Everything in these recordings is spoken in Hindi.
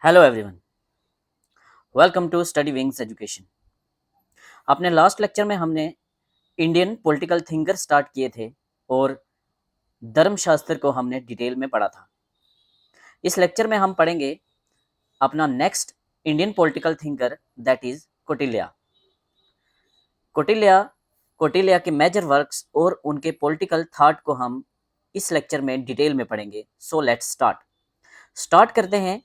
Hello everyone, welcome to study wings education. अपने लास्ट लेक्चर में हमने इंडियन पॉलिटिकल थिंकर स्टार्ट किए थे और धर्मशास्त्र को हमने डिटेल में पढ़ा था। इस लेक्चर में हम पढ़ेंगे अपना next Indian political thinker, that is Kautilya. Kautilya के मेजर वर्क्स और उनके पॉलिटिकल थॉट को हम इस लेक्चर में डिटेल में पढ़ेंगे। सो लेट्स स्टार्ट करते हैं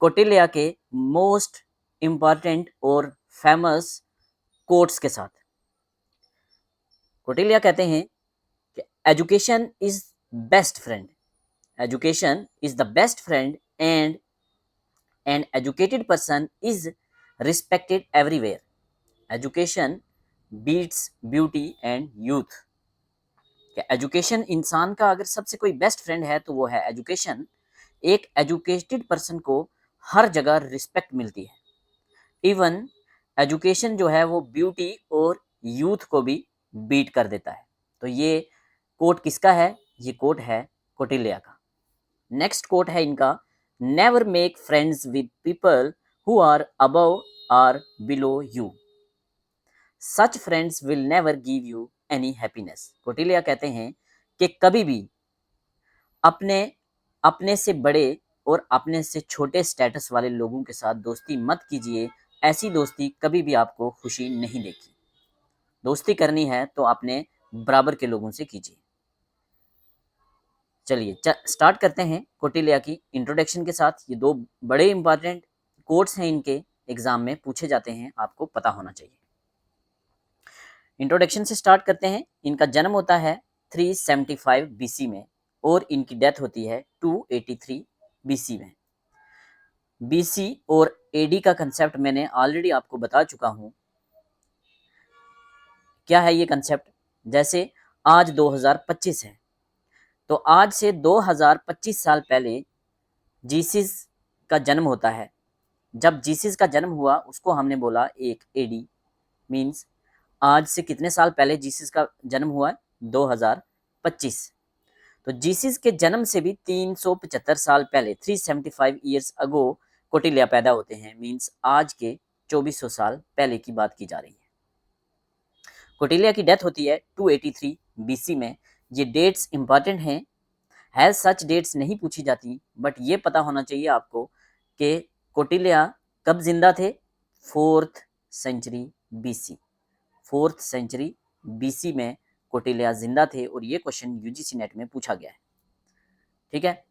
कौटिल्य के मोस्ट इम्पॉर्टेंट और फेमस कोट्स के साथ। कौटिल्य कहते हैं कि education is best friend, education is the best friend and an educated person is respected everywhere. Education beats beauty and youth. Education इंसान का अगर सबसे कोई बेस्ट फ्रेंड है तो वो है एजुकेशन। एक एजुकेटेड पर्सन को हर जगह रिस्पेक्ट मिलती है। इवन एजुकेशन जो है वो ब्यूटी और यूथ को भी बीट कर देता है। तो ये कोट किसका है? ये कोट है कौटिल्य का। नेक्स्ट कोट है इनका, never make friends with people who are above or below you, such friends will never give you any happiness. Kautilya कहते हैं कि कभी भी अपने से बड़े और अपने से छोटे स्टेटस वाले लोगों के साथ दोस्ती मत कीजिए। ऐसी दोस्ती कभी भी आपको खुशी नहीं देगी। दोस्ती करनी है तो अपने बराबर के लोगों से कीजिए। चलिए स्टार्ट करते हैं कौटिल्य की इंट्रोडक्शन के साथ। ये दो बड़े इंपॉर्टेंट कोट्स हैं, इनके एग्जाम में पूछे जाते हैं, आपको पता होना चाहिए। इंट्रोडक्शन से स्टार्ट करते हैं। इनका जन्म होता है 375 बीसी में और इनकी डेथ होती है 283 बीसी में। बीसी और एडी का कंसेप्ट मैंने ऑलरेडी आपको बता चुका हूं। क्या है ये कंसेप्ट? जैसे आज 2025 है, तो आज से 2025 साल पहले जीसस का जन्म होता है। जब जीसस का जन्म हुआ उसको हमने बोला एक एडी, मीन्स आज से कितने साल पहले जीसस का जन्म हुआ है? 2025। तो जीसस के जन्म से भी 375 साल पहले, 375 ईयर्स अगो कौटिल्य पैदा होते हैं। मीन्स आज के 2400 साल पहले की बात की जा रही है। कौटिल्य की डेथ होती है 283 बीसी में। ये डेट्स इंपॉर्टेंट हैं, है सच डेट्स नहीं पूछी जाती, बट ये पता होना चाहिए आपको कि कौटिल्य कब जिंदा थे? 4th century BC. 4th century BC में कौटिल्य जिंदा थे और ये क्वेश्चन यूजीसी नेट में पूछा गया है। ठीक है,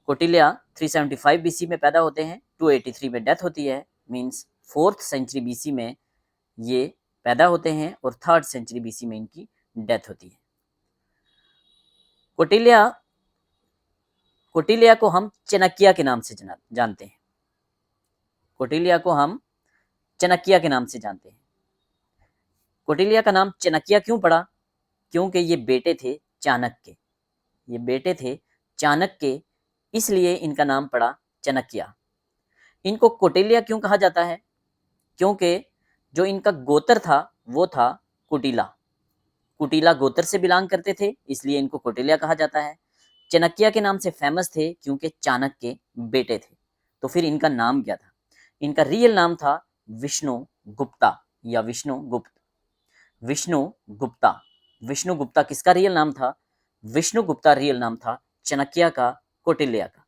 कौटिल्य 375 बीसी में पैदा होते हैं, 283 में डेथ होती है। मीन्स 4th सेंचुरी बीसी में ये पैदा होते हैं और 3rd सेंचुरी बीसी में इनकी डेथ होती है। कौटिल्य को हम चाणक्य के नाम से जानते हैं। कौटिल्य को हम चाणक्य के नाम से जानते हैं। कौटिल्य का नाम चाणक्य क्यों पड़ा? क्योंकि ये बेटे थे चाणक्य। ये बेटे थे चाणक्य, इसलिए इनका नाम पड़ा चाणक्य। इनको कौटिल्य क्यों कहा जाता है? क्योंकि जो इनका गोत्र था वो था कुटिला। कुटिला गोत्र से बिलोंग करते थे, इसलिए इनको कौटिल्य कहा जाता है। चाणक्य के नाम से फेमस थे क्योंकि चाणक्य बेटे थे। तो फिर इनका नाम क्या था? इनका रियल नाम था विष्णु गुप्ता या विष्णु गुप्त। विष्णु गुप्ता। विष्णु गुप्ता किसका रियल नाम था? विष्णु गुप्ता रियल नाम था चाणक्य का, कौटिल्य का।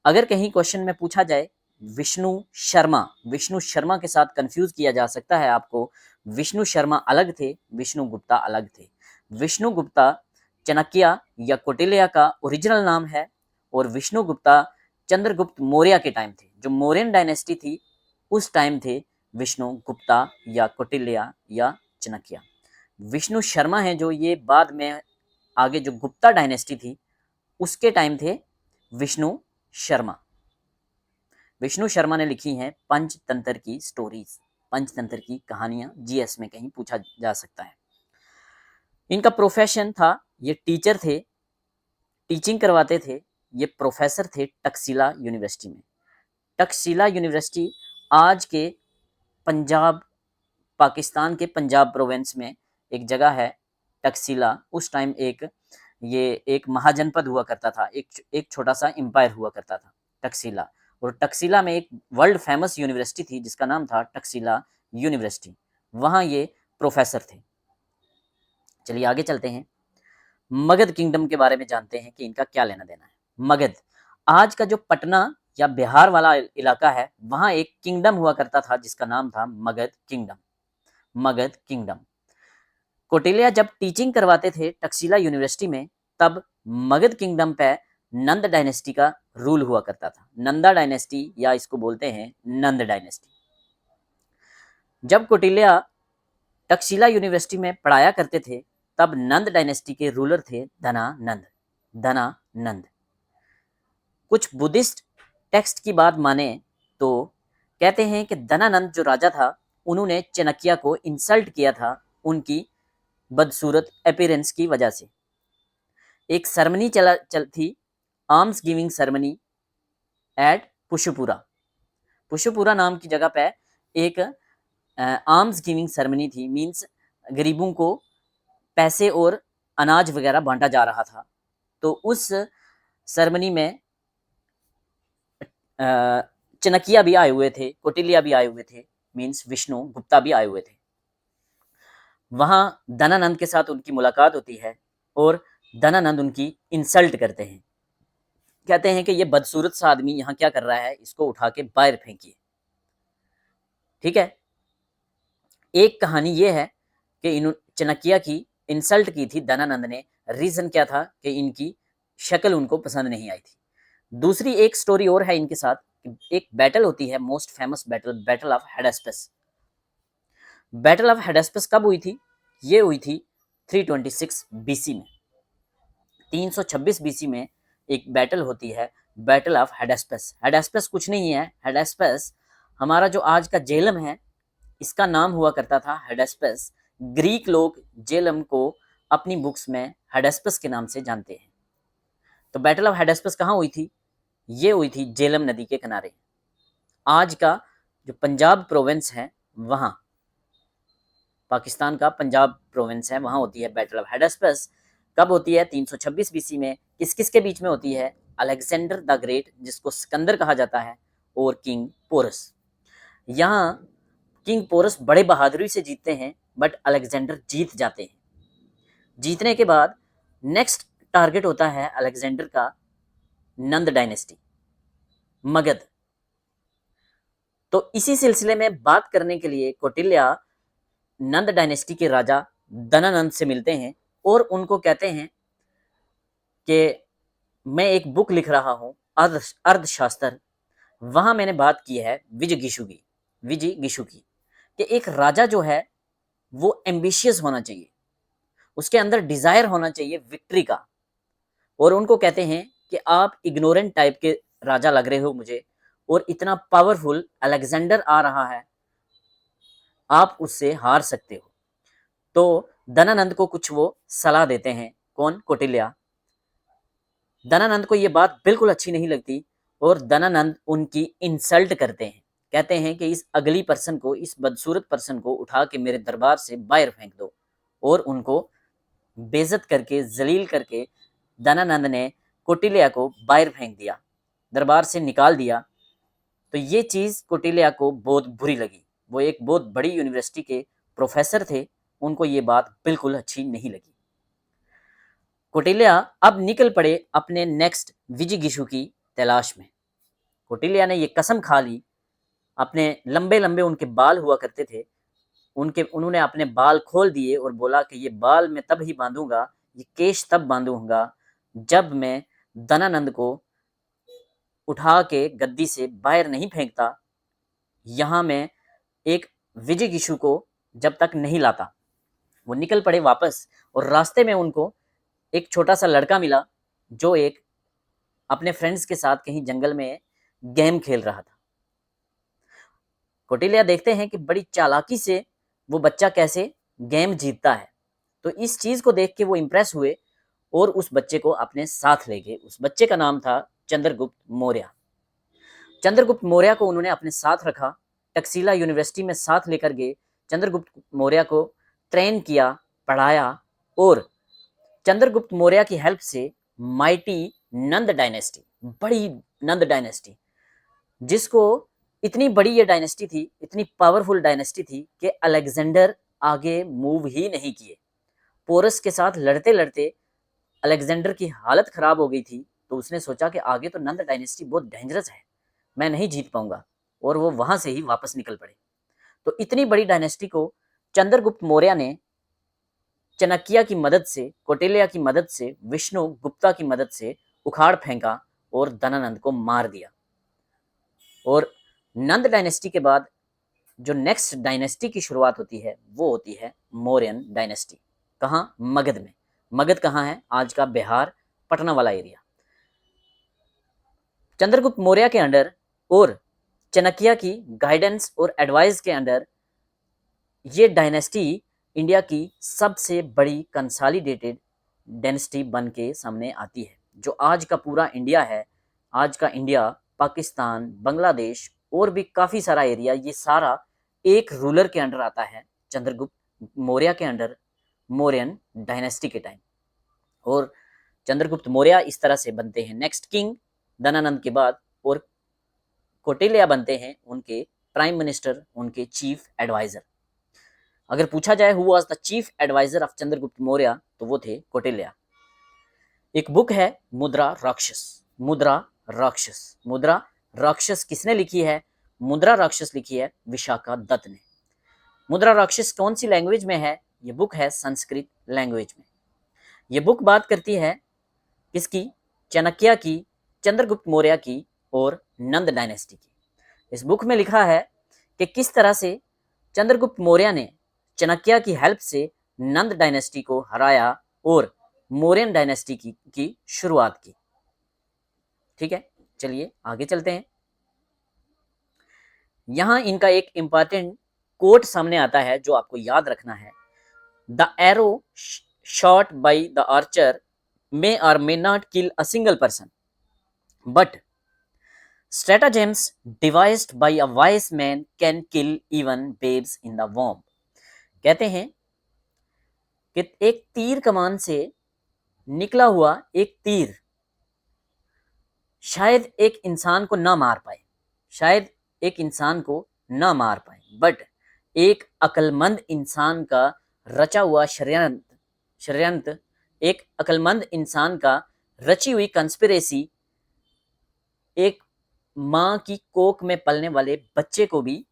अगर कहीं क्वेश्चन में पूछा जाए विष्णु शर्मा के साथ कंफ्यूज किया जा सकता है आपको। विष्णु शर्मा अलग थे, विष्णु गुप्ता अलग थे। विष्णु गुप्ता चाणक्य या कौटिल्य का ओरिजिनल नाम है और विष्णु गुप्ता चंद्रगुप्त मौर्य के टाइम थे, जो मौर्यन डायनेस्टी थी उस टाइम थे विष्णु गुप्ता या कौटिल्य या चाणक्य। विष्णु शर्मा है जो ये बाद में आगे जो गुप्ता डायनेस्टी थी उसके टाइम थे विष्णु शर्मा। विष्णु शर्मा ने लिखी हैं पंचतंत्र की स्टोरीज, पंचतंत्र की कहानियां। जीएस में कहीं पूछा जा सकता है। इनका प्रोफेशन था, ये टीचर थे, टीचिंग करवाते थे। ये प्रोफेसर थे टक्सिला यूनिवर्सिटी में। टक्सिला यूनिवर्सिटी आज के पंजाब, पाकिस्तान के पंजाब प्रोविंस में एक जगह है टक्सिला। उस टाइम ये एक महाजनपद हुआ करता था, एक छोटा सा एम्पायर हुआ करता था। टक्सिला, और टक्सिला में एक वर्ल्ड फेमस यूनिवर्सिटी थी जिसका नाम था टक्सिला यूनिवर्सिटी, वहाँ ये प्रोफेसर थे। चलिए आगे चलते हैं, मगध किंगडम के बारे में जानते हैं कि इनका क्या लेना देना है। मगध, आज का जो पटना या बिहार वाला इलाका है, वहाँ एक किंगडम हुआ करता था जिसका नाम था मगध किंगडम। मगध किंगडम, कौटिल्य जब टीचिंग करवाते थे टक्सिला यूनिवर्सिटी में, तब मगध किंगडम पे नंद डायनेस्टी का रूल हुआ करता था। नंदा डायनेस्टी या इसको बोलते हैं नंद डायनेस्टी। जब कौटिल्य टक्सिला यूनिवर्सिटी में पढ़ाया करते थे, तब नंद डायनेस्टी के रूलर थे धनानंद। धनानंद, कुछ बुद्धिस्ट टेक्स्ट की बात माने तो कहते हैं कि धनानंद जो राजा था, उन्होंने चाणक्य को इंसल्ट किया था उनकी बदसूरत अपीयरेंस की वजह से। एक सेरेमनी चल थी, आर्म्स गिविंग सेरेमनी एट पुष्यपुरा। पुष्यपुरा नाम की जगह पे एक आर्म्स गिविंग सेरेमनी थी, मीन्स गरीबों को पैसे और अनाज वगैरह बांटा जा रहा था। तो उस सेरेमनी में चाणक्य भी आए हुए थे, कौटिल्य भी आए हुए थे, मीन्स विष्णु गुप्ता भी आए हुए थे। वहां धनानंद के साथ उनकी मुलाकात होती है और धनानंद उनकी इंसल्ट करते हैं, कहते हैं कि ये बदसूरत सा आदमी यहाँ क्या कर रहा है, इसको उठा के बाहर फेंकिए। ठीक है, एक कहानी ये है कि चाणक्य की इंसल्ट की थी धनानंद ने, रीजन क्या था कि इनकी शक्ल उनको पसंद नहीं आई थी। दूसरी एक स्टोरी और है इनके साथ, एक बैटल होती है, most famous battle, battle of Hydaspes. Battle of Hydaspes कब हुई थी? ये हुई थी 326 बीसी में। 326 बीसी में एक बैटल होती है, बैटल ऑफ हेडेस्पस। हेडेस्पस कुछ नहीं है, हेडेस्पस हमारा जो आज का जेलम है, इसका नाम हुआ करता था हेडेस्पस। ग्रीक लोग जेलम को अपनी बुक्स में हेडेस्पस के नाम से जानते हैं। तो बैटल ऑफ हेडेस्पस कहाँ हुई थी? ये हुई थी जेलम नदी के किनारे। आज का जो पंजाब प्रोविंस है, वहाँ पाकिस्तान का पंजाब प्रोविंस है, वहाँ होती है बैटल ऑफ हेडेस्पस। कब होती है? 326 बीसी में। किस किस के बीच में होती है? अलेक्जेंडर द ग्रेट, जिसको सिकंदर कहा जाता है, और किंग पोरस। यहाँ किंग पोरस बड़े बहादुरी से जीतते हैं, बट अलेक्जेंडर जीत जाते हैं। जीतने के बाद नेक्स्ट टारगेट होता है अलेक्जेंडर का नंद डायनेस्टी, मगध। तो इसी सिलसिले में बात करने के लिए कौटिल्य नंद डायनेस्टी के राजा धनानंद से मिलते हैं और उनको कहते हैं कि मैं एक बुक लिख रहा हूँ, अर्थशास्त्र। वहां मैंने बात की है विजयगिशु की, कि एक राजा जो है वो एम्बिशियस होना चाहिए, उसके अंदर डिजायर होना चाहिए विक्ट्री का। और उनको कहते हैं कि आप इग्नोरेंट टाइप के राजा लग रहे हो मुझे, और इतना पावरफुल अलेक्जेंडर आ रहा है, आप उससे हार सकते हो। तो धनानंद को कुछ वो सलाह देते हैं। कौन? कौटिल्य। धनानंद को ये बात बिल्कुल अच्छी नहीं लगती और धनानंद उनकी इंसल्ट करते हैं, कहते हैं कि इस अगली पर्सन को, इस बदसूरत पर्सन को उठा के मेरे दरबार से बाहर फेंक दो। और उनको बेइज्जत करके, जलील करके धनानंद ने कौटिल्य को बाहर फेंक दिया, दरबार से निकाल दिया। तो ये चीज कौटिल्य को बहुत बुरी लगी। वो एक बहुत बड़ी यूनिवर्सिटी के प्रोफेसर थे, उनको ये बात बिल्कुल अच्छी नहीं लगी। कौटिल्य अब निकल पड़े अपने नेक्स्ट विजयगिशु की तलाश में। कौटिल्य ने ये कसम खा ली, अपने लंबे लंबे उनके बाल हुआ करते थे, उन्होंने अपने बाल खोल दिए और बोला कि ये बाल मैं तब ही बांधूंगा, ये केश तब बांधूंगा जब मैं धनानंद को उठा के गद्दी से बाहर नहीं फेंकता, यहाँ मैं एक विजयगिशु को जब तक नहीं लाता। वो निकल पड़े वापस, और रास्ते में उनको एक छोटा सा लड़का मिला जो एक अपने फ्रेंड्स के साथ कहीं जंगल में गेम खेल रहा था। कौटिल्य देखते हैं कि बड़ी चालाकी से वो बच्चा कैसे गेम जीतता है। तो इस चीज को देख के वो इंप्रेस हुए और उस बच्चे को अपने साथ ले गए। उस बच्चे का नाम था चंद्रगुप्त मौर्य। चंद्रगुप्त मौर्य को उन्होंने अपने साथ रखा, टक्सिला यूनिवर्सिटी में साथ लेकर गए, चंद्रगुप्त मौर्य को ट्रेन किया, पढ़ाया, और चंद्रगुप्त मौर्य की हेल्प से माइटी नंद डायनेस्टी, बड़ी नंद डायनेस्टी, जिसको इतनी बड़ी ये डायनेस्टी थी, इतनी पावरफुल डायनेस्टी थी कि अलेक्जेंडर आगे मूव ही नहीं किए। पोरस के साथ लड़ते लड़ते अलेक्जेंडर की हालत खराब हो गई थी, तो उसने सोचा कि आगे तो नंद डायनेस्टी बहुत डेंजरस है, मैं नहीं जीत पाऊंगा, और वो वहां से ही वापस निकल पड़े। तो इतनी बड़ी डायनेस्टी को चंद्रगुप्त मौर्य ने चाणक्य की मदद से, कौटिल्य की मदद से, विष्णु गुप्ता की मदद से उखाड़ फेंका और धनानंद को मार दिया। और नंद डायनेस्टी के बाद जो नेक्स्ट डायनेस्टी की शुरुआत होती है वो होती है मौर्यन डायनेस्टी। कहाँ? मगध में। मगध कहाँ है? आज का बिहार, पटना वाला एरिया। चंद्रगुप्त मौर्य के अंडर और चाणक्य की गाइडेंस और एडवाइस के अंडर ये डायनेस्टी इंडिया की सबसे बड़ी कंसोलिडेटेड डायनेस्टी बन के सामने आती है। जो आज का पूरा इंडिया है, आज का इंडिया, पाकिस्तान, बांग्लादेश और भी काफ़ी सारा एरिया, ये सारा एक रूलर के अंडर आता है, चंद्रगुप्त मौर्य के अंडर, मौर्यन डायनेस्टी के टाइम। और चंद्रगुप्त मौर्य इस तरह से बनते हैं नेक्स्ट किंग धनानंद के बाद, और कौटिल्य बनते हैं उनके प्राइम मिनिस्टर, उनके चीफ एडवाइजर। अगर पूछा जाए who was the chief adviser of Chandragupta Maurya, तो वो थे कौटिल्य। एक बुक है मुद्रा राक्षस। मुद्रा राक्षस, मुद्रा राक्षस किसने लिखी है? मुद्रा राक्षस लिखी है विशाखा दत्त ने। मुद्रा राक्षस कौन सी लैंग्वेज में है? ये बुक है संस्कृत लैंग्वेज में। ये बुक बात करती है किसकी? चाणक्य की, चंद्रगुप्त मौर्य की और नंद डायनेस्टी की। इस बुक में लिखा है कि किस तरह से चंद्रगुप्त मौर्य ने चाणक्य की हेल्प से नंद डायनेस्टी को हराया और मौर्यन डायनेस्टी की शुरुआत की। ठीक है, चलिए आगे चलते हैं। यहां इनका एक इंपॉर्टेंट कोट सामने आता है जो आपको याद रखना है। The arrow shot by the Archer may or may not kill a single person, but stratagems devised by a wise man can kill even babes in the womb। कहते हैं कि एक तीर कमान से निकला हुआ एक तीर शायद एक इंसान को ना मार पाए, शायद एक इंसान को ना मार पाए, बट एक अक्लमंद इंसान का रचा हुआ षड्यंत्र, एक अक्लमंद इंसान का रची हुई कंस्पिरेसी एक माँ की कोख में पलने वाले बच्चे को भी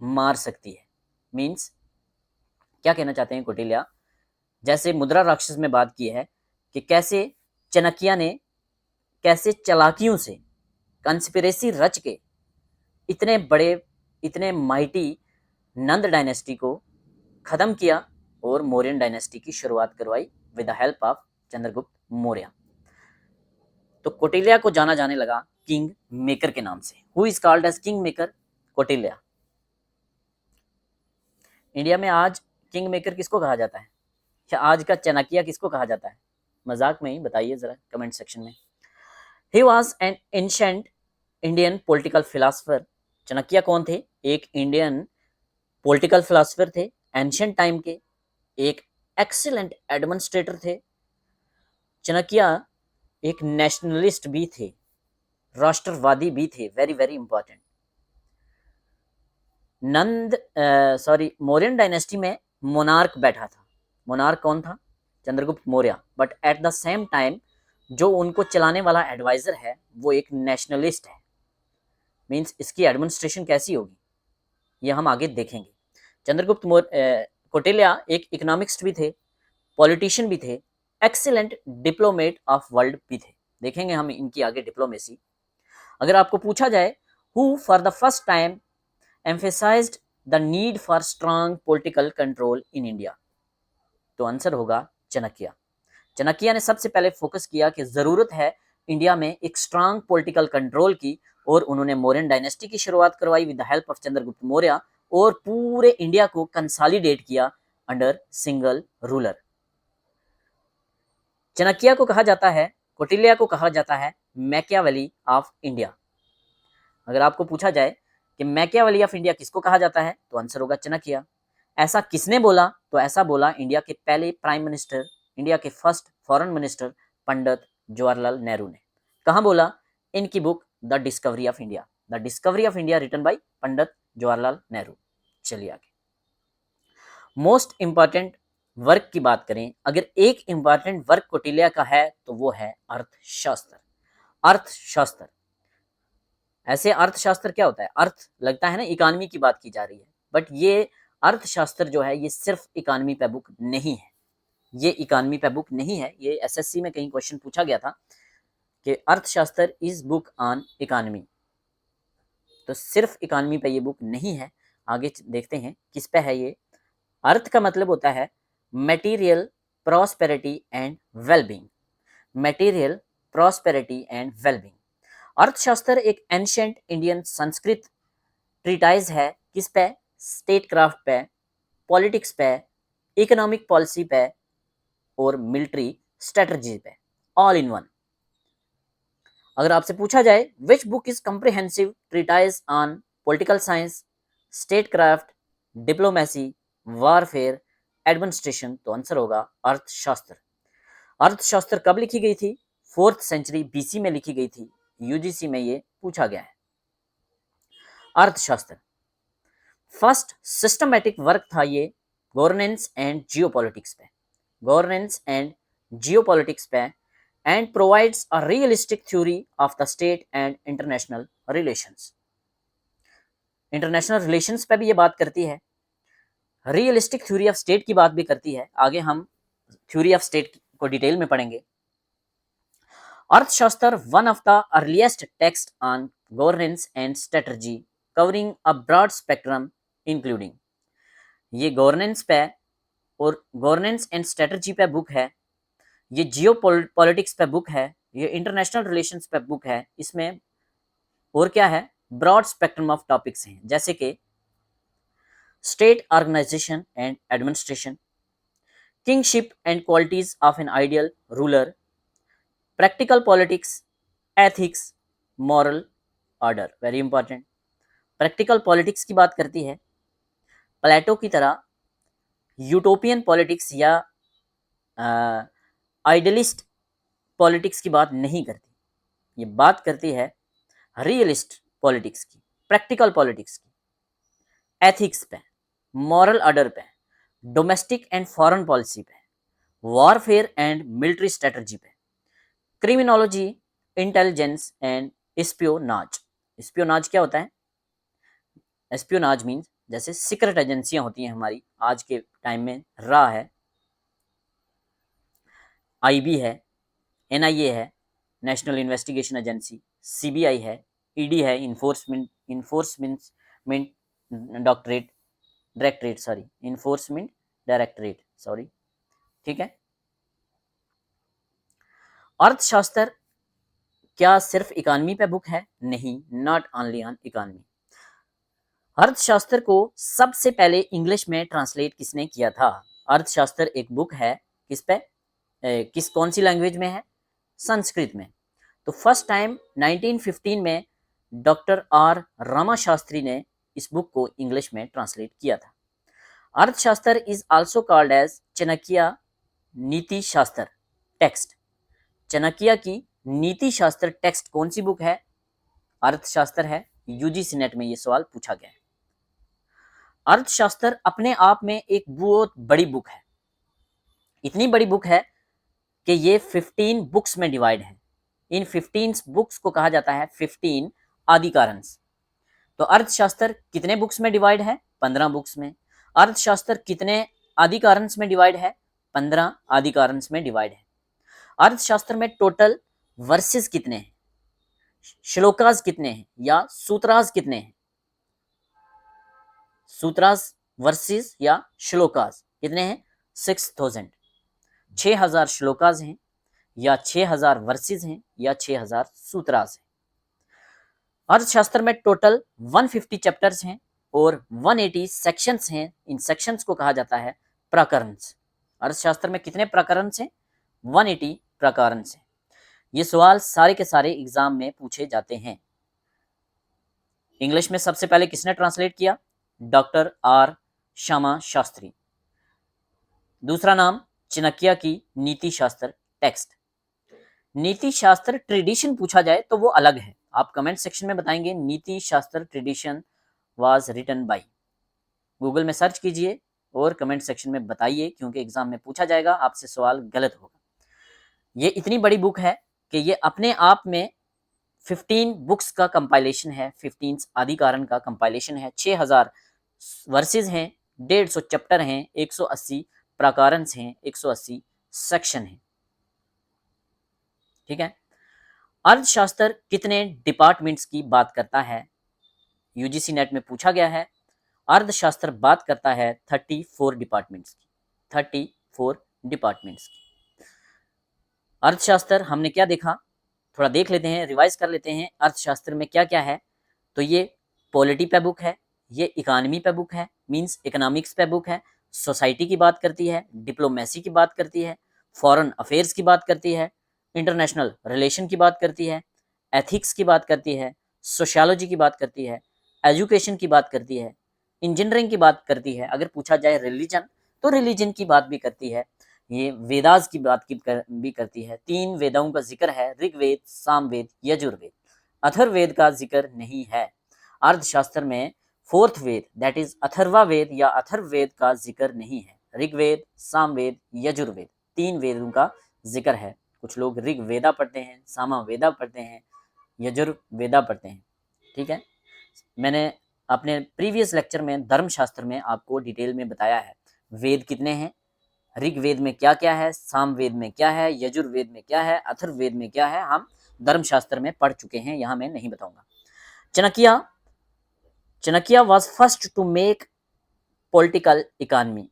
मार सकती है। मीन्स क्या कहना चाहते हैं कौटिल्य? जैसे मुद्रा राक्षस में बात की है कि कैसे चाणक्य ने कैसे चालाकियों से कंस्पिरेसी रच के इतने बड़े, इतने माइटी नंद डायनेस्टी को खत्म किया और मौर्यन डायनेस्टी की शुरुआत करवाई with the help of Chandragupta Maurya. तो कौटिल्य को जाना जाने लगा किंग मेकर के नाम से। Who is called as king maker? Kautilya. India में आज किंग मेकर किसको कहा जाता है, या आज का चाणक्य किसको कहा जाता है? मजाक में ही बताइए जरा कमेंट सेक्शन में। He was an ancient Indian political philosopher. Chanakya कौन थे? एक इंडियन पॉलिटिकल फिलोसफर थे एंशिएंट टाइम के, एक एक्सीलेंट एडमिनिस्ट्रेटर थे। चाणक्य एक नेशनलिस्ट भी थे, राष्ट्रवादी भी थे, very very important. Mauryan dynasty में मोनार्क बैठा था। मोनार्क कौन था? Chandragupta Maurya. But at the same time जो उनको चलाने वाला एडवाइजर है वो एक नेशनलिस्ट है। मीन्स इसकी एडमिनिस्ट्रेशन कैसी होगी ये हम आगे देखेंगे। चंद्रगुप्त कौटिल्य एक इकोनॉमिक्स भी थे, पॉलिटिशियन भी थे, एक्सीलेंट डिप्लोमेट ऑफ वर्ल्ड भी थे। देखेंगे हम इनकी आगे डिप्लोमेसी। अगर आपको पूछा जाए who for the first time emphasized the need for strong political control in India, तो आंसर होगा चाणक्य। चाणक्य ने सबसे पहले फोकस किया कि जरूरत है इंडिया में एक स्ट्रांग पॉलिटिकल कंट्रोल की, और उन्होंने मौर्यन डायनेस्टी की शुरुआत करवाई with the help of Chandragupta Maurya, और पूरे इंडिया को कंसोलिडेट किया अंडर सिंगल रूलर। चाणक्य को कहा जाता है, कौटिल्य को कहा जाता है मैकियावेली ऑफ इंडिया। अगर आपको पूछा जाए कि मैकियावेली ऑफ इंडिया किसको कहा जाता है, तो आंसर होगा चाणक्य। ऐसा किसने बोला? तो ऐसा बोला इंडिया के पहले प्राइम मिनिस्टर, इंडिया के first foreign minister Pandit Jawaharlal Nehru ने। कहाँ बोला? इनकी book the discovery of India, the discovery of India written by Pandit Jawaharlal Nehru. चलिए आगे, मोस्ट इंपॉर्टेंट वर्क की बात करें, अगर एक इंपॉर्टेंट वर्क कौटिल्य का है तो वो है अर्थशास्त्र। अर्थशास्त्र, ऐसे अर्थशास्त्र क्या होता है, अर्थ लगता है ना इकोनॉमी की बात की जा रही है, बट ये अर्थशास्त्र जो है ये सिर्फ इकोनॉमी पे बुक नहीं है, ये इकोनॉमी पे बुक नहीं है। ये एसएससी में कहीं क्वेश्चन पूछा गया था कि अर्थशास्त्र इज बुक ऑन इकोनॉमी, तो सिर्फ इकोनॉमी पे ये बुक नहीं है। आगे देखते हैं किस पे है ये। अर्थ का मतलब होता है material prosperity and wellbeing, material prosperity and wellbeing. अर्थशास्त्र एक एंशिएंट इंडियन संस्कृत ट्रीटाइज है, किस पे, स्टेट क्राफ्ट पे, पॉलिटिक्स पे, इकोनॉमिक पॉलिसी पे और मिलिट्री स्ट्रेटजी पे, ऑल इन वन। अगर आपसे पूछा जाए which book is comprehensive treatise on political science, state craft, diplomacy, warfare, administration, तो आंसर होगा अर्थशास्त्र। अर्थशास्त्र कब लिखी गई थी, 4th सेंचुरी बीसी में लिखी गई थी। यूजीसी में ये पूछा गया है। अर्थशास्त्र फर्स्ट सिस्टमैटिक वर्क था ये गवर्नेंस एंड जियोपॉलिटिक्स पे, गवर्नेंस एंड जियोपॉलिटिक्स पे, and provides a realistic theory of the state and international relations. International relations पे भी ये बात करती है, रियलिस्टिक थ्योरी ऑफ स्टेट की बात भी करती है। आगे हम थ्योरी ऑफ स्टेट को डिटेल में पढ़ेंगे। Arthashastra one of the earliest text on governance and strategy covering a broad spectrum including, ये गवर्नेंस पे और गवर्नेंस एंड स्ट्रेटजी पे बुक है, ये जियो पॉलिटिक्स पे बुक है, ये इंटरनेशनल रिलेशंस पे बुक है। इसमें और क्या है, ब्रॉड स्पेक्ट्रम ऑफ टॉपिक्स हैं, जैसे कि state organisation and administration, kingship and qualities of an ideal ruler, practical politics, ethics, moral order. Very important, practical politics की बात करती है, प्लेटो की तरह यूटोपियन पॉलिटिक्स या आइडियलिस्ट पॉलिटिक्स की बात नहीं करती, ये बात करती है रियलिस्ट पॉलिटिक्स की, प्रैक्टिकल पॉलिटिक्स की, एथिक्स पे, मॉरल ऑर्डर पे, डोमेस्टिक एंड फॉरेन पॉलिसी पे, वॉरफेयर एंड मिलिट्री स्ट्रेटजी पे, क्रिमिनोलॉजी, इंटेलिजेंस एंड स्पियोनाज। स्पियोनाज क्या होता है, एस्पियोनाज मीन्स जैसे सीक्रेट एजेंसियां होती हैं हमारी, आज के टाइम में रा है, आईबी है, एनआईए है, नेशनल इन्वेस्टिगेशन एजेंसी, सीबीआई है, ईडी है, इन्फोर्समेंट डायरेक्टरेट सॉरी, ठीक है। अर्थशास्त्र क्या सिर्फ इकोनॉमी पे बुक है, नहीं, नॉट ओनली ऑन इकोनॉमी। अर्थशास्त्र को सबसे पहले इंग्लिश में ट्रांसलेट किसने किया था, अर्थशास्त्र एक बुक है, किस पे, कौन सी लैंग्वेज में है, संस्कृत में। तो फर्स्ट टाइम 1915 में डॉक्टर आर रामा शास्त्री ने इस बुक को इंग्लिश में ट्रांसलेट किया था। Arthashastra is also called as Chanakya Niti Shastra text. Chanakya की नीति शास्त्र टेक्स्ट कौन सी बुक है, अर्थशास्त्र है। यूजीसी नेट में ये सवाल पूछा गया है। अर्थशास्त्र अपने आप में एक बहुत बड़ी बुक है, इतनी बड़ी बुक है कि ये 15 बुक्स में डिवाइड है। इन 15 बुक्स को कहा जाता है 15 आदिकारणस। तो अर्थशास्त्र कितने बुक्स में डिवाइड है, 15 बुक्स में। अर्थशास्त्र कितने आदिकारणस में डिवाइड है, 15 आदिकारणस में डिवाइड है। अर्थशास्त्र में टोटल वर्सेस कितने हैं, श्लोकास कितने हैं या सूत्रास कितने हैं, सूत्रास वर्सेस या श्लोकास कितने हैं, 6000, 6000 श्लोकास हैं या 6000 वर्सेस हैं या 6000 सूत्रास हैं। अर्थशास्त्र में टोटल 150 चैप्टर्स हैं और 180 सेक्शंस हैं। इन सेक्शंस को कहा जाता है प्रकरणस। अर्थशास्त्र में कितने प्रकरणस हैं, 180 प्रकरणस हैं। ये सवाल सारे के सारे एग्जाम में पूछे जाते हैं। इंग्लिश में सबसे पहले किसने ट्रांसलेट किया, डॉक्टर आर श्यामा शास्त्री। दूसरा नाम चाणक्य की नीति शास्त्र टेक्स्ट। नीति शास्त्र ट्रेडिशन पूछा जाए तो वो अलग है, आप कमेंट सेक्शन में बताएंगे Niti Shastra tradition was written by. Google में सर्च कीजिए और कमेंट सेक्शन में बताइए, क्योंकि एग्जाम में पूछा जाएगा, आपसे सवाल गलत होगा। ये इतनी बड़ी बुक है कि ये अपने आप में 15 बुक्स का कंपाइलेशन है, 15 आदिकारण का कंपाइलेशन है, 6000 वर्सेस हैं, 150 चैप्टर हैं, 180 प्रकारंश हैं, 180 सेक्शन हैं। ठीक है। अर्थशास्त्र कितने डिपार्टमेंट्स की बात करता है? यूजीसी नेट में पूछा गया है। अर्थशास्त्र बात करता है 34 डिपार्टमेंट्स की, 34 डिपार्टमेंट्स की। अर्थशास्त्र हमने क्या देखा, थोड़ा देख लेते हैं, रिवाइज कर लेते हैं। अर्थशास्त्र में क्या क्या है, तो ये पॉलिटी पे बुक है, ये इकोनॉमी पे बुक है, मींस इकोनॉमिक्स पे बुक है, सोसाइटी की बात करती है, डिप्लोमेसी की बात करती है, फॉरेन अफेयर्स की बात करती है, इंटरनेशनल रिलेशन की बात करती है, एथिक्स की बात करती है, सोशियोलॉजी की बात करती है, एजुकेशन की बात करती है, इंजीनियरिंग की बात करती है, अगर पूछा जाए रिलीजन तो रिलीजन की बात भी करती है, ये वेदास की बात भी करती है। 3 वेदों का जिक्र है, ऋग्वेद, सामवेद, यजुर्वेद। अथर्ववेद का जिक्र नहीं है। अर्थशास्त्र में 4th Veda that is Atharva Veda या अथर्ववेद का जिक्र नहीं है। ऋग्वेद, सामवेद, यजुर्वेद 3 वेदों का जिक्र है। कुछ लोग ऋग्वेदा पढ़ते हैं, सामवेदा पढ़ते हैं, यजुर्वेदा पढ़ते हैं। ठीक है, मैंने अपने प्रीवियस लेक्चर में धर्मशास्त्र में आपको डिटेल में बताया है वेद कितने हैं, ऋग्वेद में क्या क्या है, सामवेद में क्या है, यजुर्वेद में क्या है, अथर्ववेद में क्या है, हम धर्मशास्त्र में पढ़ चुके हैं, यहाँ मैं नहीं बताऊंगा। Chanakya was first to make political economy.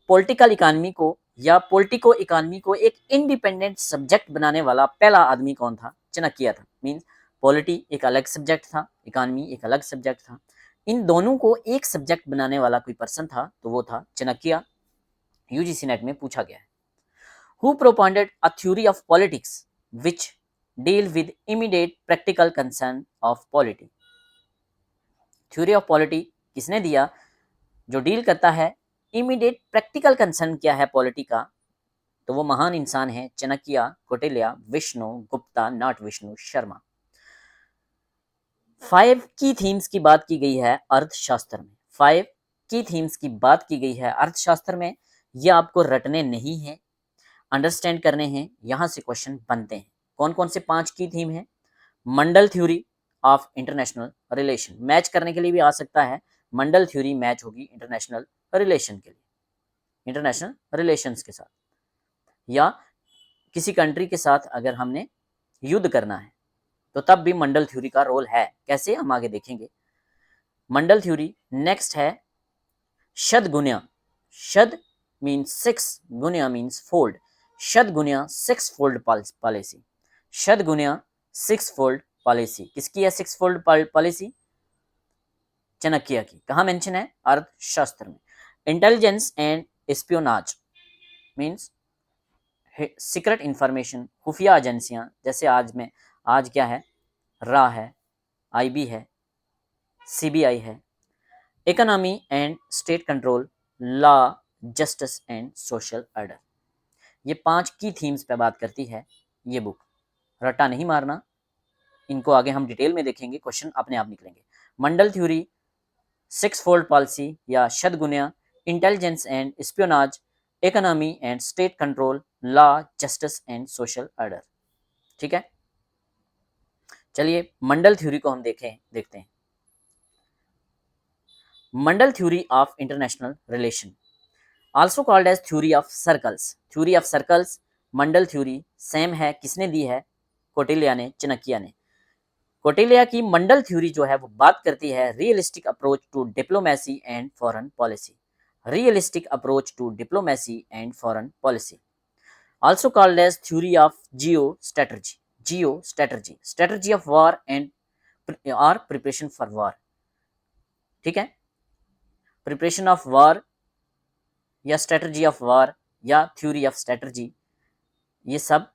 Political economy को या पॉलिटिको इकोनॉमी को एक इंडिपेंडेंट सब्जेक्ट बनाने वाला पहला आदमी कौन था? चाणक्य था। मींस पॉलिटी एक अलग सब्जेक्ट था, इकोनॉमी एक अलग सब्जेक्ट था, इन दोनों को एक सब्जेक्ट बनाने वाला कोई पर्सन था तो वो था चाणक्य। यूजीसी नेट में पूछा गया है। Who propounded a theory of politics which deal with immediate practical concern of polity? Theory of polity किसने दिया जो डील करता है इमीडिएट प्रैक्टिकल कंसर्न क्या है पॉलिटी का? तो वो महान इंसान है चाणक्य, कौटिल्य, विष्णु गुप्ता, नॉट विष्णु शर्मा। 5 की थीम्स की बात की गई है अर्थशास्त्र में। 5 की थीम्स की बात की गई है अर्थशास्त्र में। ये आपको रटने नहीं है, अंडरस्टैंड करने हैं, यहां से क्वेश्चन बनते हैं। कौन कौन से 5 की थीम है? मंडल theory of international relation, match करने के लिए भी आ सकता है। मंडल थ्योरी मैच होगी इंटरनेशनल रिलेशन के लिए, इंटरनेशनल रिलेशंस के साथ, या किसी कंट्री के साथ अगर हमने युद्ध करना है तो तब भी मंडल थ्योरी का रोल है। कैसे, हम आगे देखेंगे। मंडल थ्योरी नेक्स्ट है शतगुण्य। शद मीन्स 6, गुण्य मीन्स फोल्ड। शतगुण्य 6 फोल्ड पॉलिसी। शतगुण्य 6 फोल्ड पॉलिसी किसकी है? 6 फोल्ड पॉलिसी चाणक्य की। कहाँ मेंशन है? अर्थशास्त्र में। Intelligence and espionage means secret information, खुफिया एजेंसियां, जैसे आज क्या है, रा है, आईबी है, सीबीआई है। Economy and state control, law, justice and social order. ये 5 की थीम्स पे बात करती है ये बुक। रट्टा नहीं मारना, इनको आगे हम डिटेल में देखेंगे, क्वेश्चन अपने आप निकलेंगे। मंडल थ्योरी, 6 फोल्ड पॉलिसी या शतगुण्य, intelligence and espionage, economy and state control, law, justice and social order. ठीक है, चलिए मंडल थ्योरी को हम देखते हैं। मंडल theory of international relation, also called as theory of circles. Theory of circles, मंडल थ्योरी सेम है, किसने दी है? कौटिल्य ने, चाणक्य ने। कौटिल्य की मंडल थ्योरी जो है वो बात करती है realistic approach to diplomacy and foreign policy. Realistic approach to diplomacy and foreign policy, also called as theory of geostrategy. Geostrategy, strategy of war and or preparation for war. ठीक है, प्रिपरेशन ऑफ वॉर या स्ट्रेटजी ऑफ वॉर या थ्योरी ऑफ स्ट्रेटजी, ये सब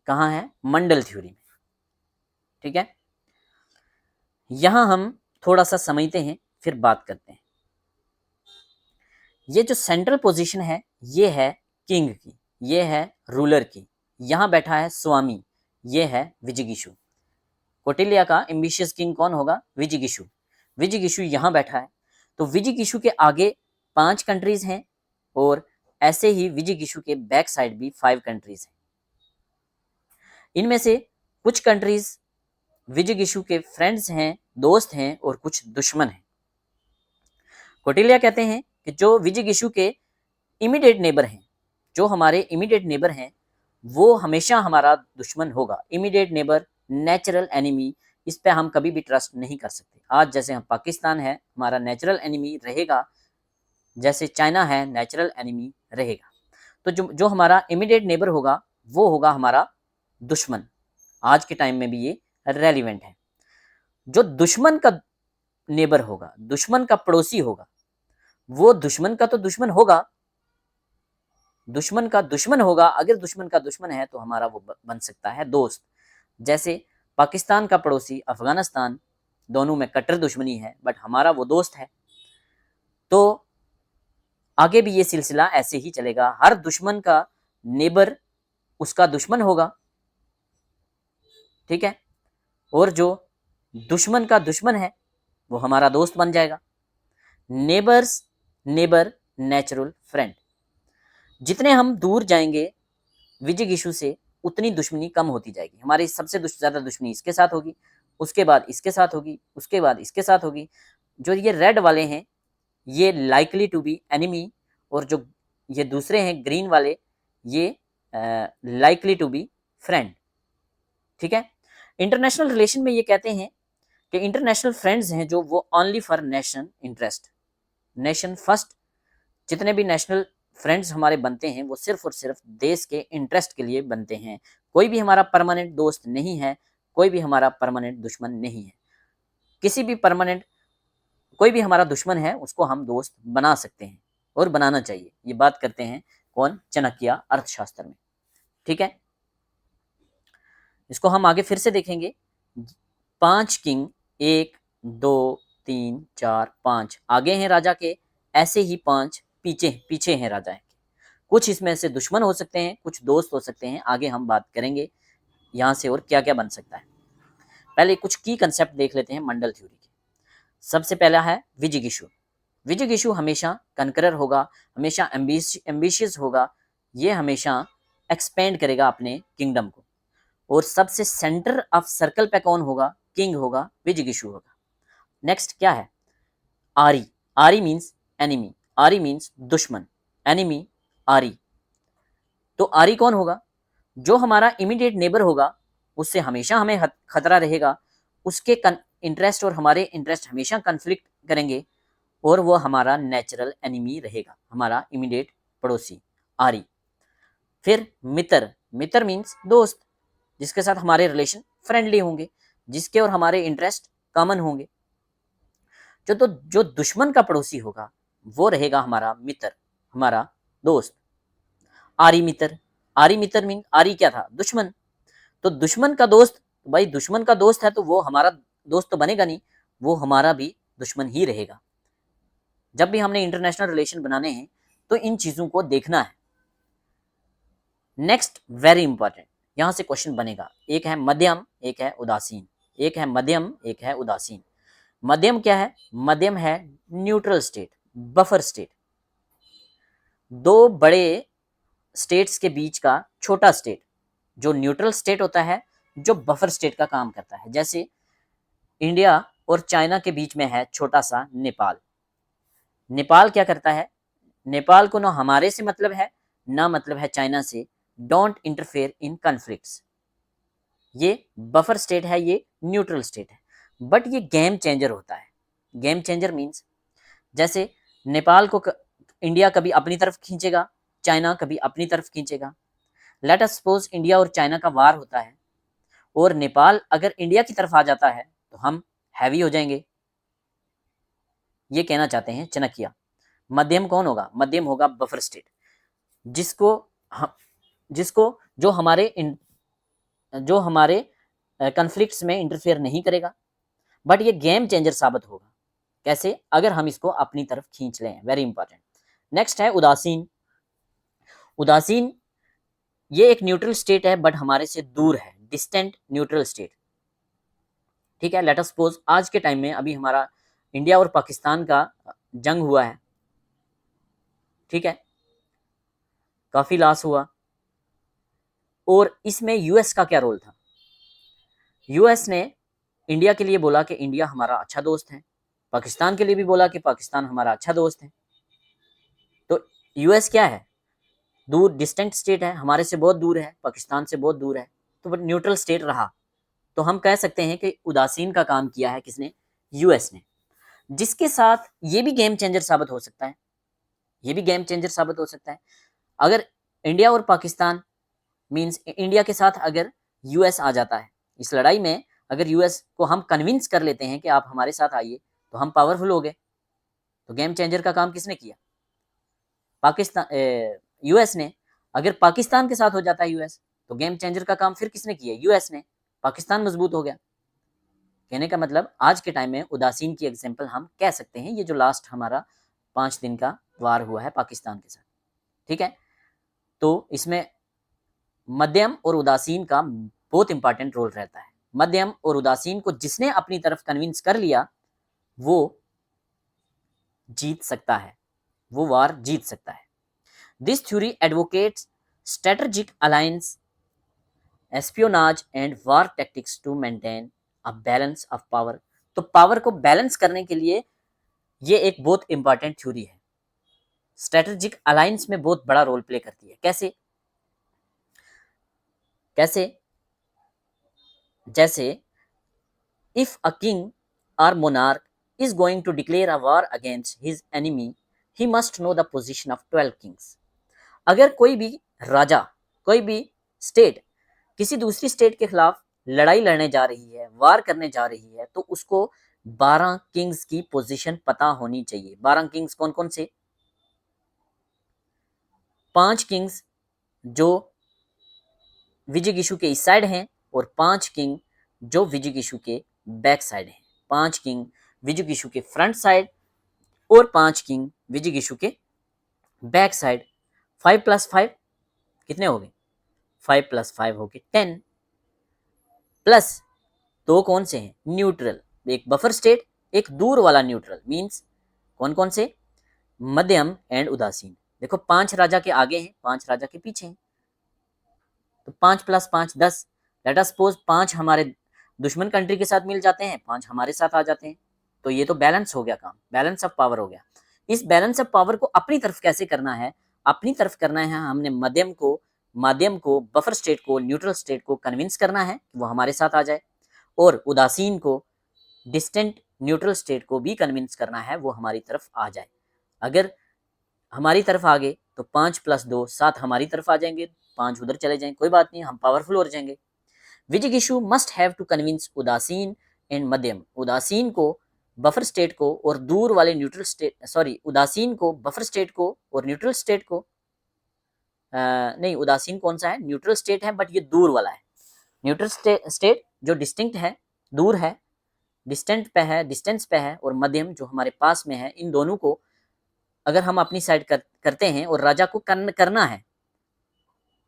कहाँ है? मंडल थ्योरी में। ठीक है, यहां हम थोड़ा सा समझते हैं फिर बात करते हैं। ये जो सेंट्रल पोजीशन है ये है किंग की, ये है रूलर की। यहां बैठा है स्वामी, ये है विजिगिशु। कौटिल्य का एम्बिशियस किंग कौन होगा? विजिगिशु। विजिगिशु यहाँ बैठा है, तो विजिगिशु के आगे 5 कंट्रीज हैं और ऐसे ही विजिगिशु के बैक साइड भी 5 कंट्रीज हैं। इनमें से कुछ कंट्रीज विजिगिशु के फ्रेंड्स हैं, दोस्त हैं, और कुछ दुश्मन हैं। कौटिल्य कहते हैं कि जो विजिगिशु के इमीडिएट नेबर हैं, जो हमारे इमीडिएट नेबर हैं, वो हमेशा हमारा दुश्मन होगा। इमीडिएट नेबर, नेचुरल एनिमी, इस पे हम कभी भी ट्रस्ट नहीं कर सकते। आज जैसे हम पाकिस्तान है, हमारा नेचुरल एनिमी रहेगा, जैसे चाइना है, नेचुरल एनिमी रहेगा। तो जो हमारा इमीडिएट नेबर होगा वो होगा हमारा दुश्मन। आज के टाइम में भी ये रेलिवेंट है। जो दुश्मन का नेबर होगा, दुश्मन का पड़ोसी होगा, वो दुश्मन का तो दुश्मन होगा, दुश्मन का दुश्मन होगा। अगर दुश्मन का दुश्मन है तो हमारा वो बन सकता है दोस्त। जैसे पाकिस्तान का पड़ोसी अफगानिस्तान, दोनों में कट्टर दुश्मनी है, बट हमारा वो दोस्त है। तो आगे भी ये सिलसिला ऐसे ही चलेगा। हर दुश्मन का नेबर उसका दुश्मन होगा, ठीक है, और जो दुश्मन का दुश्मन है वो हमारा दोस्त बन जाएगा। Neighbours neighbour natural friend. जितने हम दूर जाएंगे विजिगिशु से, उतनी दुश्मनी कम होती जाएगी। हमारी सबसे ज्यादा दुश्मनी इसके साथ होगी, उसके बाद इसके साथ होगी, उसके बाद इसके साथ होगी। जो ये रेड वाले हैं ये लाइकली टू बी एनिमी, और जो ये दूसरे हैं ग्रीन वाले ये लाइकली टू बी फ्रेंड, ठीक है। इंटरनेशनल रिलेशन में ये कहते हैं कि इंटरनेशनल फ्रेंड्स हैं जो वो only for nation interest, nation first. जितने भी नेशनल फ्रेंड्स हमारे बनते हैं वो सिर्फ और सिर्फ देश के इंटरेस्ट के लिए बनते हैं। कोई भी हमारा परमानेंट दोस्त नहीं है, कोई भी हमारा परमानेंट दुश्मन नहीं है। किसी भी परमानेंट, कोई भी हमारा दुश्मन है उसको हम दोस्त बना सकते हैं और बनाना चाहिए। ये बात करते हैं कौन? चाणक्य अर्थशास्त्र में, ठीक है। इसको हम आगे फिर से देखेंगे। 5 किंग, 1 2 3 4 5 आगे हैं राजा के, ऐसे ही 5 पीछे हैं राजा के। कुछ इसमें से दुश्मन हो सकते हैं, कुछ दोस्त हो सकते हैं। आगे हम बात करेंगे यहाँ से और क्या क्या बन सकता है। पहले कुछ की कंसेप्ट देख लेते हैं मंडल थ्योरी के। सबसे पहला है विजिगिशु। विजिगिशु हमेशा कनकरर होगा, हमेशा एम्बिशियस होगा, ये हमेशा एक्सपेंड करेगा अपने किंगडम को। और सबसे सेंटर ऑफ सर्कल पे कौन होगा? किंग होगा, विजिगिशु होगा। नेक्स्ट क्या है? आरी। आरी मीन्स एनिमी, आरी मीन्स दुश्मन, एनिमी आरी। तो आरी कौन होगा? जो हमारा इमीडिएट नेबर होगा उससे हमेशा हमें खतरा रहेगा, उसके इंटरेस्ट और हमारे इंटरेस्ट हमेशा कन्फ्लिक्ट करेंगे, और वो हमारा नेचुरल एनिमी रहेगा, हमारा इमीडिएट पड़ोसी आरी। फिर मित्र। मित्र मीन्स दोस्त, जिसके साथ हमारे रिलेशन फ्रेंडली होंगे, जिसके और हमारे इंटरेस्ट कॉमन होंगे। जो दुश्मन का पड़ोसी होगा वो रहेगा हमारा मित्र, हमारा दोस्त। आरी मित्र। आरी मित्र मीन, आरी क्या था? दुश्मन। तो दुश्मन का दोस्त, भाई दुश्मन का दोस्त है तो वो हमारा दोस्त तो बनेगा नहीं, वो हमारा भी दुश्मन ही रहेगा। जब भी हमने इंटरनेशनल रिलेशन बनाने हैं तो इन चीजों को देखना है। नेक्स्ट वेरी इंपॉर्टेंट, यहां से क्वेश्चन बनेगा। एक है मध्यम, एक है उदासीन। एक है मध्यम, एक है उदासीन। मध्यम क्या है? मध्यम है न्यूट्रल स्टेट, बफर स्टेट, दो बड़े स्टेट्स के बीच का छोटा स्टेट। जो न्यूट्रल स्टेट होता है, जो बफर स्टेट का काम करता है। जैसे इंडिया और चाइना के बीच में है छोटा सा नेपाल। नेपाल क्या करता है? नेपाल को ना हमारे से मतलब है, ना मतलब है चाइना से। Don't interfere in conflicts. ये बफर स्टेट है, ये न्यूट्रल स्टेट है, बट ये गेम चेंजर होता है। गेम चेंजर मीन्स जैसे नेपाल को इंडिया कभी अपनी तरफ खींचेगा, चाइना कभी अपनी तरफ खींचेगा। लेट अस सपोज इंडिया और चाइना का वार होता है और नेपाल अगर इंडिया की तरफ आ जाता है तो हम हैवी हो जाएंगे, ये कहना चाहते हैं चाणक्य। मध्यम कौन होगा? मध्यम होगा बफर स्टेट, जिसको जो हमारे कॉन्फ्लिक्ट्स में इंटरफेयर नहीं करेगा, बट ये गेम चेंजर साबित होगा। कैसे? अगर हम इसको अपनी तरफ खींच लें। Very important. नेक्स्ट है उदासीन। उदासीन ये एक न्यूट्रल स्टेट है बट हमारे से दूर है, डिस्टेंट न्यूट्रल स्टेट। ठीक है, लेट अस सपोज आज के टाइम में अभी हमारा इंडिया और पाकिस्तान का जंग हुआ है, ठीक है, काफी लॉस हुआ, और इसमें यूएस का क्या रोल था? यूएस ने इंडिया के लिए बोला कि इंडिया हमारा अच्छा दोस्त है, पाकिस्तान के लिए भी बोला कि पाकिस्तान हमारा अच्छा दोस्त है। तो यूएस क्या है? दूर, डिस्टेंट स्टेट है, हमारे से बहुत दूर है, पाकिस्तान से बहुत दूर है, तो न्यूट्रल स्टेट रहा। तो हम कह सकते हैं कि उदासीन का काम किया है किसने? यूएस ने, जिसके साथ ये भी गेम चेंजर साबित हो सकता है, ये भी गेम चेंजर साबित हो सकता है। अगर इंडिया और पाकिस्तान मींस इंडिया के साथ अगर यूएस आ जाता है इस लड़ाई में, अगर यूएस को हम कन्विंस कर लेते हैं कि आप हमारे साथ आइए, तो हम पावरफुल हो गए। तो गेम चेंजर का काम किसने किया? पाकिस्तान, यूएस ने। अगर पाकिस्तान के साथ हो जाता है यूएस, तो गेम चेंजर का काम फिर किसने किया? यूएस ने। पाकिस्तान मजबूत हो गया। कहने का मतलब आज के टाइम में उदासीन की एग्जांपल हम कह सकते हैं, ये जो लास्ट हमारा 5 दिन का वार हुआ है पाकिस्तान के साथ, ठीक है। तो इसमें मध्यम और उदासीन का बहुत इंपॉर्टेंट रोल रहता है। मध्यम और उदासीन को जिसने अपनी तरफ कन्विंस कर लिया, वो जीत सकता है, वो वार जीत सकता है। This theory advocates strategic alliance, espionage and war tactics to maintain a balance of power. तो पावर को बैलेंस करने के लिए ये एक बहुत इंपॉर्टेंट थ्योरी है, स्ट्रेटेजिक अलायंस में बहुत बड़ा रोल प्ले करती है। कैसे? कैसे? जैसे इफ अ किंग और monarch is going to declare a war against his enemy, he must know the position of 12 kings. अगर कोई भी राजा, कोई भी स्टेट किसी दूसरी स्टेट के खिलाफ लड़ाई लड़ने जा रही है, वार करने जा रही है, तो उसको 12 किंग्स की पोजीशन पता होनी चाहिए। 12 किंग्स कौन कौन से? 5 किंग्स जो विजयगिशु के इस साइड हैं, और 5 किंग जो विजयगिशु के बैक साइड हैं। 5 किंग विजयगिशु के फ्रंट साइड और 5 किंग विजयगिशु के बैक साइड। 5 + 5 कितने हो गए? 5 + 5 हो गए 10, प्लस 2 कौन से हैं? न्यूट्रल, एक बफर स्टेट, एक दूर वाला न्यूट्रल। मींस कौन कौन से? मध्यम एंड उदासीन। देखो 5 राजा के आगे हैं, 5 राजा के पीछे हैं, तो 5 + 5 10। लेट अस सपोज 5 हमारे दुश्मन कंट्री के साथ मिल जाते हैं, 5 हमारे साथ आ जाते हैं, तो ये तो बैलेंस हो गया काम, बैलेंस ऑफ पावर हो गया। इस बैलेंस ऑफ पावर को अपनी तरफ कैसे करना है? अपनी तरफ करना है हमने माध्यम को, बफर स्टेट को, न्यूट्रल स्टेट को कन्विंस करना है वो हमारे साथ आ जाए, और उदासीन को, डिस्टेंट न्यूट्रल स्टेट को भी कन्विंस करना है वो हमारी तरफ आ जाए। अगर हमारी तरफ आ गए तो 5 + 2 7 हमारी तरफ आ जाएंगे, 5 उधर चले जाएंगे, कोई बात नहीं, हम पावरफुल हो जाएंगे। विजयगिशु मस्ट हैव टू कन्विंस उदासीन एंड मध्यम। उदासीन को, बफर स्टेट को, और दूर वाले न्यूट्रल स्टेट, सॉरी, उदासीन को, बफर स्टेट को और न्यूट्रल स्टेट को, नहीं, उदासीन कौन सा है? न्यूट्रल स्टेट है, बट ये दूर वाला है। न्यूट्रल स्टेट जो डिस्टिंक्ट है, दूर है, डिस्टेंस पे है, और मध्यम जो हमारे पास में है, इन दोनों को अगर हम अपनी साइड करते हैं और राजा को करना है,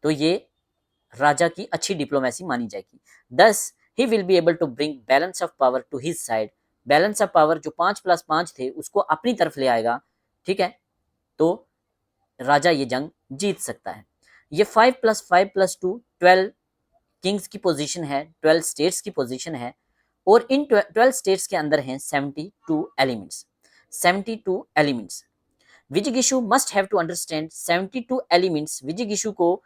तो ये राजा की अच्छी डिप्लोमेसी मानी जाएगी। Thus he will be able to bring balance of power to his side. Balance of power जो 5 + 5 थे उसको अपनी तरफ ले आएगा, ठीक है, तो राजा ये जंग जीत सकता है। ये 5 + 5 + 2 12 किंग्स की पोजीशन है, 12 स्टेट्स की पोजीशन है, और इन 12 स्टेट्स के अंदर हैं 72 एलिमेंट्स। 72 एलिमेंट्स। विजयगिशु must have to understand 72 elements. विजयगिशु को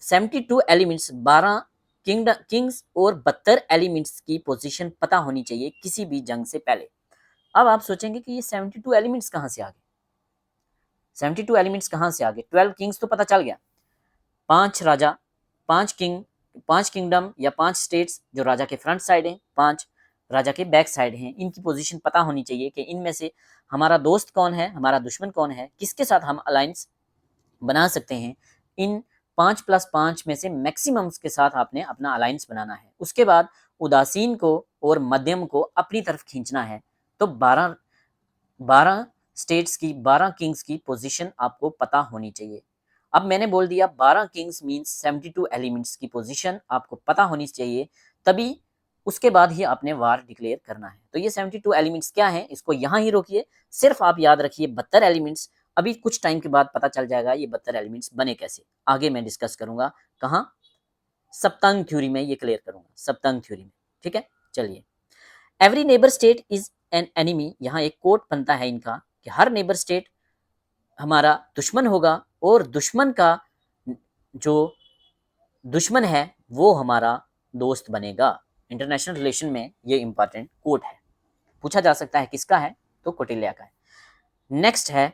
72 एलिमेंट्स, 12 किंग्स और 72 एलिमेंट्स की पोजीशन पता होनी चाहिए किसी भी जंग से पहले। अब आप सोचेंगे कि ये 72 एलिमेंट्स कहाँ से आ गए? 72 एलिमेंट्स कहाँ से आ गए? 12 किंग्स तो पता चल गया, 5 राजा, 5 किंग, 5 किंगडम या 5 स्टेट्स जो राजा के फ्रंट साइड हैं, 5 राजा के बैक साइड हैं, इनकी पोजीशन पता होनी चाहिए कि इनमें से हमारा दोस्त कौन है, हमारा दुश्मन कौन है, किसके साथ हम अलायंस बना सकते हैं। इन 5 + 5 में से मैक्सिमम के साथ आपने अपना अलायंस बनाना है। उसके बाद उदासीन को और मध्यम को अपनी तरफ खींचना है। तो 12 स्टेट्स की, 12 किंग्स की पोजीशन आपको पता होनी चाहिए। अब मैंने बोल दिया 12 किंग्स मीन्स 72 एलिमेंट्स की पोजीशन आपको पता होनी चाहिए, तभी उसके बाद ही आपने वार डिक्लेयर करना है। तो ये 72 एलिमेंट्स क्या है, इसको यहाँ ही रोकिए, सिर्फ आप याद रखिए 72 एलिमेंट्स। अभी कुछ टाइम के बाद पता चल जाएगा ये 72 एलिमेंट्स बने कैसे, आगे मैं डिस्कस करूंगा कहाँ, सप्तांग थ्योरी में ये क्लियर करूंगा, सप्तांग थ्योरी में। ठीक है, चलिए। Every neighbour state is an enemy, यहाँ एक कोट बनता है इनका कि हर नेबर स्टेट हमारा दुश्मन होगा और दुश्मन का जो दुश्मन है वो हमारा दोस्त बनेगा। इंटरनेशनल रिलेशन में ये इंपॉर्टेंट कोट है, पूछा जा सकता है किसका है, तो कौटिल्य का है। नेक्स्ट है,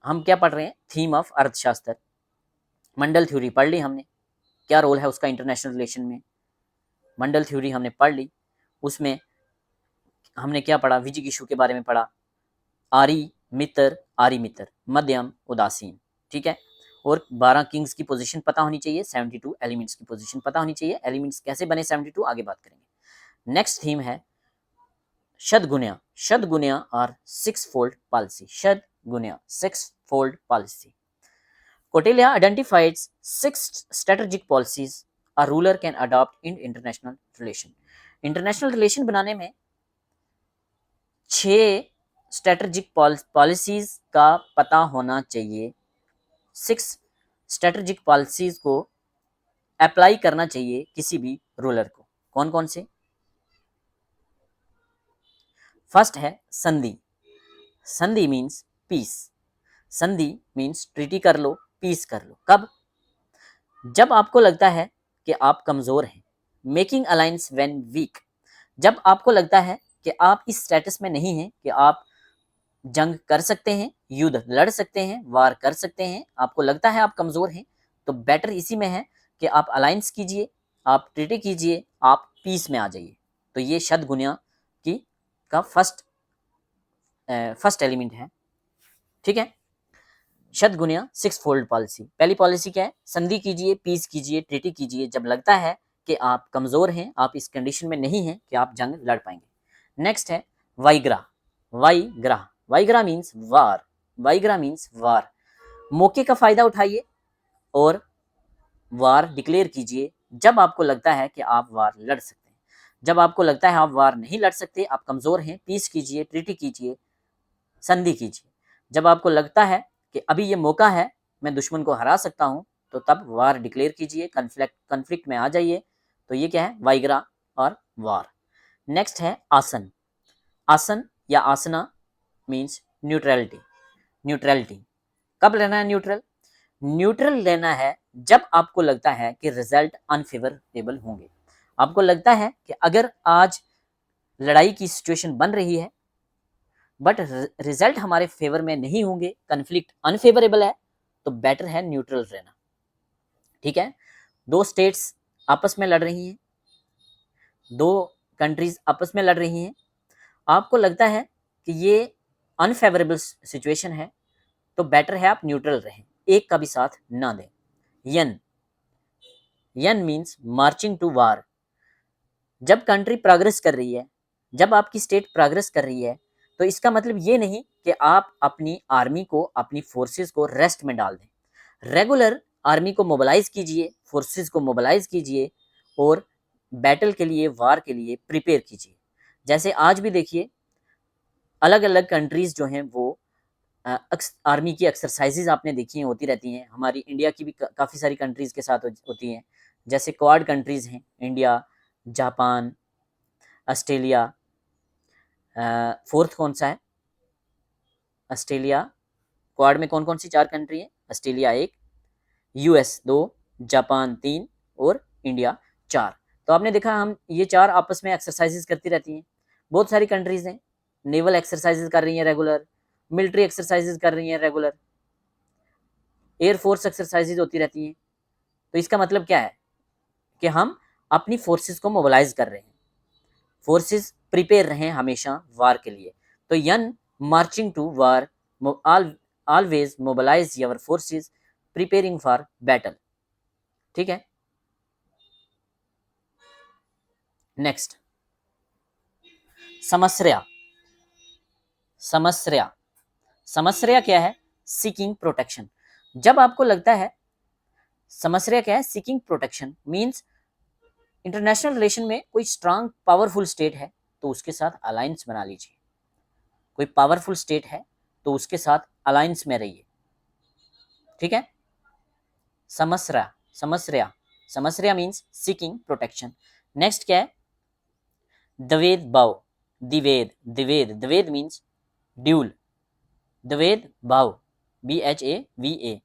हम क्या पढ़ रहे हैं, थीम ऑफ अर्थशास्त्र। मंडल थ्योरी पढ़ ली हमने, क्या रोल है उसका इंटरनेशनल रिलेशन में, मंडल थ्योरी हमने पढ़ ली। उसमें हमने क्या पढ़ा, विजिगिशु के बारे में पढ़ा, आरी मित्र, मध्यम, उदासीन। ठीक है, और 12 किंग्स की पोजीशन पता होनी चाहिए, 72 एलिमेंट्स की पोजीशन पता होनी चाहिए। एलिमेंट्स कैसे बने 72 आगे बात करेंगे। नेक्स्ट थीम है शतगुणिया और 6 फोल्ड पॉलिसी। शतगुणिया 6 fold policy. Kautilya identifies 6 strategic policies a ruler can adopt in international relation. International relation बनाने में 6 स्ट्रेटेजिक पॉलिसीज का पता होना चाहिए, 6 स्ट्रेटेजिक पॉलिसीज को अप्लाई करना चाहिए किसी भी रूलर को। कौन कौन से? फर्स्ट है संधि। संधि मीन्स पीस। संधि मीन्स ट्रीटी कर लो, पीस कर लो। कब? जब आपको लगता है कि आप कमजोर हैं, मेकिंग अलायंस व्हेन वीक। जब आपको लगता है कि आप इस स्टेटस में नहीं हैं कि आप जंग कर सकते हैं, युद्ध लड़ सकते हैं, वार कर सकते हैं, आपको लगता है आप कमजोर हैं, तो बेटर इसी में है कि आप अलायंस कीजिए, आप ट्रीटी कीजिए, आप पीस में आ जाइए। तो ये शतगुणिया की का फर्स्ट एलिमेंट है। ठीक है, शतगुणिया 6 फोल्ड पॉलिसी। पहली पॉलिसी क्या है? संधि कीजिए, पीस कीजिए, ट्रीटी कीजिए जब लगता है कि आप कमजोर हैं, आप इस कंडीशन में नहीं हैं कि आप जंग लड़ पाएंगे। नेक्स्ट है वाइग्रा। वाइग्रा, वाइग्रा मीन्स वार। वाइग्रा मीन्स वार। मौके का फायदा उठाइए और वार डिक्लेयर कीजिए जब आपको लगता है कि आप वार लड़ सकते हैं। जब आपको लगता है आप वार नहीं लड़ सकते, आप कमजोर हैं, पीस कीजिए, ट्रीटी कीजिए, संधि कीजिए। जब आपको लगता है कि अभी ये मौका है, मैं दुश्मन को हरा सकता हूं, तो तब वार डिक्लेयर कीजिए, कन्फ्लिक्ट में आ जाइए। तो ये क्या है? वाइग्रा और वार। नेक्स्ट है आसन। आसन या आसना मीन्स न्यूट्रलिटी। न्यूट्रलिटी कब लेना है न्यूट्रल? न्यूट्रल लेना है जब आपको लगता है कि रिजल्ट अनफेवरेबल होंगे। आपको लगता है कि अगर आज लड़ाई की सिचुएशन बन रही है बट रिजल्ट हमारे फेवर में नहीं होंगे, कन्फ्लिक्ट अनफेवरेबल है, तो बेटर है न्यूट्रल रहना। ठीक है, दो स्टेट्स आपस में लड़ रही हैं, दो कंट्रीज आपस में लड़ रही हैं, आपको लगता है कि ये अनफेवरेबल सिचुएशन है, तो बेटर है आप न्यूट्रल रहें, एक का भी साथ ना दें। यन, यन मीन्स मार्चिंग टू वार। जब कंट्री प्रोग्रेस कर रही है, जब आपकी स्टेट प्रोग्रेस कर रही है, तो इसका मतलब ये नहीं कि आप अपनी आर्मी को, अपनी फोर्सेस को रेस्ट में डाल दें। रेगुलर आर्मी को मोबिलाइज कीजिए, फोर्सेस को मोबिलाइज कीजिए और बैटल के लिए, वार के लिए प्रिपेयर कीजिए। जैसे आज भी देखिए अलग अलग कंट्रीज जो हैं वो आर्मी की एक्सरसाइजेज आपने देखी हैं, होती रहती हैं। हमारी इंडिया की भी काफ़ी सारी कंट्रीज के साथ होती हैं, जैसे क्वाड कंट्रीज हैं, इंडिया, जापान, ऑस्ट्रेलिया। फोर्थ कौन सा है? ऑस्ट्रेलिया। क्वाड में कौन कौन सी 4 कंट्री है? ऑस्ट्रेलिया 1, यूएस 2, जापान 3 और इंडिया 4। तो आपने देखा हम ये 4 आपस में एक्सरसाइजेज करती रहती हैं। बहुत सारी कंट्रीज हैं, नेवल एक्सरसाइजेज कर रही हैं रेगुलर, मिलिट्री एक्सरसाइजेज कर रही हैं रेगुलर, एयरफोर्स एक्सरसाइजेज होती रहती हैं। तो इसका मतलब क्या है कि हम अपनी फोर्सेस को मोबिलाइज कर रहे हैं, फोर्सेस प्रिपेयर रहें हमेशा वार के लिए। तो यन marching to war, always mobilise your forces, preparing for battle. ठीक है, नेक्स्ट समस्या। समस्या, समस्या क्या है? Seeking protection. जब आपको लगता है, समस्या क्या है, seeking protection means international relation में कोई स्ट्रांग पावरफुल स्टेट है तो उसके साथ अलायंस बना लीजिए। कोई पावरफुल स्टेट है तो उसके साथ अलायंस में रहिए, ठीक है। समस्या, समस्या, समस्या मीन्स सीकिंग प्रोटेक्शन। नेक्स्ट क्या है, द्वैध भाव, द्विवेद, द्विवेद, द्विवेद मीन्स ड्यूल, द्वैध भाव, BHAVA,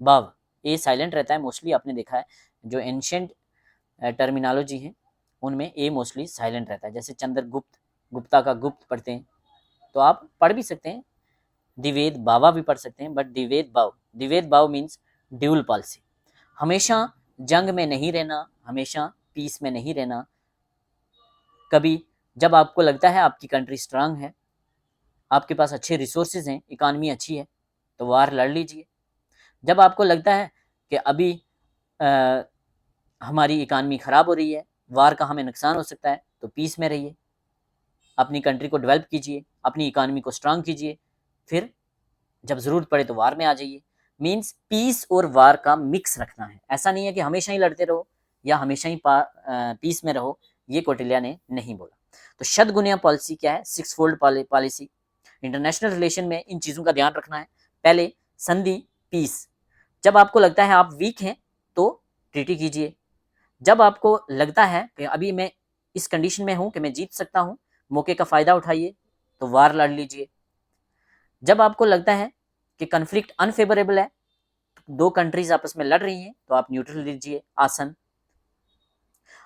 भाव, ए साइलेंट रहता है मोस्टली, आपने देखा है जो एंशियंट टर्मिनोलॉजी है उनमें ए मोस्टली साइलेंट रहता है। जैसे चंद्रगुप्त, गुप्ता का गुप्त पढ़ते हैं तो आप पढ़ भी सकते हैं, द्विवेद बावा भी पढ़ सकते हैं, बट द्विवेद भाव, द्विवेद भाव मीन्स ड्यूल पॉलिसी। हमेशा जंग में नहीं रहना, हमेशा पीस में नहीं रहना। कभी जब आपको लगता है आपकी कंट्री स्ट्रांग है, आपके पास अच्छे रिसोर्सेज हैं, इकानमी अच्छी है, तो वार लड़ लीजिए। जब आपको लगता है कि अभी हमारी इकानमी ख़राब हो रही है, वार का हमें नुकसान हो सकता है, तो पीस में रहिए, अपनी कंट्री को डेवलप कीजिए, अपनी इकानमी को स्ट्रांग कीजिए, फिर जब ज़रूरत पड़े तो वार में आ जाइए। मीन्स पीस और वार का मिक्स रखना है। ऐसा नहीं है कि हमेशा ही लड़ते रहो या हमेशा ही पीस में रहो, ये कौटिल्या ने नहीं बोला। तो शतगुणिया पॉलिसी क्या है, 6 फोल्ड पॉलिसी। इंटरनेशनल रिलेशन में इन चीज़ों का ध्यान रखना है। पहले संधि, पीस। जब आपको लगता है आप वीक हैं तो ट्रीटी कीजिए। जब आपको लगता है कि अभी मैं इस कंडीशन में हूं कि मैं जीत सकता हूं, मौके का फ़ायदा उठाइए तो वार लड़ लीजिए। जब आपको लगता है कि कन्फ्लिक्ट अनफेवरेबल है, दो कंट्रीज आपस में लड़ रही हैं, तो आप न्यूट्रल लीजिए, आसन।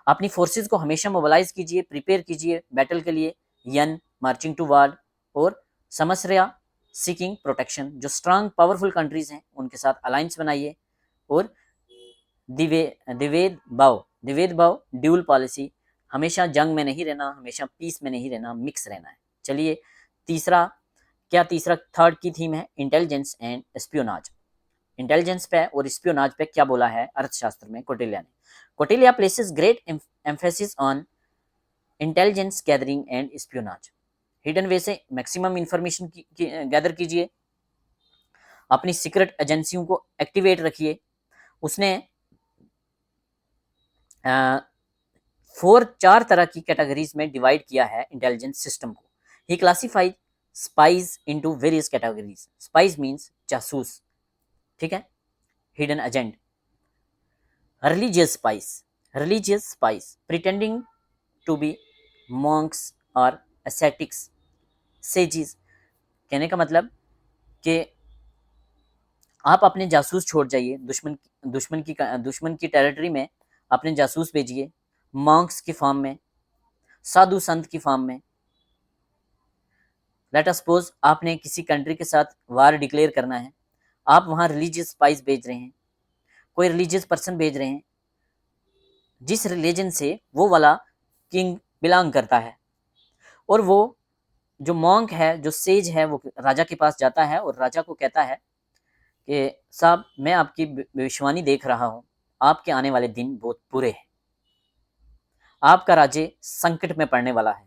अपनी फोर्सेस को हमेशा मोबिलाइज कीजिए, प्रिपेयर कीजिए बैटल के लिए, यन, मार्चिंग टू वार। और समस्या, सीकिंग प्रोटेक्शन। जो स्ट्रांग पावरफुल कंट्रीज हैं उनके साथ अलायंस बनाइए। और द्विवेद भाव, द्विवेद भाव, ड्यूल पॉलिसी। हमेशा जंग में नहीं रहना, हमेशा पीस में नहीं रहना, मिक्स रहना है। चलिए तीसरा, क्या तीसरा, थर्ड की थीम है इंटेलिजेंस एंड एस्पियोनाज। इंटेलिजेंस पे और स्पियोनाज पे क्या बोला है अर्थशास्त्र में कौटिल्या ने। Kautilya places great emphasis on intelligence gathering and espionage. Hidden way से मैक्सिमम इंफॉर्मेशन गैदर कीजिए, अपनी सीक्रेट एजेंसियों को एक्टिवेट रखिए। उसने चार तरह की कैटेगरीज में डिवाइड किया है इंटेलिजेंस सिस्टम को। He classified spies into various categories. Spies means जासूस, ठीक है, hidden agent. Religious spies, religious spies pretending to be monks और एसेटिक्स, सेजिस। कहने का मतलब कि आप अपने जासूस छोड़ जाइए, दुश्मन की टेरिटरी में अपने जासूस भेजिए, मॉन्क्स की फॉर्म में, साधु संत की फॉर्म में। लेट अस सपोज आपने किसी कंट्री के साथ वार डिक्लेयर करना है, आप वहाँ रिलीजियस स्पाइस भेज रहे हैं, कोई रिलीजियस पर्सन भेज रहे हैं जिस रिलीजन से वो वाला किंग बिलोंग करता है, और वो जो मॉन्क है, जो सेज है, वो राजा के पास जाता है और राजा को कहता है कि साहब मैं आपकी भविष्यवाणी देख रहा हूँ, आपके आने वाले दिन बहुत बुरे हैं, आपका राज्य संकट में पड़ने वाला है,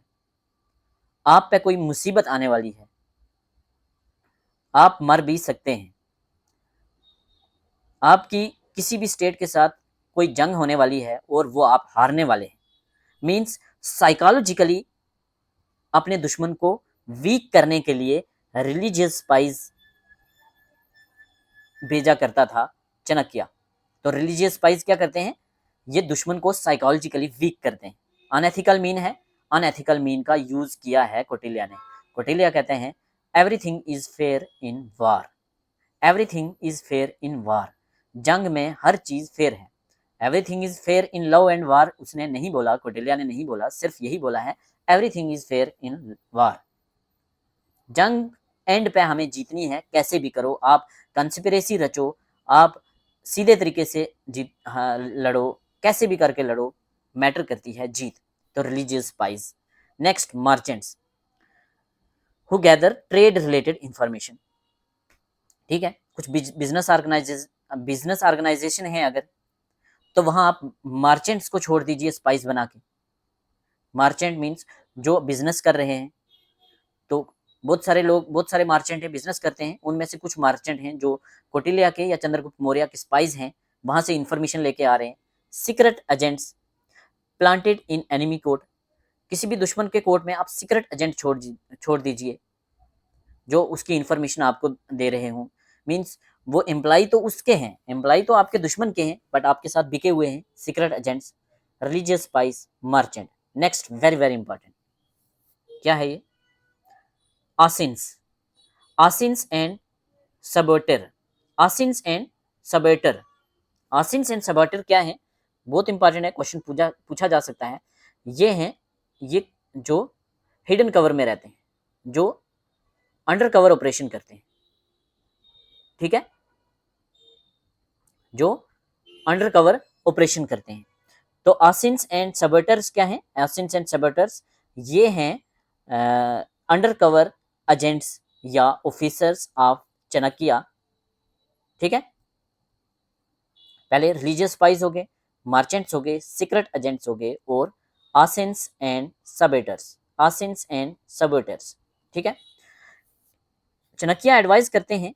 आप पे कोई मुसीबत आने वाली है, आप मर भी सकते हैं, आपकी किसी भी स्टेट के साथ कोई जंग होने वाली है और वो आप हारने वाले हैं। मीन्स साइकोलॉजिकली अपने दुश्मन को वीक करने के लिए रिलीजियस स्पाइस भेजा करता था चाणक्य। तो रिलीजियस स्पाइस क्या करते हैं, ये दुश्मन को साइकोलॉजिकली वीक करते हैं। अनएथिकल मीन है, अनएथिकल मीन का यूज किया है कौटिल्या ने। कौटिल्या कहते हैं everything is fair in war, everything is fair in war. जंग में हर चीज फेयर है। Everything is fair in love and war उसने नहीं बोला, कौटिल्या ने नहीं बोला, सिर्फ यही बोला है everything is fair in war. जंग एंड पे हमें जीतनी है, कैसे भी करो, आप कंस्पिरेसी रचो, आप सीधे तरीके से जीत, हाँ, लड़ो, कैसे भी करके लड़ो, मैटर करती है जीत। तो religious spice. Next merchants who gather trade related information, ठीक है। कुछ बिजनेस ऑर्गेनाइजेशन है अगर, तो वहां आप मर्चेंट्स को छोड़ दीजिए स्पाइस बना के। मर्चेंट मीन्स जो बिजनेस कर रहे हैं, तो बहुत सारे लोग, बहुत सारे मार्चेंट हैं, बिजनेस करते हैं, उनमें से कुछ मार्चेंट हैं जो कौटिल्य के या चंद्रगुप्त मौर्य के स्पाइज हैं, वहां से इंफॉर्मेशन लेके आ रहे हैं। Secret agents planted in enemy court, किसी भी दुश्मन के कोर्ट में आप सीक्रेट एजेंट छोड़ दीजिए जो उसकी इंफॉर्मेशन आपको दे रहे हों। मीन्स वो एम्प्लॉय तो उसके हैं, एम्प्लॉय तो आपके दुश्मन के हैं, बट आपके साथ बिके हुए हैं। Secret agents, religious spice, merchant. Next very very important, क्या है ये? आसिन्स, आसिन्स एंड सबर्टर, आसिन्स एंड सबर्टर। आसिन्स एंड सबर्टर क्या है? बहुत इंपॉर्टेंट है, क्वेश्चन पूछा जा सकता है। ये हैं, ये जो हिडन कवर में रहते हैं, जो अंडर कवर ऑपरेशन करते हैं, ठीक है, जो अंडर कवर ऑपरेशन करते हैं। तो आसिन्स एंड सबर्टर्स क्या हैं? आसिन्स एंड सबर्टर्स ये हैं अंडर कवर एजेंट्स या ऑफिसर्स ऑफ चाणक्य, ठीक है। पहले रिलीजियस स्पाइस हो गए, मार्चेंट्स हो गए, सीक्रेट एजेंट्स हो गए, और आसिन्स एंड सबर्टर्स, आसिन्स एंड सबर्टर्स, ठीक है। चाणक्य एडवाइज करते हैं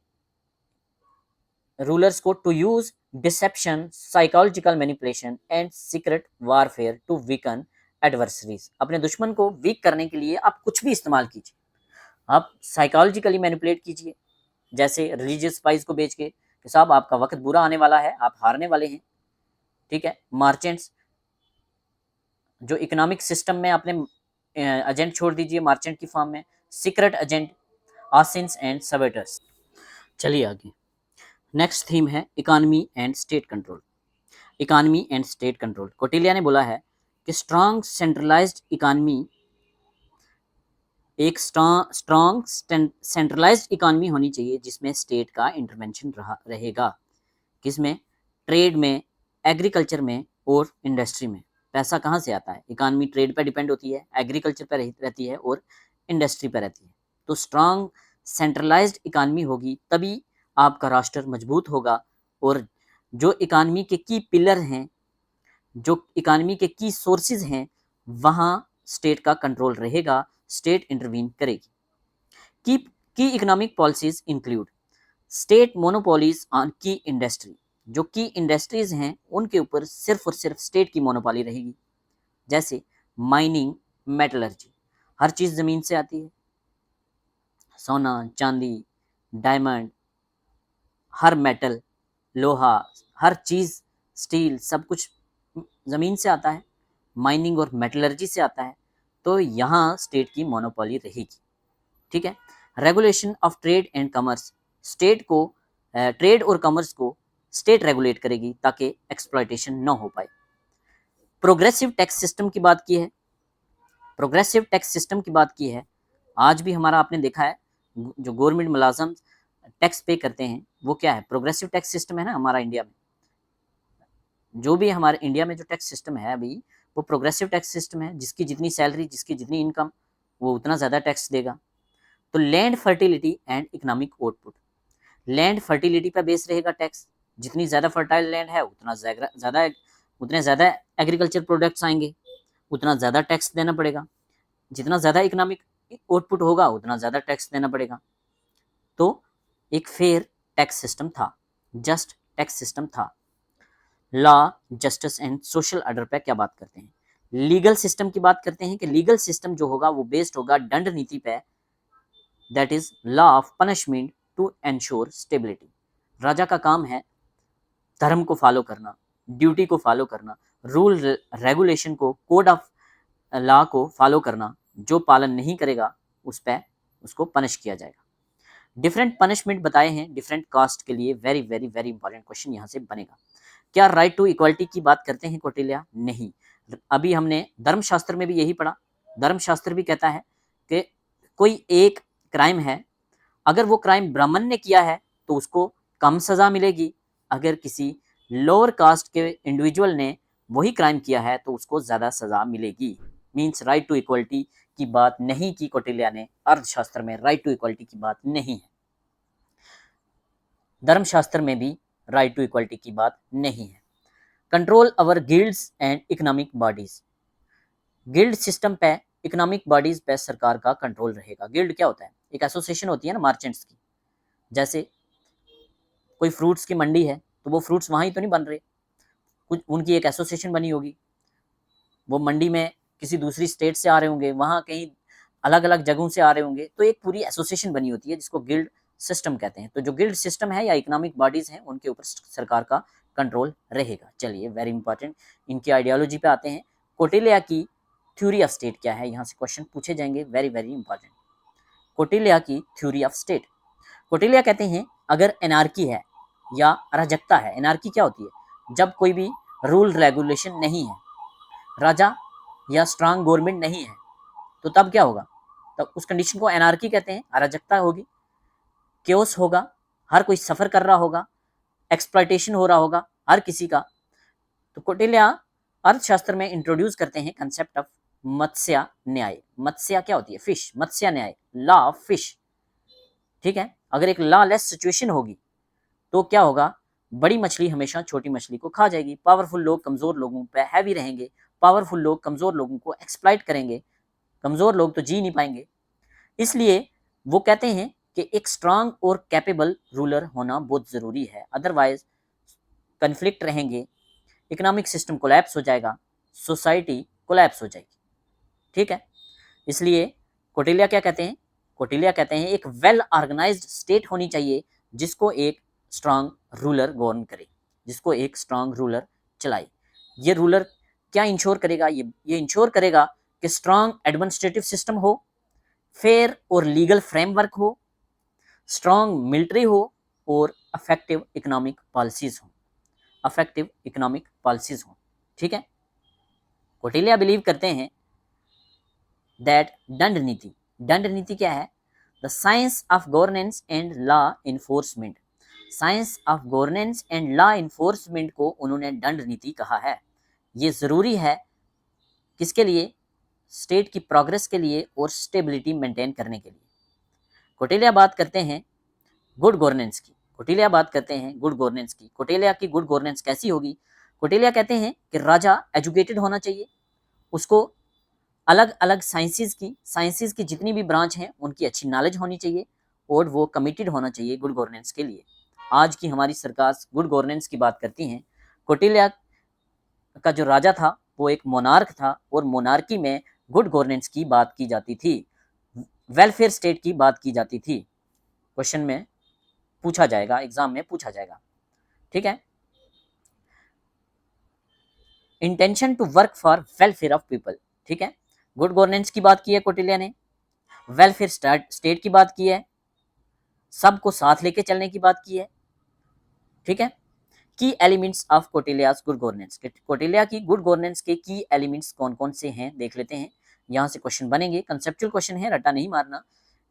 रूलर्स को to use deception, psychological manipulation and secret warfare to weaken adversaries. अपने दुश्मन को वीक करने के लिए आप कुछ भी इस्तेमाल कीजिए, आप साइकोलॉजिकली मैनिपुलेट कीजिए, जैसे रिलीजियस स्पाइस को बेच के कि साहब आपका वक्त बुरा आने वाला है, आप हारने वाले हैं, ठीक है। मार्चेंट्स, जो इकोनॉमिक सिस्टम में अपने एजेंट छोड़ दीजिए मार्चेंट की फॉर्म में। Secret agent, assassins and saboteurs. चलिए आगे, नेक्स्ट थीम है economy and state control. Economy and state control, Kautilya ने बोला है कि स्ट्रॉन्ग सेंट्रलाइज्ड इकोनॉमी, एक स्ट्रॉन्ग सेंट्रलाइज्ड इकोनॉमी होनी चाहिए जिसमें स्टेट का इंटरवेंशन रहेगा। किसमें? ट्रेड में, एग्रीकल्चर में और इंडस्ट्री में। पैसा कहाँ से आता है? इकोनॉमी ट्रेड पर डिपेंड होती है, एग्रीकल्चर पर रहती है और इंडस्ट्री पर रहती है। तो स्ट्रॉन्ग सेंट्रलाइज्ड इकोनॉमी होगी तभी आपका राष्ट्र मजबूत होगा, और जो इकोनॉमी के की पिलर हैं, जो इकोनॉमी के की सोर्सेज हैं, वहाँ स्टेट का कंट्रोल रहेगा, स्टेट इंटरवीन करेगी। की economic policies include state monopolies on की इंडस्ट्री, जो की इंडस्ट्रीज हैं उनके ऊपर सिर्फ और सिर्फ स्टेट की मोनोपोली रहेगी। जैसे माइनिंग, मेटलर्जी, हर चीज जमीन से आती है, सोना, चांदी, डायमंड, हर मेटल, लोहा, हर चीज, स्टील, सब कुछ जमीन से आता है, माइनिंग और मेटलर्जी से आता है। तो यहाँ स्टेट की मोनोपोली रहेगी, ठीक है। Regulation of trade and commerce, state को ट्रेड और कॉमर्स को स्टेट रेगुलेट करेगी ताकि एक्सप्लॉयटेशन न हो पाए। प्रोग्रेसिव टैक्स सिस्टम की बात की है, प्रोग्रेसिव टैक्स सिस्टम की बात की है। आज भी हमारा आपने देखा है जो गवर्नमेंट मुलाजम टैक्स पे करते हैं वो क्या है? प्रोग्रेसिव टैक्स सिस्टम है ना हमारा इंडिया में। जो भी हमारे इंडिया में जो टैक्स सिस्टम है अभी, वो प्रोग्रेसिव टैक्स सिस्टम है। जिसकी जितनी सैलरी, जिसकी जितनी इनकम, वो उतना ज़्यादा टैक्स देगा। तो land fertility and economic output, land fertility पर बेस रहेगा टैक्स। जितनी ज़्यादा फर्टाइल लैंड है उतने ज़्यादा एग्रीकल्चर प्रोडक्ट्स आएंगे, उतना ज़्यादा टैक्स देना पड़ेगा। जितना ज़्यादा इकोनॉमिक आउटपुट होगा उतना ज़्यादा टैक्स देना पड़ेगा। तो एक फेयर टैक्स सिस्टम था, जस्ट टैक्स सिस्टम था। Law, justice and social order पे क्या बात करते हैं? लीगल सिस्टम की बात करते हैं कि लीगल सिस्टम जो होगा वो बेस्ड होगा दंड नीति पे, that is law of punishment to ensure stability. राजा का काम है धर्म को फॉलो करना, ड्यूटी को फॉलो करना, रूल रेगुलेशन को, कोड ऑफ लॉ को फॉलो करना। जो पालन नहीं करेगा उस पर उसको पनिश किया जाएगा। डिफरेंट पनिशमेंट बताए हैं डिफरेंट कास्ट के लिए। Very very very important question यहाँ से बनेगा। क्या राइट टू इक्वालिटी की बात करते हैं कौटिल्य? नहीं। अभी हमने धर्मशास्त्र में भी यही पढ़ा। धर्मशास्त्र भी कहता है कि कोई एक क्राइम है, अगर वो क्राइम ब्राह्मण ने किया है तो उसको कम सजा मिलेगी, अगर किसी लोअर कास्ट के इंडिविजुअल ने वही क्राइम किया है तो उसको ज़्यादा सजा मिलेगी। मीन्स राइट टू इक्वालिटी की बात नहीं की कौटिल्य ने। अर्थशास्त्र में राइट टू इक्वालिटी की बात नहीं है, धर्मशास्त्र में भी राइट टू इक्वालिटी की बात नहीं है। Control our guilds and economic bodies, guild system पे इकोनॉमिक बॉडीज पे सरकार का कंट्रोल रहेगा। गिल्ड क्या होता है? एक एसोसिएशन होती है ना मर्चेंट्स की। जैसे कोई फ्रूट्स की मंडी है तो वो फ्रूट्स वहाँ ही तो नहीं बन रहे, कुछ उनकी एक एसोसिएशन बनी होगी। वो मंडी में किसी दूसरी स्टेट से आ रहे होंगे, वहाँ कहीं अलग अलग जगहों से आ रहे होंगे, तो एक पूरी एसोसिएशन बनी होती है जिसको गिल्ड सिस्टम कहते हैं। तो जो गिल्ड सिस्टम है या इकोनॉमिक बॉडीज हैं उनके ऊपर सरकार का कंट्रोल रहेगा। चलिए वेरी इंपॉर्टेंट, इनकी आइडियोलॉजी पे आते हैं। कौटिल्य की थ्योरी ऑफ स्टेट क्या है? यहाँ से क्वेश्चन पूछे जाएंगे, वेरी वेरी इंपॉर्टेंट। कौटिल्य की थ्योरी ऑफ स्टेट। कौटिल्य कहते हैं अगर एनार्की है या अराजकता है, एनार्की क्या होती है? जब कोई भी रूल रेगुलेशन नहीं है, राजा या स्ट्रांग गवर्नमेंट नहीं है, तो तब क्या होगा? तब उस कंडीशन को एनार्की कहते हैं, अराजकता होगी, केओस होगा, हर कोई सफर कर रहा होगा, एक्सप्लॉयटेशन हो रहा होगा हर किसी का। तो कौटिल्य अर्थशास्त्र में इंट्रोड्यूस करते हैं कंसेप्ट ऑफ मत्स्य न्याय। मत्स्य क्या होती है? फिश, मत्स्य न्याय, लॉ ऑफ फिश। ठीक है, अगर एक लॉ लेस सिचुएशन होगी तो क्या होगा? बड़ी मछली हमेशा छोटी मछली को खा जाएगी, पावरफुल लोग कमजोर लोगों पे हैवी रहेंगे, पावरफुल लोग कमजोर लोगों को एक्सप्लॉइट करेंगे, कमजोर लोग तो जी नहीं पाएंगे। इसलिए वो कहते हैं कि एक स्ट्रांग और कैपेबल रूलर होना बहुत जरूरी है, अदरवाइज कन्फ्लिक्ट रहेंगे, इकोनॉमिक सिस्टम कोलैप्स हो जाएगा, सोसाइटी कोलैप्स हो जाएगी। ठीक है, इसलिए कौटिल्य क्या कहते हैं? कौटिल्य कहते हैं एक वेल ऑर्गेनाइज्ड स्टेट होनी चाहिए जिसको एक स्ट्रांग रूलर गवर्न करे, जिसको एक स्ट्रांग रूलर चलाए। ये रूलर क्या इंश्योर करेगा? ये इंश्योर करेगा कि स्ट्रांग एडमिनिस्ट्रेटिव सिस्टम हो, फेयर और लीगल फ्रेमवर्क हो, स्ट्रांग मिलिट्री हो और अफेक्टिव इकोनॉमिक पॉलिसीज हो, अफेक्टिव इकोनॉमिक पॉलिसीज हो। ठीक है, कौटिल्य बिलीव करते हैं दैट दंड नीति, दंड नीति क्या है? The science of governance and law enforcement. Science of governance and law enforcement को उन्होंने दंड नीति कहा है। ये जरूरी है किसके लिए? स्टेट की प्रोग्रेस के लिए और स्टेबिलिटी मेंटेन करने के लिए। कौटिल्य बात करते हैं गुड गवर्नेंस की, कौटिल्य बात करते हैं गुड गवर्नेंस की। कौटिल्य की गुड गवर्नेंस कैसी होगी? कौटिल्य कहते हैं कि राजा एजुकेटेड होना चाहिए, उसको अलग अलग साइंसेस की जितनी भी ब्रांच हैं उनकी अच्छी नॉलेज होनी चाहिए और वो कमिटेड होना चाहिए गुड गवर्नेंस के लिए। आज की हमारी सरकार गुड गवर्नेंस की बात करती हैं। कौटिल्य का जो राजा था वो एक मोनार्क था और मोनार्की में गुड गवर्नेंस की बात की जाती थी, वेलफेयर स्टेट की बात की जाती थी। क्वेश्चन में पूछा जाएगा, एग्जाम में पूछा जाएगा। ठीक है, intention to work for welfare of people. ठीक है, गुड गवर्नेंस की बात की है कौटिल्य ने, वेलफेयर स्टेट की बात की है, सबको साथ लेके चलने की बात की है। ठीक है, key elements of Kautilya's good governance, Kautilya की गुड गवर्नेंस के की एलिमेंट्स कौन कौन से हैं देख लेते हैं। यहाँ से क्वेश्चन बनेंगे, कंसेप्चुअल क्वेश्चन है, रट्टा नहीं मारना।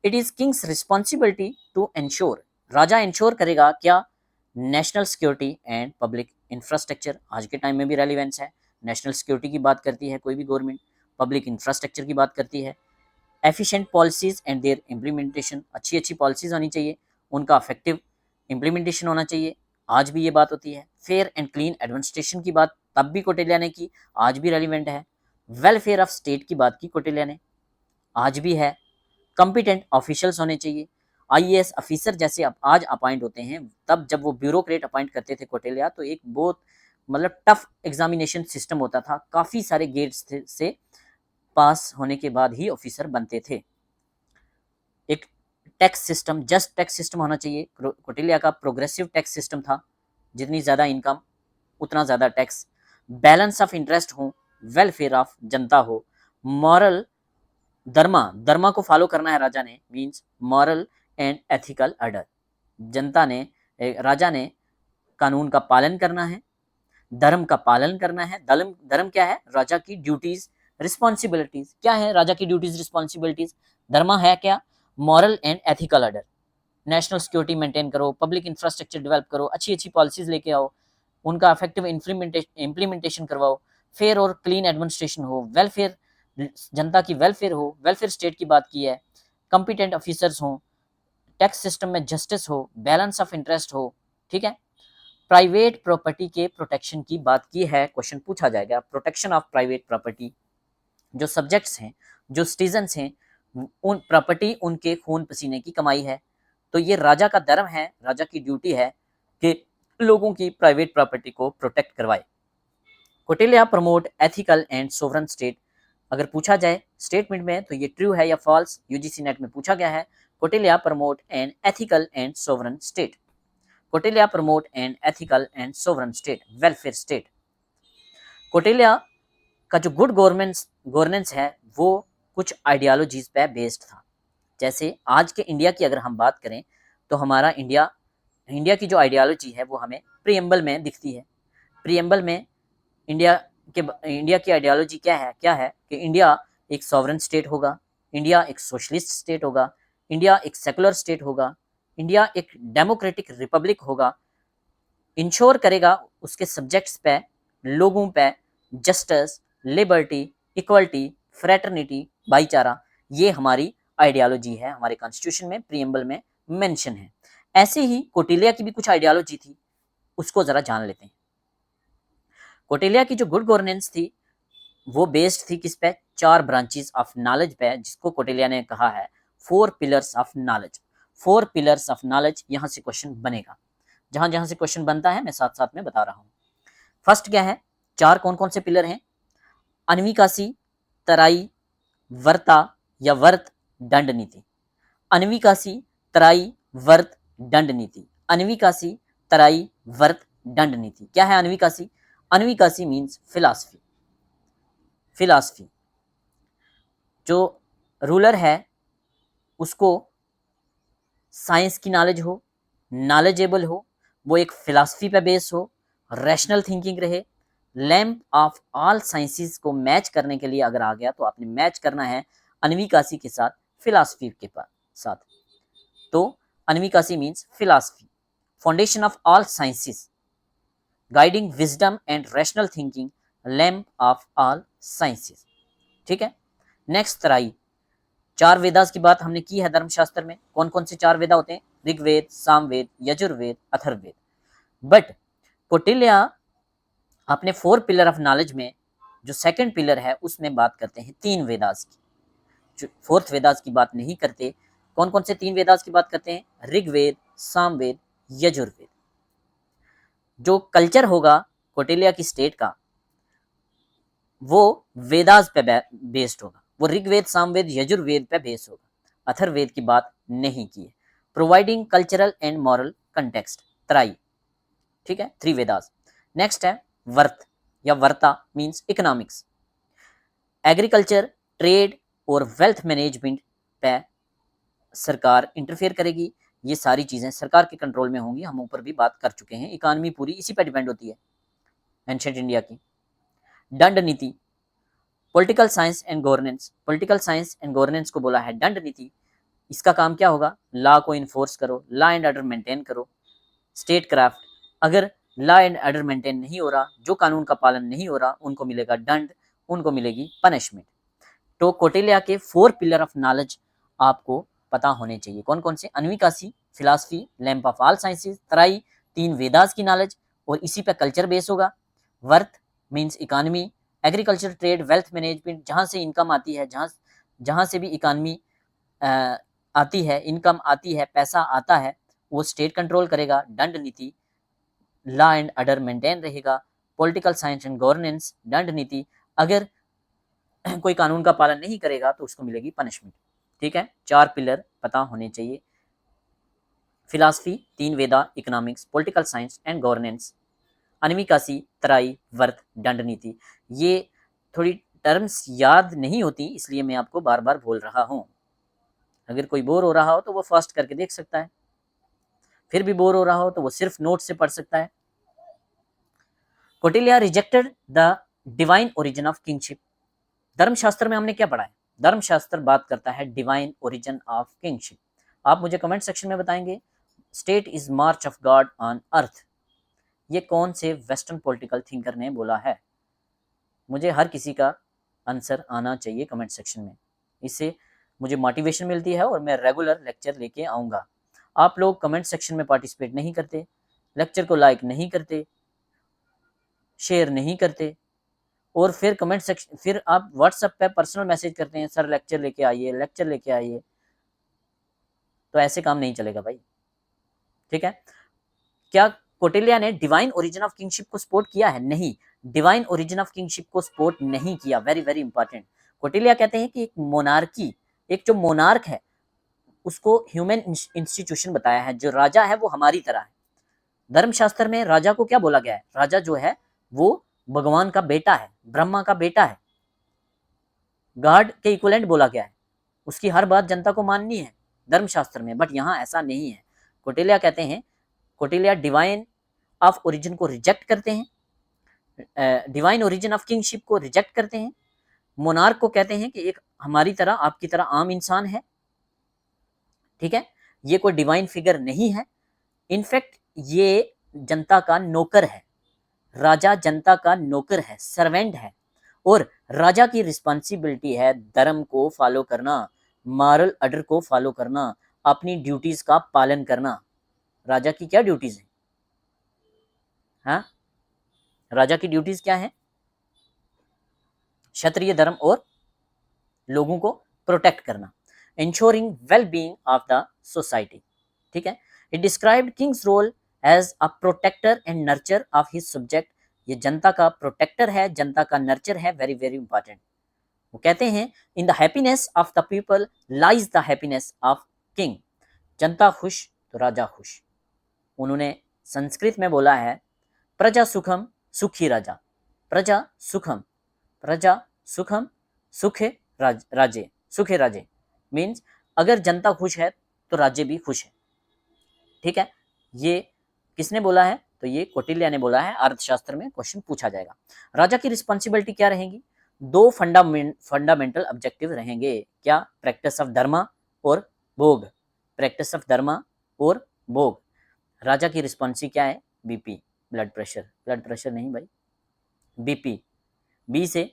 It is king's responsibility to ensure, राजा इंश्योर करेगा क्या? National security and public infrastructure. आज के टाइम में भी रेलिवेंस है, नेशनल सिक्योरिटी की बात करती है कोई भी गवर्नमेंट, पब्लिक इंफ्रास्ट्रक्चर की बात करती है। Efficient policies and their implementation, अच्छी अच्छी पॉलिसीज होनी चाहिए, उनका इफेक्टिव इम्प्लीमेंटेशन होना चाहिए, आज भी ये बात होती है। फेयर एंड क्लीन एडमिनिस्ट्रेशन की बात तब भी कौटिल्य ने की, आज भी रेलिवेंट है। वेलफेयर ऑफ स्टेट की बात की कौटिल्य ने, आज भी है। कॉम्पिटेंट ऑफिशियल्स होने चाहिए, आईएएस ऑफिसर जैसे अब आज अपॉइंट होते हैं, तब जब वो ब्यूरोक्रेट अपॉइंट करते थे कौटिल्य तो एक बहुत मतलब टफ एग्जामिनेशन सिस्टम होता था, काफ़ी सारे गेट्स से पास होने के बाद ही ऑफिसर बनते थे। एक tax system, just tax system होना चाहिए। कौटिल्य का प्रोग्रेसिव टैक्स सिस्टम था, जितनी ज़्यादा इनकम उतना ज़्यादा टैक्स। बैलेंस ऑफ इंटरेस्ट हो, वेलफेयर ऑफ जनता हो, मॉरल धर्मा को फॉलो करना है राजा ने, means moral and ethical order. जनता ने, राजा ने कानून का पालन करना है, धर्म का पालन करना है। धर्म क्या है? राजा की ड्यूटीज रिस्पॉन्सिबिलिटीज क्या है? राजा की ड्यूटीज रिस्पॉन्सिबिलिटीज। धर्म है क्या? Moral and ethical order. National security maintain करो, पब्लिक इंफ्रास्ट्रक्चर डेवलप करो, अच्छी अच्छी पॉलिसीज लेके आओ, उनका इफेक्टिव इम्प्लीमेंटेशन करवाओ, फेयर और क्लीन एडमिनिस्ट्रेशन हो, वेलफेयर जनता की वेलफेयर हो, वेलफेयर स्टेट की बात की है, कॉम्पिटेंट ऑफिसर्स हो, टैक्स सिस्टम में जस्टिस हो, बैलेंस ऑफ इंटरेस्ट हो। ठीक है, प्राइवेट प्रॉपर्टी के प्रोटेक्शन की बात की है, क्वेश्चन पूछा जाएगा, प्रोटेक्शन ऑफ प्राइवेट प्रॉपर्टी। जो सब्जेक्ट्स हैं, जो सिटीजन्स हैं, उन प्रॉपर्टी उनके खून पसीने की कमाई है। तो ये राजा का धर्म है, राजा की ड्यूटी है कि लोगों की प्राइवेट प्रॉपर्टी को प्रोटेक्ट करवाए। Kautilya promote ethical and sovereign state. अगर पूछा जाए स्टेटमेंट में तो ये ट्रू है या फॉल्स, यूजीसी नेट में पूछा गया है। Kautilya promote an ethical and sovereign state. Kautilya promote an ethical and sovereign state, welfare state. Kautilya का जो गुड गवर्नेंस है वो कुछ आइडियोलॉजीज पे बेस्ड था। जैसे आज के इंडिया की अगर हम बात करें तो हमारा इंडिया की जो आइडियोलॉजी है वो हमें प्रीएम्बल में दिखती है। प्रीएम्बल में इंडिया की आइडियोलॉजी क्या है कि इंडिया एक सॉवरन स्टेट होगा, इंडिया एक सोशलिस्ट स्टेट होगा, इंडिया एक सेकुलर स्टेट होगा, इंडिया एक डेमोक्रेटिक रिपब्लिक होगा, इंश्योर करेगा उसके सब्जेक्ट्स पे, लोगों पे जस्टिस, लिबर्टी, इक्वलिटी, फ्रेटर्निटी, भाईचारा। ये हमारी आइडियोलॉजी है, हमारे कॉन्स्टिट्यूशन में प्रीएम्बल में मेंशन है। ऐसे ही कौटिल्य की भी कुछ आइडियोलॉजी थी, उसको जरा जान लेते हैं। कौटिल्य की जो गुड गवर्नेंस थी वो बेस्ड थी किस पे? 4 ब्रांचेस ऑफ नॉलेज पे, जिसको कौटिल्य ने कहा है 4 pillars of knowledge. 4 pillars of knowledge, यहां से क्वेश्चन बनेगा। जहां जहां से क्वेश्चन बनता है मैं साथ साथ में बता रहा हूं। फर्स्ट क्या है? 4 कौन कौन से पिलर हैं? अन्विकासी, तराई, वर्ता या वर्त, दंड नीति। अन्विकासी, तराई, वर्त, दंड नीति। अन्विकासी, तराई, वर्त, दंड नीति। क्या है अन्विकासी? अन्विकासी मीन्स फिलॉसफी। फिलॉसफी, जो रूलर है उसको साइंस की नॉलेज हो, नॉलेजेबल हो, वो एक फिलॉसफी पे बेस हो, रैशनल थिंकिंग रहे। लैम्प ऑफ ऑल साइंसेस को मैच करने के लिए अगर आ गया तो आपने मैच करना है अन्विकासी के साथ, फिलॉसफी के साथ। तो अन्विकासी means philosophy, foundation of all sciences, guiding wisdom and rational thinking, lamp of all sciences. ठीक है। नेक्स्ट तराई। 4 वेदास की बात हमने की है धर्मशास्त्र में। कौन कौन से 4 वेदा होते हैं? ऋग्वेद, सामवेद, यजुर्वेद, अथर्ववेद। बट कौटिल्य अपने 4 पिलर ऑफ नॉलेज में जो सेकंड पिलर है उसमें बात करते हैं 3 वेदास की। जो 4th वेदास की बात नहीं करते। कौन कौन से 3 वेदास की बात करते हैं? ऋग्वेद, सामवेद, यजुर्वेद। जो कल्चर होगा कौटिल्य की स्टेट का वो वेदास पे बेस्ड होगा, वो ऋग्वेद, सामवेद, यजुर्वेद पे बेस होगा। अथर्ववेद की बात नहीं की है। Providing cultural and moral context, तराई। ठीक है, 3 वेदास। नेक्स्ट है वर्त या वर्ता मींस इकोनॉमिक्स। एग्रीकल्चर, ट्रेड और वेल्थ मैनेजमेंट पे सरकार इंटरफेयर करेगी। ये सारी चीजें सरकार के कंट्रोल में होंगी, हम ऊपर भी बात कर चुके हैं। इकोनॉमी पूरी इसी पे डिपेंड होती है एंशिएंट इंडिया की। दंड नीति, political science and governance. Political science and governance को बोला है दंड नीति। इसका काम क्या होगा? लॉ को इन्फोर्स करो, लॉ एंड ऑर्डर मेंटेन करो। स्टेट क्राफ्ट, अगर लॉ एंड ऑर्डर मेंटेन नहीं हो रहा, जो कानून का पालन नहीं हो रहा, उनको मिलेगा दंड, उनको मिलेगी पनिशमेंट। तो कौटिल्य के 4 पिलर ऑफ नॉलेज आपको पता होने चाहिए। कौन कौन से? अन्विकासी, philosophy, lamp of all sciences, तराई, 3 वेदास की नॉलेज और इसी पे कल्चर बेस होगा। वर्थ means economy, agriculture, trade, wealth management, जहां से इनकम आती है, जहां से भी इकोनॉमी आती है, इनकम आती है, पैसा आता है, वो स्टेट कंट्रोल करेगा। दंड नीति, लॉ एंड ऑर्डर मेंटेन रहेगा। पॉलिटिकल साइंस एंड गवर्नेंस, दंड नीति, अगर कोई कानून का पालन नहीं करेगा तो उसको मिलेगी पनिशमेंट। ठीक है, 4 पिलर पता होने चाहिए। Philosophy, 3 Veda, economics, political science and governance, अन्विकासी, तराई, वर्त, दंड नीति। ये थोड़ी टर्म्स याद नहीं होती, इसलिए मैं आपको बार बार बोल रहा हूं। अगर कोई बोर हो रहा हो तो वो फास्ट करके देख सकता है, फिर भी बोर हो रहा हो तो वो सिर्फ नोट से पढ़ सकता है। Kautilya rejected the divine origin of kingship. धर्मशास्त्र में हमने क्या पढ़ा है? धर्मशास्त्र बात करता है डिवाइन ओरिजिन ऑफ किंगशिप। आप मुझे कमेंट सेक्शन में बताएंगे state is March of God on earth, ये कौन से वेस्टर्न पॉलिटिकल थिंकर ने बोला है? मुझे हर किसी का आंसर आना चाहिए कमेंट सेक्शन में, इससे मुझे मोटिवेशन मिलती है और मैं रेगुलर लेक्चर लेके आऊँगा। आप लोग कमेंट सेक्शन में पार्टिसिपेट नहीं करते, लेक्चर को लाइक नहीं करते, शेयर नहीं करते, और फिर कमेंट सेक्शन, फिर आप व्हाट्सएप पे पर्सनल मैसेज करते हैं, सर लेक्चर लेके आइए, लेक्चर लेके आइए, तो ऐसे काम नहीं चलेगा भाई, ठीक है। क्या कौटिल्य ने डिवाइन ओरिजिन ऑफ किंगशिप को सपोर्ट किया है? नहीं, डिवाइन ओरिजिन ऑफ किंगशिप को सपोर्ट नहीं किया। Very very important. कौटिल्य कहते हैं कि एक मोनार्की, एक जो मोनार्क है उसको ह्यूमन इंस्टीट्यूशन बताया है, जो राजा है वो हमारी तरह है। धर्मशास्त्र में राजा को क्या बोला गया है? राजा जो है वो भगवान का बेटा है, ब्रह्मा का बेटा है, गॉड के इक्विवेलेंट बोला गया है, उसकी हर बात जनता को माननी है धर्मशास्त्र में। बट यहाँ ऐसा नहीं है। कौटिल्य कहते हैं, कौटिल्य डिवाइन ऑफ ओरिजिन को रिजेक्ट करते हैं, डिवाइन ओरिजिन ऑफ किंगशिप को रिजेक्ट करते हैं। मोनार्क को कहते हैं कि एक हमारी तरह, आपकी तरह आम इंसान है, ठीक है, ये कोई डिवाइन फिगर नहीं है। इनफैक्ट ये जनता का नौकर है, राजा जनता का नौकर है, सर्वेंट है, और राजा की रिस्पॉन्सिबिलिटी है धर्म को फॉलो करना, मॉरल ऑर्डर को फॉलो करना, अपनी ड्यूटीज का पालन करना। राजा की क्या ड्यूटीज है? हाँ, राजा की ड्यूटीज क्या है? क्षत्रिय धर्म और लोगों को प्रोटेक्ट करना, ensuring well being of the society, ठीक है। It described king's role as a protector and nurture of his subject. ये जनता का प्रोटेक्टर है, जनता का नर्चर है। Very very important. वो कहते हैं in the happiness of the people lies the happiness of king. जनता खुश तो राजा खुश। उन्होंने संस्कृत में बोला है प्रजा सुखम सुखी राजा, प्रजा सुखम, प्रजा सुखम सुखे राजे, सुखे राजे मीन्स अगर जनता खुश है तो राज्य भी खुश है, ठीक है। ये किसने बोला है? तो ये कौटिल्य ने बोला है। अर्थशास्त्र में क्वेश्चन पूछा जाएगा। राजा की रिस्पॉन्सिबिलिटी क्या रहेंगी? दो फंडामेंटल ऑब्जेक्टिव रहेंगे। क्या? प्रैक्टिस ऑफ धर्मा और भोग, प्रैक्टिस ऑफ धर्मा और भोग। राजा की रिस्पॉन्सिबिलिटी क्या है? BP, blood pressure, blood pressure नहीं भाई, बीपी। बी से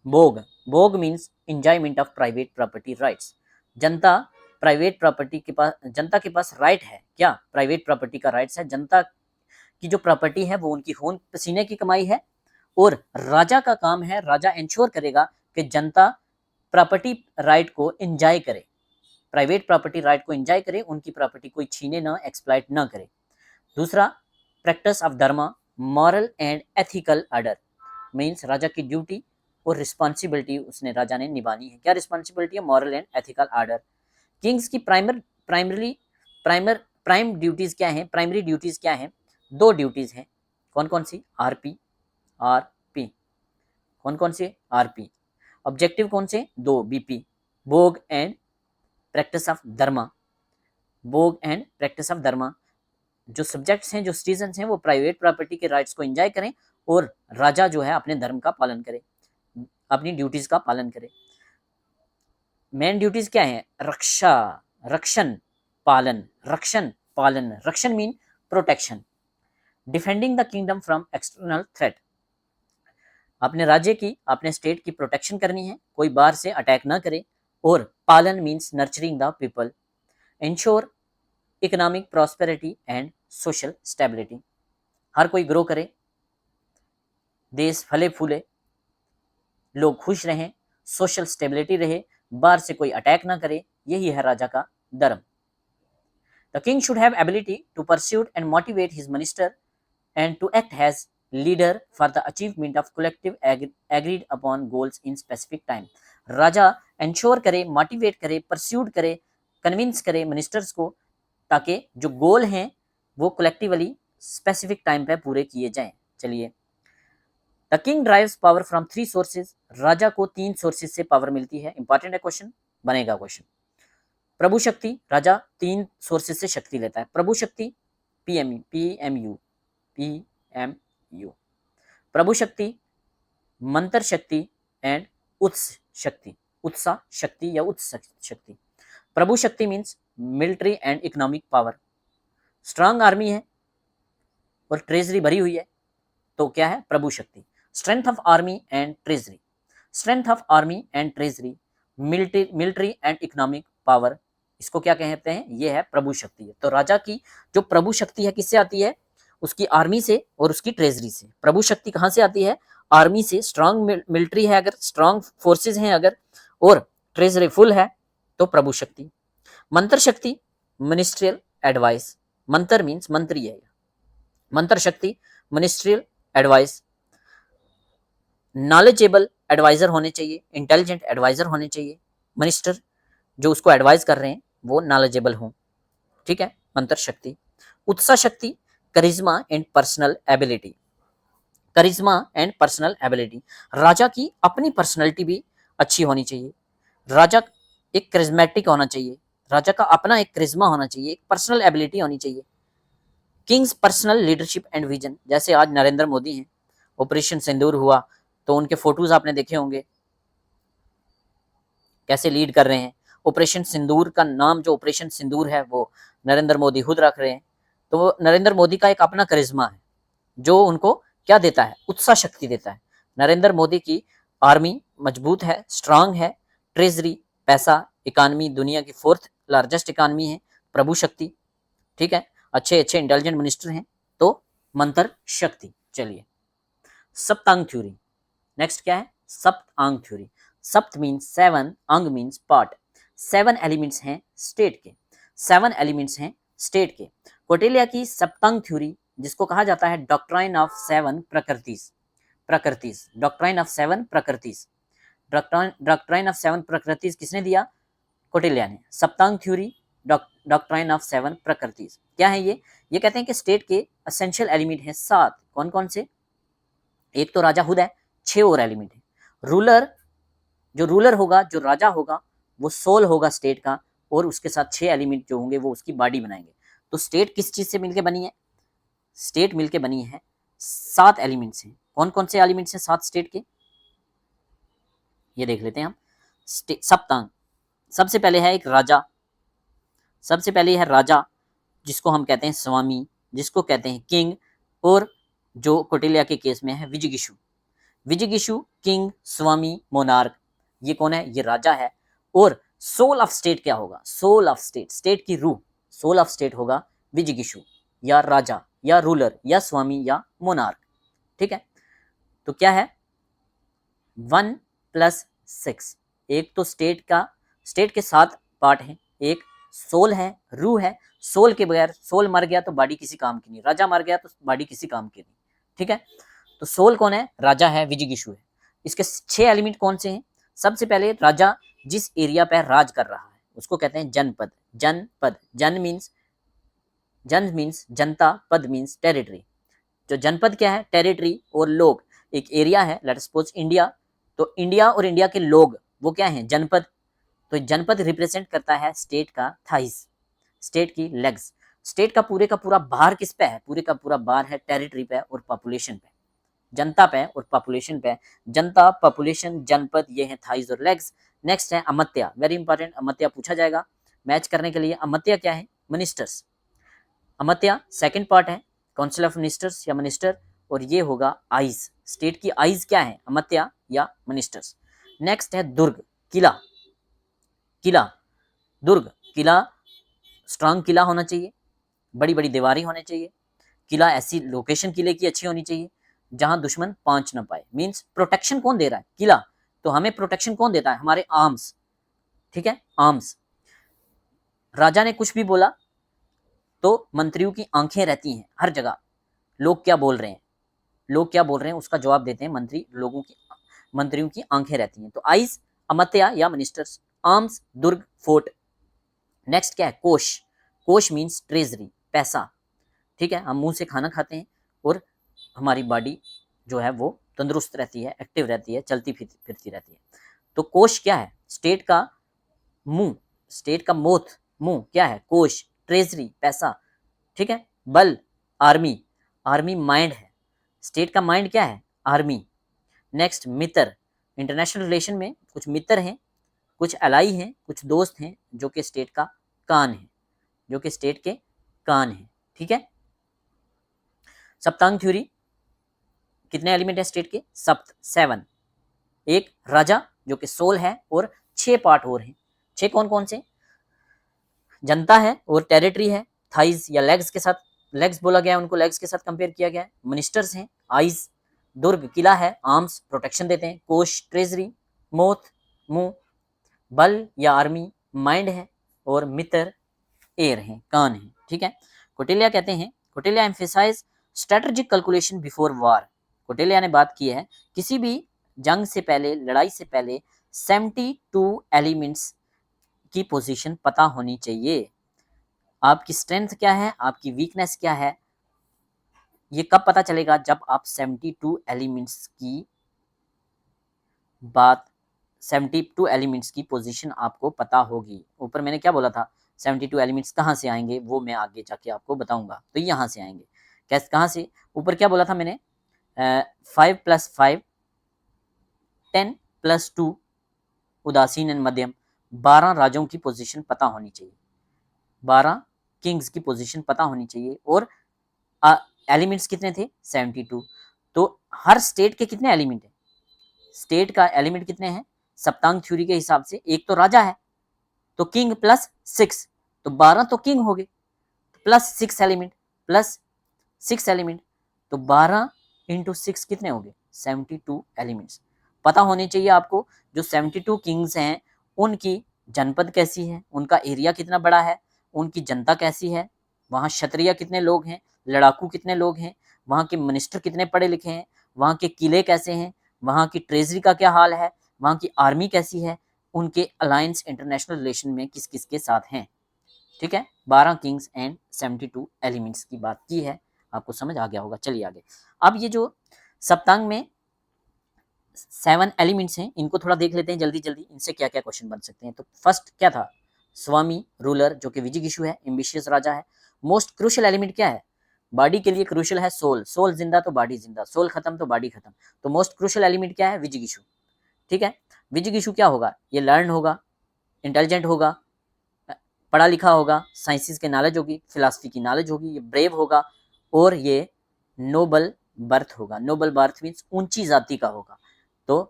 भोग, भोग means enjoyment of private property rights. Janata private property के पास, जनता के पास राइट है क्या? प्राइवेट प्रॉपर्टी का राइट्स है। जनता की जो प्रॉपर्टी है वो उनकी खून पसीने की कमाई है, और राजा का काम है, राजा इंश्योर करेगा कि जनता प्रॉपर्टी राइट को एंजॉय करे, प्राइवेट प्रॉपर्टी राइट को एंजॉय करे, उनकी प्रॉपर्टी कोई छीने ना, एक्सप्लॉइट ना करे। दूसरा, practice of dharma, moral and ethical order means राजा की ड्यूटी और रिस्पॉन्सिबिलिटी उसने, राजा ने निभानी है। क्या रिस्पॉन्सिबिलिटी है? Moral and ethical order. Kings की प्राइम ड्यूटीज क्या है? प्राइमरी ड्यूटीज क्या है? दो ड्यूटीज हैं। कौन कौन सी? आरपी, आरपी, कौन कौन से? आरपी। ऑब्जेक्टिव कौन से? दो, बीपी, भोग एंड प्रैक्टिस ऑफ धर्मा, भोग एंड प्रैक्टिस ऑफ धर्मा। जो सब्जेक्ट्स हैं, जो सिटीजन्स हैं, वो प्राइवेट प्रॉपर्टी के राइट्स को एंजॉय करें, और राजा जो है अपने धर्म का पालन करे, अपनी ड्यूटीज का पालन करे। मेन ड्यूटीज क्या है? रक्षा, रक्षण, पालन, रक्षण, पालन। रक्षण mean protection. Defending the kingdom from external threat, अपने राज्य की, अपने स्टेट की प्रोटेक्शन करनी है, कोई बाहर से अटैक ना करे। और पालन means nurturing the people, ensure economic prosperity and social stability. हर कोई ग्रो करे, देश फले फूले, लोग खुश रहें, सोशल स्टेबिलिटी रहे, बाहर से कोई अटैक ना करे। यही है राजा का धर्म। The king should have ability to pursue and motivate his minister and to act as leader for the achievement of collective agreed upon goals in specific time. राजा इंश्योर करे, मोटिवेट करे, परस्यूड करे, कन्विंस करे मिनिस्टर्स को, ताकि जो गोल हैं वो कलेक्टिवली स्पेसिफिक टाइम पे पूरे किए जाएं। चलिए, the king drives power from 3 sources. राजा को 3 सोर्सेज से पावर मिलती है। इंपॉर्टेंट है क्वेश्चन, बनेगा क्वेश्चन। प्रभु शक्ति, राजा 3 सोर्सेज से शक्ति लेता है। प्रभु शक्ति, पीएमयू, प्रभु शक्ति, मंत्र शक्ति एंड उत्स शक्ति, उत्साह शक्ति या उत्स शक्ति। प्रभु शक्ति means military and economic power. Strong army है और ट्रेजरी भरी हुई है, तो क्या है? प्रभु शक्ति। Strength of army and treasury, strength of army and treasury, military and economic power, इसको क्या कहते हैं? ये है प्रभु शक्ति। तो राजा की जो प्रभु शक्ति है किससे आती है? उसकी आर्मी से और उसकी ट्रेजरी से। प्रभु शक्ति कहाँ से आती है? आर्मी से, स्ट्रांग मिलिट्री है अगर, स्ट्रांग फोर्सेस हैं अगर, और ट्रेजरी फुल है तो प्रभु शक्ति। मंत्र शक्ति मिनिस्ट्रियल एडवाइस, मंत्र मीन्स मंत्री है, मंत्र शक्ति मिनिस्ट्रियल एडवाइस। नॉलेजेबल एडवाइजर होने चाहिए, इंटेलिजेंट एडवाइजर होने चाहिए, मिनिस्टर जो उसको एडवाइस कर रहे हैं वो नॉलेजेबल हों, ठीक है, मंत्र शक्ति। उत्साह शक्ति charisma and personal ability, charisma and personal ability, राजा की अपनी पर्सनैलिटी भी अच्छी होनी चाहिए, राजा एक करिश्मेटिक होना चाहिए, राजा का अपना एक करिश्मा होना चाहिए, एक पर्सनल एबिलिटी होनी चाहिए। Kings personal leadership and vision, जैसे आज नरेंद्र मोदी हैं, ऑपरेशन सिंदूर हुआ तो उनके फोटोज आपने देखे होंगे कैसे लीड कर रहे हैं। ऑपरेशन सिंदूर का नाम जो ऑपरेशन सिंदूर है वो नरेंद्र मोदी खुद रख रहे हैं। तो नरेंद्र मोदी का एक अपना करिश्मा है जो उनको क्या देता है, उत्साह शक्ति देता है। नरेंद्र मोदी की आर्मी मजबूत है, स्ट्रांग है, ट्रेजरी पैसा, इकानमी दुनिया की 4th लार्जेस्ट इकानमी है, प्रभु शक्ति, ठीक है, अच्छे अच्छे इंटेलिजेंट मिनिस्टर हैं, तो मंत्र शक्ति। चलिए सप्तांग थ्योरी, नेक्स्ट क्या है, सप्तांग थ्योरी। सप्त मीन्स 7, अंग मीन्स पार्ट, 7 एलिमेंट्स हैं स्टेट के, 7 एलिमेंट्स हैं स्टेट के। कौटिल्य की सप्तांग थ्योरी जिसको कहा जाता है डॉक्ट्राइन ऑफ 7 प्रकृतिस, प्रकृतिस, डॉक्ट्राइन ऑफ 7 प्रकृतिस, डॉक्ट्राइन ऑफ 7 प्रकृतिस किसने दिया, कौटिल्य ने। सप्तांग थ्योरी डॉक्ट्राइन ऑफ 7 प्रकृतिस क्या है ये कहते हैं कि स्टेट के एसेंशियल एलिमेंट हैं 7, कौन कौन से, एक तो राजा खुद है, 6 और एलिमेंट है। रूलर, जो रूलर होगा, जो राजा होगा वो सोल होगा स्टेट का, और उसके साथ 6 एलिमेंट जो होंगे वो उसकी बॉडी बनाएंगे। तो स्टेट किस चीज से मिलके बनी है, स्टेट मिलके बनी है 7 एलिमेंट्स हैं। कौन कौन से एलिमेंट्स हैं 7 स्टेट के, ये देख लेते हैं हम। सप्तांग, सबसे पहले है एक राजा, सबसे पहले है राजा जिसको हम कहते हैं स्वामी, जिसको कहते हैं किंग, और जो कौटिल्य के केस में है विजिगिशु, विजिगिशु किंग, स्वामी, मोनार्क, ये कौन है, ये राजा है। और सोल ऑफ स्टेट क्या होगा, सोल ऑफ स्टेट, स्टेट की रूह, सोल ऑफ स्टेट होगा विजिगिशु, या राजा, या रूलर, या स्वामी, या मोनार्क, ठीक है। तो क्या है 1 + 6, एक तो स्टेट का, स्टेट के 7 पार्ट हैं, एक सोल है, रूह है, सोल के बगैर, सोल मर गया तो बॉडी किसी काम की नहीं, राजा मर गया तो बॉडी किसी काम की नहीं, ठीक है। तो सोल कौन है, राजा है, विजिगिशु है। इसके 6 एलिमेंट कौन से हैं, सबसे पहले राजा जिस एरिया पर राज कर रहा है उसको कहते हैं जनपद, जनपद, जन मीन्स जनता, पद मीन्स टेरिटरी। जो जनपद क्या है, टेरिटरी, और लोग, एक एरिया है, लेट सपोज इंडिया, तो इंडिया और इंडिया के लोग वो क्या है, जनपद। तो जनपद रिप्रेजेंट करता है स्टेट का थाइस, स्टेट की लेग्स। स्टेट का पूरा भार किस पे है, पूरे का पूरा भार है टेरिटरी पे और पॉपुलेशन पे, जनता पे और पॉपुलेशन पे। जनता, पॉपुलेशन, जनपद, ये है थाइज और लेग्स। नेक्स्ट है अमात्या, वेरी इंपॉर्टेंट, अमात्या पूछा जाएगा मैच करने के लिए। अमात्या क्या है, मिनिस्टर्स, अमात्या सेकंड पार्ट है, काउंसिल ऑफ मिनिस्टर्स या मिनिस्टर, और ये होगा आइज, स्टेट की आइज क्या है, अमात्या या मिनिस्टर्स। नेक्स्ट है दुर्ग, किला, किला, दुर्ग, किला, स्ट्रांग किला होना चाहिए, बड़ी बड़ी दीवारें होनी चाहिए, किला ऐसी लोकेशन किले की अच्छी होनी चाहिए जहां दुश्मन पहुंच ना पाए, मींस प्रोटेक्शन कौन दे रहा है, किला, तो हमें प्रोटेक्शन कौन देता है, हमारे आर्म्स, ठीक है, आर्म्स। राजा ने कुछ भी बोला तो मंत्रियों की आंखें रहती हैं हर जगह, लोग क्या बोल रहे हैं, लोग क्या बोल रहे हैं उसका जवाब देते हैं मंत्री, लोगों की, मंत्रियों की आंखें रहती हैं। तो आइज, अमात्या या मिनिस्टर्स, आर्म्स, दुर्ग, फोर्ट। नेक्स्ट क्या है, कोश, कोश मीन्स ट्रेजरी, पैसा, ठीक है, हम मुंह से खाना खाते हैं और हमारी बॉडी जो है वो तंदुरुस्त रहती है, एक्टिव रहती है, चलती फिरती रहती है। तो कोश क्या है, स्टेट का मुंह, स्टेट का मोथ, मुंह क्या है, कोश, ट्रेजरी, पैसा, ठीक है। बल, आर्मी, आर्मी माइंड है, स्टेट का माइंड क्या है, आर्मी। नेक्स्ट मित्र, इंटरनेशनल रिलेशन में कुछ मित्र हैं, कुछ अलाई हैं, कुछ दोस्त हैं जो कि स्टेट का कान है, जो कि स्टेट के कान है, ठीक है। सप्तांग थ्योरी, कितने एलिमेंट है स्टेट के, सप्त, 7, एक राजा जो कि सोल है और 6 पार्ट और हैं, 6 कौन कौन से, जनता है और टेरिटरी है, थाइज या लेग्स के साथ, लेग्स बोला गया है उनको, लेग्स के साथ कंपेयर किया गया है। मिनिस्टर्स हैं, आइज, दुर्ग किला है, आर्म्स प्रोटेक्शन देते हैं, कोश ट्रेजरी, मोथ मुंह, बल या आर्मी माइंड है, और मित्र एयर है, कान है। ठीक है, कोटिल्या कहते हैं, कोटिल्या एम्फेसाइज स्ट्रेटेजिक कैलकुलेशन बिफोर वार। कोटिल्या ने बात की है किसी भी जंग से पहले, लड़ाई से पहले 72 एलिमेंट्स की पोजीशन पता होनी चाहिए। आपकी स्ट्रेंथ क्या है, आपकी वीकनेस क्या है, ये कब पता चलेगा, जब आप 72 एलिमेंट्स की बात 72 एलिमेंट्स की पोजीशन आपको पता होगी। ऊपर मैंने क्या बोला था, 72 एलिमेंट्स कहाँ से आएंगे वो मैं आगे जाके आपको बताऊंगा। तो यहाँ से आएंगे, कैसे, कहाँ से, ऊपर क्या बोला था मैंने, 5 + 5 10 + 2 उदासीन एंड मध्यम, 12 राजों की पोजीशन पता होनी चाहिए, 12 किंग्स की पोजीशन पता होनी चाहिए। और एलिमेंट्स कितने थे, 72। तो हर स्टेट के कितने एलिमेंट है, स्टेट का एलिमेंट कितने हैं, सप्तांग थ्योरी के हिसाब से एक तो राजा है, तो किंग +6, तो 12 तो किंग हो गए, +6 एलिमेंट, +6 एलिमेंट, तो 12 × 6 कितने हो गए, 72 एलिमेंट्स पता होने चाहिए आपको। जो 72 किंग्स हैं उनकी जनपद कैसी है, उनका एरिया कितना बड़ा है, उनकी जनता कैसी है, वहाँ क्षत्रिय कितने लोग हैं, लड़ाकू कितने लोग हैं, वहाँ के मिनिस्टर कितने पढ़े लिखे हैं, वहाँ के किले कैसे हैं, वहाँ की ट्रेजरी का क्या हाल है, वहाँ की आर्मी कैसी है, उनके अलायंस इंटरनेशनल रिलेशन में किस किस के साथ हैं। ठीक है, 12 किंग्स एंड 72 एलिमेंट्स की बात की है, आपको समझ आ गया होगा। चलिए आगे, अब ये जो सप्तांग में 7 एलिमेंट्स हैं, इनको थोड़ा देख लेते हैं जल्दी जल्दी, इनसे क्या क्या क्वेश्चन बन सकते हैं। तो फर्स्ट क्या था, स्वामी रूलर, जो कि विजिगिशु है, एम्बिशियस राजा है। मोस्ट क्रूशियल एलिमेंट क्या है, बॉडी के लिए क्रूशियल है सोल, सोल जिंदा तो बॉडी जिंदा, सोल खत्म तो बॉडी खत्म, तो मोस्ट क्रूशियल एलिमेंट क्या है, विजिगिशु। ठीक है, विजिगिशु क्या होगा, ये लर्न होगा, इंटेलिजेंट होगा, पढ़ा लिखा होगा, साइंसिस के नॉलेज होगी, फिलासफी की नॉलेज होगी, ये ब्रेव होगा, और ये नोबल बर्थ होगा। नोबल बर्थ मीन्स ऊंची जाति का होगा। तो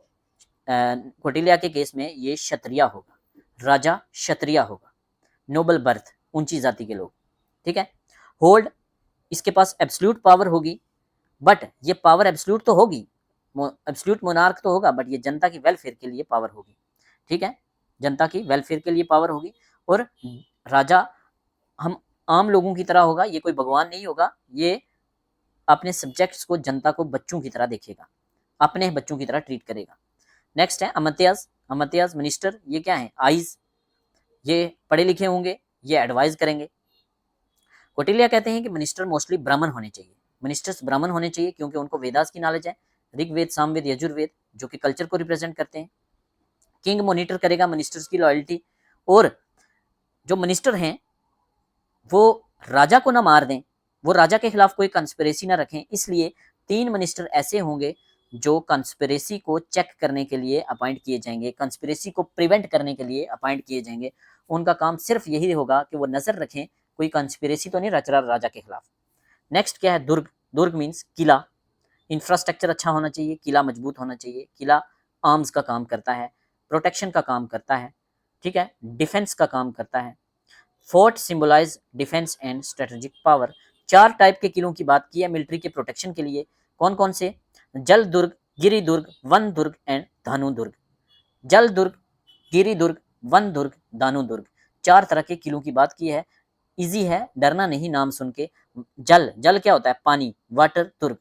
कौटिल्या के केस में ये क्षत्रिय होगा, राजा क्षत्रिय होगा, नोबल बर्थ, ऊंची जाति के लोग। ठीक है, होल्ड, इसके पास एब्सोल्यूट पावर होगी, बट ये पावर एब्सोल्यूट तो होगी, एब्सोल्यूट मोनार्क तो होगा, बट ये जनता की वेलफेयर के लिए पावर होगी। ठीक है, जनता की वेलफेयर के लिए पावर होगी। और राजा हम आम लोगों की तरह होगा, ये कोई भगवान नहीं होगा, ये अपने सब्जेक्ट्स को, जनता को बच्चों की तरह देखेगा, अपने बच्चों की तरह ट्रीट करेगा। नेक्स्ट है अमात्यास, अमात्यास मिनिस्टर, ये क्या है, आइज, ये पढ़े लिखे होंगे, ये एडवाइज करेंगे। कौटिल्या कहते हैं कि मिनिस्टर मोस्टली ब्राह्मण होने चाहिए, मिनिस्टर्स ब्राह्मण होने चाहिए, क्योंकि उनको वेदास की नॉलेज है, ऋग्वेद, सामवेद, यजुर्वेद, जो कि कल्चर को रिप्रेजेंट करते हैं। किंग मॉनिटर करेगा मिनिस्टर्स की लॉयल्टी, और जो मिनिस्टर हैं वो राजा को ना मार दें, वो राजा के खिलाफ कोई कंस्पिरेसी ना रखें, इसलिए 3 मिनिस्टर ऐसे होंगे जो कंस्पिरेसी को चेक करने के लिए अपॉइंट किए जाएंगे, कंस्पिरेसी को प्रिवेंट करने के लिए अपॉइंट किए जाएंगे। उनका काम सिर्फ यही होगा कि वो नजर रखें कोई कंस्पिरेसी तो नहीं रच रहा राजा के खिलाफ। नेक्स्ट क्या है, दुर्ग, दुर्ग मीन्स किला, इंफ्रास्ट्रक्चर अच्छा होना चाहिए, किला मजबूत होना चाहिए, किला आर्म्स का काम करता है, प्रोटेक्शन का काम करता है, ठीक है, डिफेंस का काम करता है। Fort symbolise defence and strategic power. 4 type के किलों की बात की है मिलिट्री के प्रोटेक्शन के लिए, कौन कौन से, जल दुर्ग, गिरी दुर्ग, वन दुर्ग एंड धानु दुर्ग। जल दुर्ग, गिरी दुर्ग, वन दुर्ग, दानु दुर्ग, 4 तरह के किलों की बात की है। इजी है, डरना नहीं नाम सुन के। जल, जल क्या होता है, पानी, वाटर दुर्ग,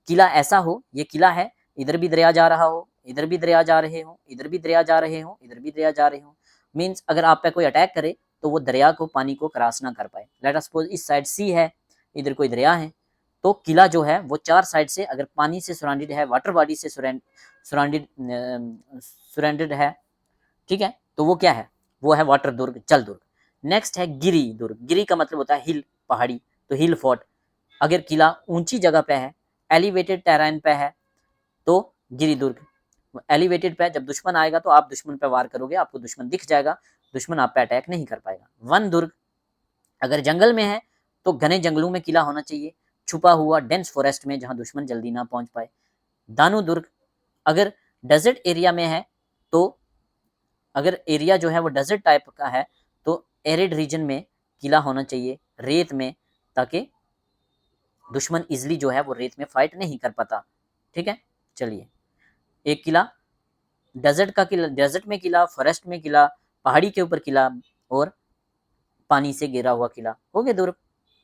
किला ऐसा हो, ये किला है, इधर भी दरिया जा रहा हो, इधर भी दरिया जा रहे हो, इधर भी दरिया जा रहे हो, इधर भी दरिया जा रहे हो, मीन्स अगर आप पे कोई अटैक करे तो वो दरिया को, पानी को क्रॉस ना कर पाए। लेट अस सपोज इस साइड सी है, इधर कोई दरिया है, तो किला जो है वो 4 साइड से, अगर पानी से सराउंडेड है, वाटर बॉडी से सराउंडेड है, ठीक है, तो वो क्या है, वो है वाटर दुर्ग, जल दुर्ग। नेक्स्ट है गिरी दुर्ग, गिरी का मतलब होता है हिल, पहाड़ी, तो हिल फोर्ट। अगर किला ऊंची जगह पे है, एलिवेटेड टेराइन पे है, तो गिरी दुर्ग। एलिवेटेड पे, जब दुश्मन आएगा तो आप दुश्मन पे वार करोगे, आपको दुश्मन दिख जाएगा, दुश्मन आप पे अटैक नहीं कर पाएगा। वन दुर्ग, अगर जंगल में है तो घने जंगलों में किला होना चाहिए, छुपा हुआ डेंस फॉरेस्ट में, जहां दुश्मन जल्दी ना पहुंच पाए। दानु दुर्ग, अगर डेजर्ट एरिया में है, तो अगर एरिया जो है वो डेजर्ट टाइप का है, तो एरिड रीजन में किला होना चाहिए, रेत में, ताकि दुश्मन इजिली जो है वो रेत में फाइट नहीं कर पाता। ठीक है, चलिए, एक किला, डेजर्ट का किला, डेजर्ट में किला, फॉरेस्ट में किला, पहाड़ी के ऊपर किला और पानी से घिरा हुआ किला। हो गए दूर।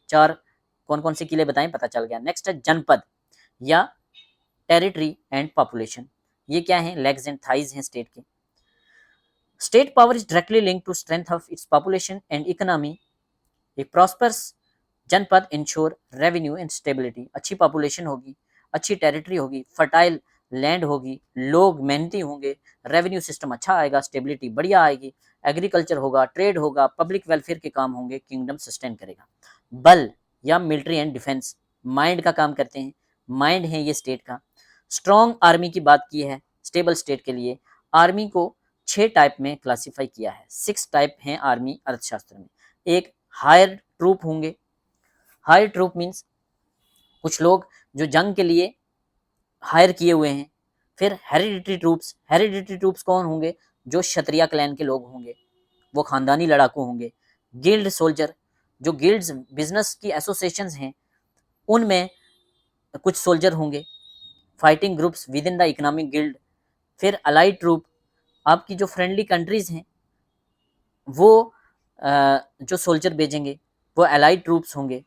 4 कौन कौन से किले बताएं, पता चल गया। नेक्स्ट है जनपद या टेरिटरी एंड पॉपुलेशन। ये क्या है, लेग्स एंड थाइज हैं स्टेट के। State power is directly linked to strength of its population and economy. एक prosperous janapada ensure revenue and stability. अच्छी पॉपुलेशन होगी, अच्छी टेरिटरी होगी, फर्टाइल लैंड होगी, लोग मेहनती होंगे, रेवेन्यू सिस्टम अच्छा आएगा, स्टेबिलिटी बढ़िया आएगी, एग्रीकल्चर होगा, ट्रेड होगा, पब्लिक वेलफेयर के काम होंगे, किंगडम सस्टेन करेगा। बल या मिलिट्री एंड डिफेंस, माइंड का काम करते हैं, माइंड है ये स्टेट का। स्ट्रॉन्ग आर्मी की बात की है स्टेबल स्टेट के लिए। आर्मी को 6 टाइप में क्लासिफाई किया है, 6 टाइप हैं आर्मी अर्थशास्त्र में। एक हायर ट्रूप होंगे। हायर ट्रूप मीन्स कुछ लोग जो जंग के लिए हायर किए हुए हैं। फिर हेरिडिटरी ट्रूप्स, हेरिडिटरी ट्रूप्स कौन होंगे, जो क्षत्रिय क्लैन के लोग होंगे, वो खानदानी लड़ाकू होंगे। गिल्ड सोल्जर, जो गिल्ड्स बिजनेस की एसोसिएशंस हैं उनमें कुछ सोल्जर होंगे। Fighting groups with in the economic guild. फिर अलाइड ट्रूप, आपकी जो फ्रेंडली कंट्रीज हैं वो जो सोल्जर भेजेंगे वो अलाइड ट्रूप्स होंगे।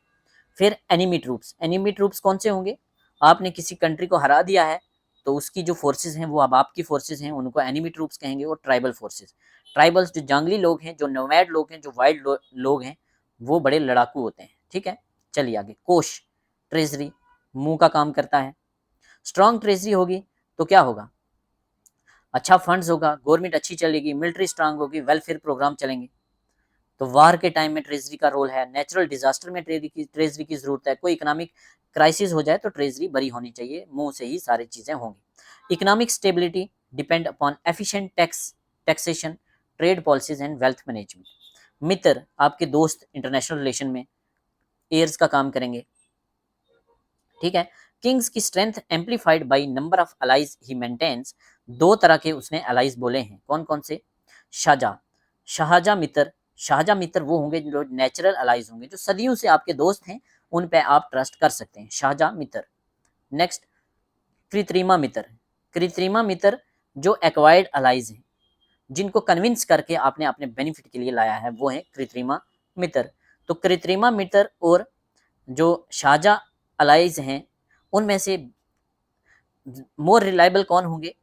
फिर एनिमी ट्रूप्स, एनिमी ट्रूप्स कौन से होंगे, आपने किसी कंट्री को हरा दिया है तो उसकी जो फोर्सेस हैं वो अब आपकी फोर्सेस हैं, उनको एनिमी ट्रूप्स कहेंगे। और ट्राइबल फोर्सेस, ट्राइबल्स जो जंगली लोग हैं, जो नोमैड लोग हैं, जो वाइल्ड लोग हैं, वो बड़े लड़ाकू होते हैं। ठीक है, चलिए आगे। कोष, ट्रेजरी, मुंह का काम करता है। स्ट्रॉन्ग ट्रेजरी होगी तो क्या होगा, अच्छा फंड्स होगा, गवर्नमेंट अच्छी चलेगी, मिलिट्री स्ट्रांग होगी, वेलफेयर प्रोग्राम चलेंगे। तो वार के टाइम में ट्रेजरी का रोल है, नेचुरल डिजास्टर में ट्रेजरी की जरूरत है, कोई इकोनॉमिक क्राइसिस हो जाए तो ट्रेजरी बड़ी होनी चाहिए, मुंह से ही सारी चीजें होंगी। Economic stability depend upon efficient taxation, trade policies and wealth management. मित्र, आपके दोस्त इंटरनेशनल रिलेशन में एयर्स का काम करेंगे। ठीक है, किंग्स की strength amplified by number of allies he maintains. 2 तरह के उसने अलाइज बोले हैं, कौन कौन से, शाहजहां, शाहजहां मित्र। शाहजहां मित्र वो होंगे जो नेचुरल अलाइज होंगे, जो सदियों से आपके दोस्त हैं, उन पे आप ट्रस्ट कर सकते हैं, शाहजहां मित्र। नेक्स्ट कृत्रिमा मित्र। कृत्रिमा मित्र जो एक्वायर्ड अलाइज हैं, जिनको कन्विंस करके आपने अपने बेनिफिट के लिए लाया है, वो है कृत्रिमा मित्र। तो कृत्रिमा मित्र और जो शाहजहां अलाइज हैं उनमें से मोर रिलायबल कौन होंगे,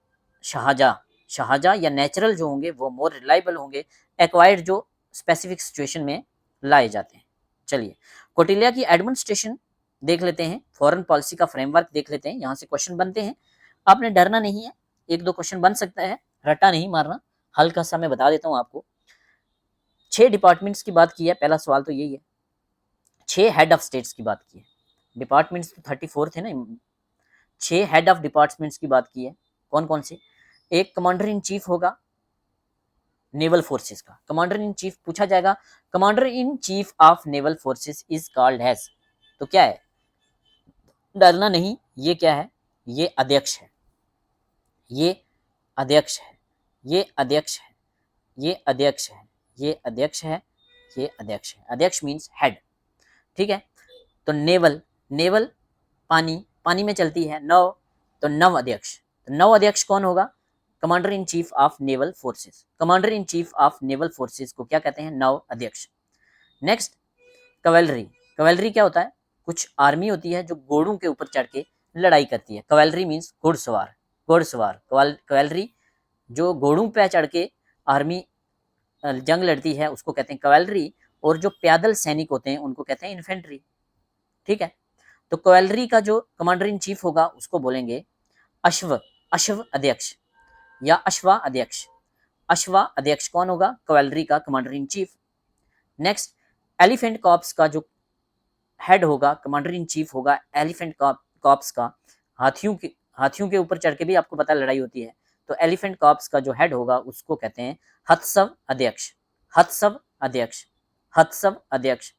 शाहजहां। शाहजहां या नेचुरल जो होंगे वो मोर रिलायबल होंगे, एक्वायर्ड जो स्पेसिफिक सिचुएशन में लाए जाते हैं। चलिए, कौटिल्य की एडमिनिस्ट्रेशन देख लेते हैं, फॉरेन पॉलिसी का फ्रेमवर्क देख लेते हैं, यहाँ से क्वेश्चन बनते हैं। आपने डरना नहीं है, 1-2 क्वेश्चन बन सकता है, रट्टा नहीं मारना, हल्का सा मैं बता देता हूँ आपको। 6 डिपार्टमेंट्स की बात की है, पहला सवाल तो यही है। 6 हेड ऑफ स्टेट्स की बात की है, डिपार्टमेंट्स तो 34 थे ना, 6 हेड ऑफ डिपार्टमेंट्स की बात की है। कौन कौन से, एक कमांडर इन चीफ होगा नेवल फोर्सेस का, कमांडर इन चीफ पूछा जाएगा, commander in chief of naval forces is called as, तो क्या है, डरना नहीं, ये क्या है, ये अध्यक्ष है, ये अध्यक्ष है, ये अध्यक्ष है, ये अध्यक्ष है, ये अध्यक्ष है, ये अध्यक्ष है। अध्यक्ष मीन्स हेड। ठीक है, तो नेवल, नेवल पानी, पानी में चलती है, नव, तो नव अध्यक्ष। तो नव अध्यक्ष कौन होगा, commander in chief of naval forces. Commander in chief of naval forces को क्या कहते हैं, नव अध्यक्ष। नेक्स्ट कवेलरी। कवेलरी क्या होता है, कुछ आर्मी होती है जो घोड़ों के ऊपर चढ़ के लड़ाई करती है, कवेलरी मीन्स घुड़सवार, घुड़सवार। कवेलरी जो घोड़ों पे चढ़ के आर्मी जंग लड़ती है उसको कहते हैं कवेलरी, और जो पैदल सैनिक होते हैं उनको कहते हैं इन्फेंट्री। ठीक है, तो कवेलरी का जो कमांडर इन चीफ होगा उसको बोलेंगे अश्व, अश्व अध्यक्ष या अश्वा अध्यक्ष। अश्वा अध्यक्ष कौन होगा, कवेलरी का commander in chief. Next elephant corps का जो हेड होगा, कमांडर इन चीफ होगा एलिफेंट कॉर्प्स का। हाथियों के ऊपर चढ़ के भी आपको पता लड़ाई होती है, तो एलिफेंट कॉर्प्स का जो हेड होगा उसको कहते हैं हत्सव अध्यक्ष, हत्सव अध्यक्ष, हत्सव अध्यक्ष।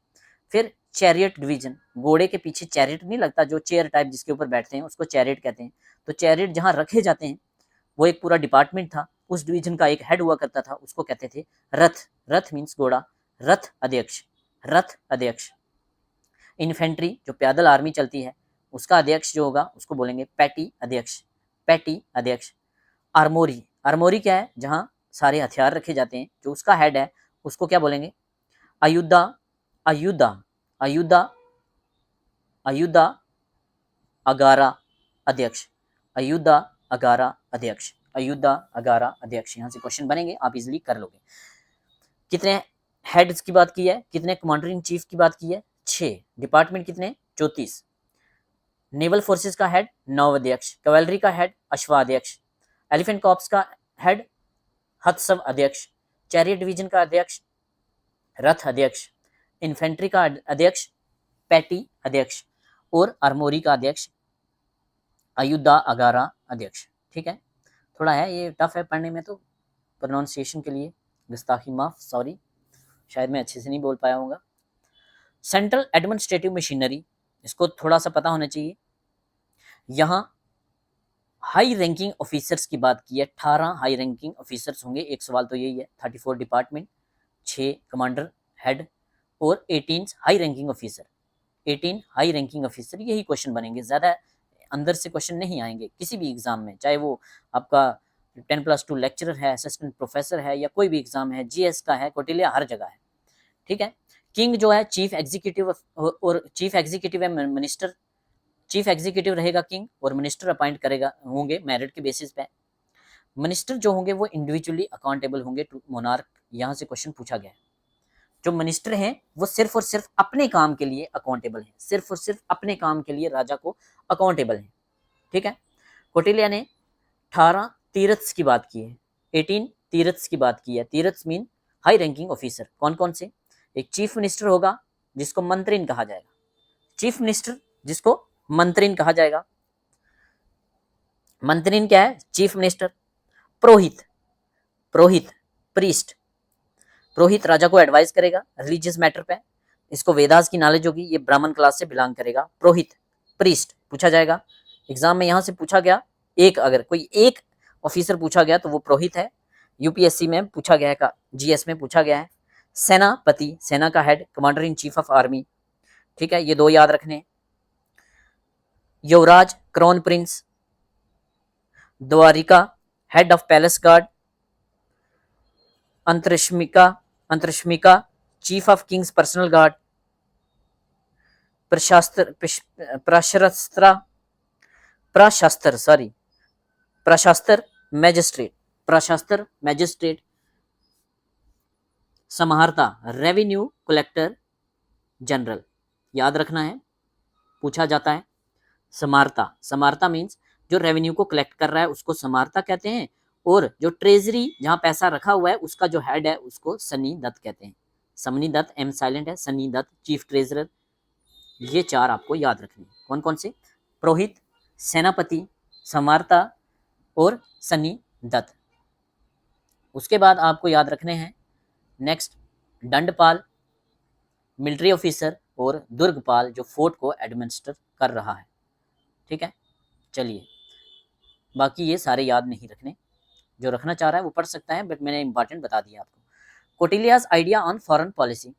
फिर चैरियट डिवीजन, घोड़े के पीछे चैरियट नहीं लगता, जो चेयर टाइप जिसके ऊपर बैठते हैं उसको चैरियट कहते हैं। तो चैरियट जहाँ रखे जाते हैं वो एक पूरा डिपार्टमेंट था, उस डिवीजन का एक हेड हुआ करता था, उसको कहते थे रथ। रथ मीन्स घोड़ा, रथ अध्यक्ष, रथ अध्यक्ष। इन्फेंट्री जो पैदल आर्मी चलती है उसका अध्यक्ष जो होगा उसको बोलेंगे पैटी अध्यक्ष, पैटी अध्यक्ष। आर्मोरी, आर्मोरी क्या है, जहां सारे हथियार रखे जाते हैं, जो उसका हेड है उसको क्या बोलेंगे, अयुद्धा, अयुद्धा, अयुद्धा, अयुद्धा अगारा अध्यक्ष, अयुद्धा अगारा अध्यक्ष, अयुद्धा अगारा अध्यक्ष। यहाँ से क्वेश्चन बनेंगे, आप इजिली कर लोगे। कितने हेड्स की बात की है, कितने कमांडर इन चीफ की बात की है, 6। डिपार्टमेंट कितने, 34। नेवल फोर्सेस का हेड नौअध्यक्ष, कैवेलरी का हेड अश्वाध्यक्ष, एलिफेंट कॉर्प्स का हेड हत्सव अध्यक्ष, चैरियट डिवीजन का अध्यक्ष रथ अध्यक्ष, इन्फेंट्री का अध्यक्ष पैटी अध्यक्ष और आर्मोरी का अध्यक्ष अयुद्धा अगारा अध्यक्ष। ठीक है, थोड़ा है ये टफ है पढ़ने में, तो प्रोनाउंसिएशन के लिए गुस्ताखी माफ, सॉरी, शायद मैं अच्छे से नहीं बोल पाया हूँगा। सेंट्रल एडमिनिस्ट्रेटिव मशीनरी, इसको थोड़ा सा पता होना चाहिए। यहाँ हाई रैंकिंग ऑफिसर्स की बात की है, 18 हाई रैंकिंग ऑफिसर्स होंगे, एक सवाल तो यही है। 34 डिपार्टमेंट, 6 कमांडर हेड और 18 high ranking officer, 18 high ranking officer, यही क्वेश्चन बनेंगे। ज़्यादा अंदर से क्वेश्चन नहीं आएंगे किसी भी एग्जाम में, चाहे वो आपका 10+2 लेक्चरर है, असिस्टेंट प्रोफेसर है, या कोई भी एग्जाम है, जीएस का है, कौटिल्य हर जगह है। ठीक है, किंग जो है चीफ एग्जीक्यूटिव, और चीफ एग्जीक्यूटिव है मिनिस्टर, चीफ एग्जीक्यूटिव रहेगा किंग, और मिनिस्टर अपॉइंट करेगा होंगे मेरिट के बेसिस पे। मिनिस्टर जो होंगे वो इंडिविजुअली अकाउंटेबल होंगे टू मोनार्क, यहाँ से क्वेश्चन पूछा गया है। जो मिनिस्टर हैं वो सिर्फ और सिर्फ अपने काम के लिए अकाउंटेबल हैं, सिर्फ और सिर्फ अपने काम के लिए राजा को अकाउंटेबल हैं। ठीक है, कौटिल्य ने 18 तीर्थ्स की बात की है, 18 तीर्थ्स की बात की है। तीर्थ्स मीन हाई रैंकिंग ऑफिसर, कौन कौन से, एक चीफ मिनिस्टर होगा जिसको मंत्रिन कहा जाएगा, चीफ मिनिस्टर जिसको मंत्रिन कहा जाएगा। मंत्रिन क्या है, चीफ मिनिस्टर। पुरोहित, पुरोहित प्रीस्ट, पुरोहित राजा को एडवाइस करेगा रिलीजियस मैटर पे, इसको वेदास की नॉलेज होगी, ये ब्राह्मण क्लास से बिलोंग करेगा। पुरोहित प्रीस्ट पूछा जाएगा एग्जाम में, यहाँ से पूछा गया एक, अगर कोई एक ऑफिसर पूछा गया तो वो पुरोहित है। यूपीएससी में पूछा गया है, जीएस में पूछा गया है। सेनापति, सेना का head, commander in chief of army. ठीक है, ये 2 याद रखने। युवराज, क्राउन प्रिंस। द्वारिका, हेड ऑफ पैलेस गार्ड। अंतरिश्मिका, अंतरिश्मिका chief of king's personal guard. प्रशास्त्र, प्रशस्त्र, प्रशास्त्र सॉरी, प्रशास्त्र मैजिस्ट्रेट, प्रशास्त्र मैजिस्ट्रेट। समाहर्ता, रेवेन्यू कलेक्टर जनरल, याद रखना है, पूछा जाता है। समाहर्ता, समाहर्ता मीन्स जो रेवेन्यू को कलेक्ट कर रहा है उसको समाहर्ता कहते हैं, और जो ट्रेजरी जहां पैसा रखा हुआ है उसका जो हेड है उसको सन्नी दत्त कहते हैं। सन्नी दत्त, एम साइलेंट है, सन्नी दत्त चीफ ट्रेजरर। ये 4 आपको याद रखने, कौन कौन से, पुरोहित, सेनापति, समाहर्ता और सन्नी दत्त। उसके बाद आपको याद रखने हैं नेक्स्ट दंडपाल, मिलिट्री ऑफिसर, और दुर्गपाल जो फोर्ट को एडमिनिस्टर कर रहा है। ठीक है, चलिए बाकी ये सारे याद नहीं रखने, जो रखना चाह रहा है वो पढ़ सकता है, बट मैंने इंपॉर्टेंट बता दिया आपको। Kautilya's idea on foreign policy,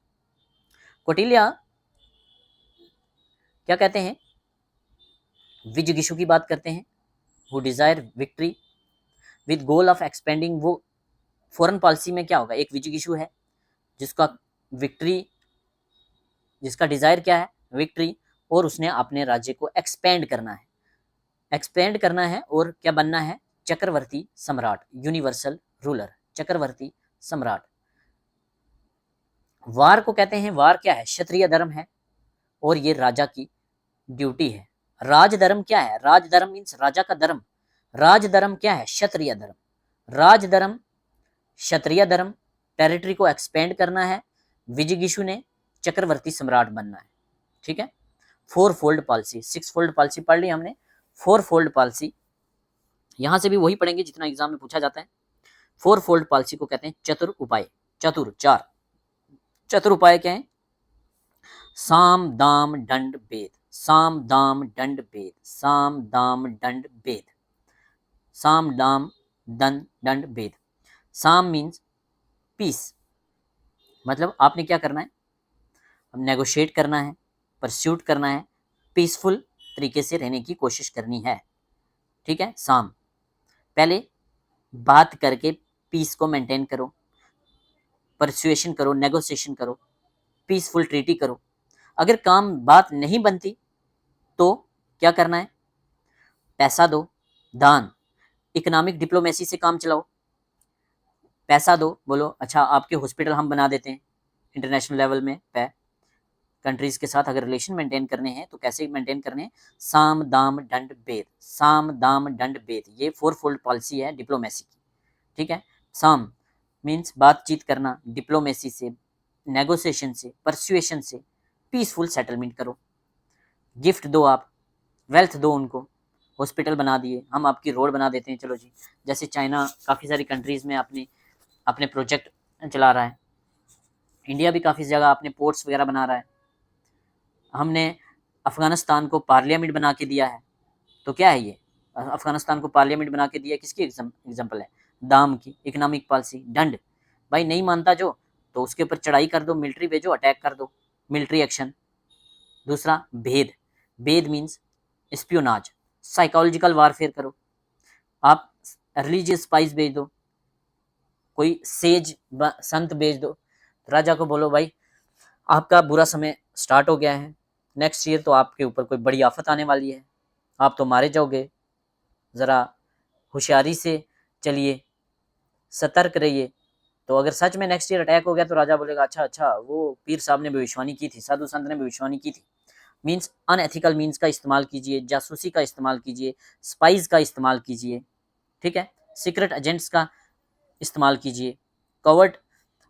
Kautilya क्या कहते हैं, विजिगिषु की बात करते हैं, वो desire victory with goal of expanding. वो फॉरेन पॉलिसी में क्या होगा, एक विजिगिषु है जिसका विक्ट्री, जिसका डिजायर क्या है, विक्ट्री, और उसने अपने राज्य को एक्सपेंड करना है, एक्सपेंड करना है, और क्या बनना है, चक्रवर्ती सम्राट, यूनिवर्सल रूलर, चक्रवर्ती सम्राट। वार को कहते हैं, वार क्या है, क्षत्रिय धर्म है, और ये राजा की ड्यूटी है। राजधर्म क्या है, राजधर्म मीन्स राजा का धर्म, राजधर्म क्या है, क्षत्रिय धर्म, राजधर्म क्षत्रिय धर्म, टेरिटरी को एक्सपेंड करना है, विजिगिषु ने चक्रवर्ती सम्राट बनना है। ठीक है, 4 फोल्ड पॉलिसी, 6 फोल्ड पॉलिसी पढ़ ली हमने, 4 फोल्ड पॉलिसी, यहां से भी वही पढ़ेंगे जितना एग्जाम में पूछा जाता है। 4 फोल्ड पॉलिसी को कहते हैं चतुर उपाय, चतुर 4, चतुर उपाय क्या है, साम दाम दंड भेद, साम दाम दंड भेद, साम दाम दंड भेद, साम दाम दंड भेद। साम मीन्स पीस, मतलब आपने क्या करना है, नेगोशिएट करना है, परस्यूट करना है, पीसफुल तरीके से रहने की कोशिश करनी है। ठीक है, साम पहले बात करके पीस को मेंटेन करो, परसुएशन करो, नेगोशिएशन करो, पीसफुल ट्रीटी करो। अगर काम बात नहीं बनती तो क्या करना है? पैसा दो, दान, इकोनॉमिक डिप्लोमेसी से काम चलाओ। पैसा दो, बोलो अच्छा आपके हॉस्पिटल हम बना देते हैं इंटरनेशनल लेवल में कंट्रीज के साथ अगर रिलेशन मेंटेन करने हैं तो कैसे मेंटेन करने हैं? साम दाम दंड भेद, साम दाम दंड भेद, ये 4 पॉलिसी है डिप्लोमेसी की। ठीक है, साम मीन्स बातचीत करना, डिप्लोमेसी से, नेगोशिएशन से, परसुएशन से पीसफुल सेटलमेंट करो। गिफ्ट दो, आप वेल्थ दो उनको, हॉस्पिटल बना दिए, हम आपकी रोड बना देते हैं, चलो जी। जैसे चाइना काफ़ी सारी कंट्रीज़ में अपने प्रोजेक्ट चला रहा है, इंडिया भी काफ़ी जगह अपने पोर्ट्स वगैरह बना रहा है। हमने अफ़गानिस्तान को पार्लियामेंट बना के दिया है, तो क्या है ये? अफ़गानिस्तान को पार्लियामेंट बना के दिया, किसकी एग्जाम्पल है? दाम की, इकोनॉमिक पॉलिसी। दंड, भाई नहीं मानता जो तो उसके ऊपर चढ़ाई कर दो, मिलिट्री भेजो, अटैक कर दो, मिलिट्री एक्शन। दूसरा भेद, भेद मीन्स स्पियोनाज, साइकोलॉजिकल वारफेयर करो। आप रिलीजियस स्पाइस भेज दो, कोई सेज संत भेज दो, राजा को बोलो भाई आपका बुरा समय स्टार्ट हो गया है, नेक्स्ट ईयर तो आपके ऊपर कोई बड़ी आफत आने वाली है, आप तो मारे जाओगे, ज़रा होशियारी से चलिए, सतर्क रहिए। तो अगर सच में नेक्स्ट ईयर अटैक हो गया तो राजा बोलेगा अच्छा अच्छा वो पीर साहब ने भविष्यवाणी की थी, साधु संत ने भविष्यवाणी की थी। मीन्स अनएथिकल मीन्स का इस्तेमाल कीजिए, जासूसी का इस्तेमाल कीजिए, स्पाइस का इस्तेमाल कीजिए, ठीक है, सीक्रेट एजेंट्स का इस्तेमाल कीजिए, कवर्ट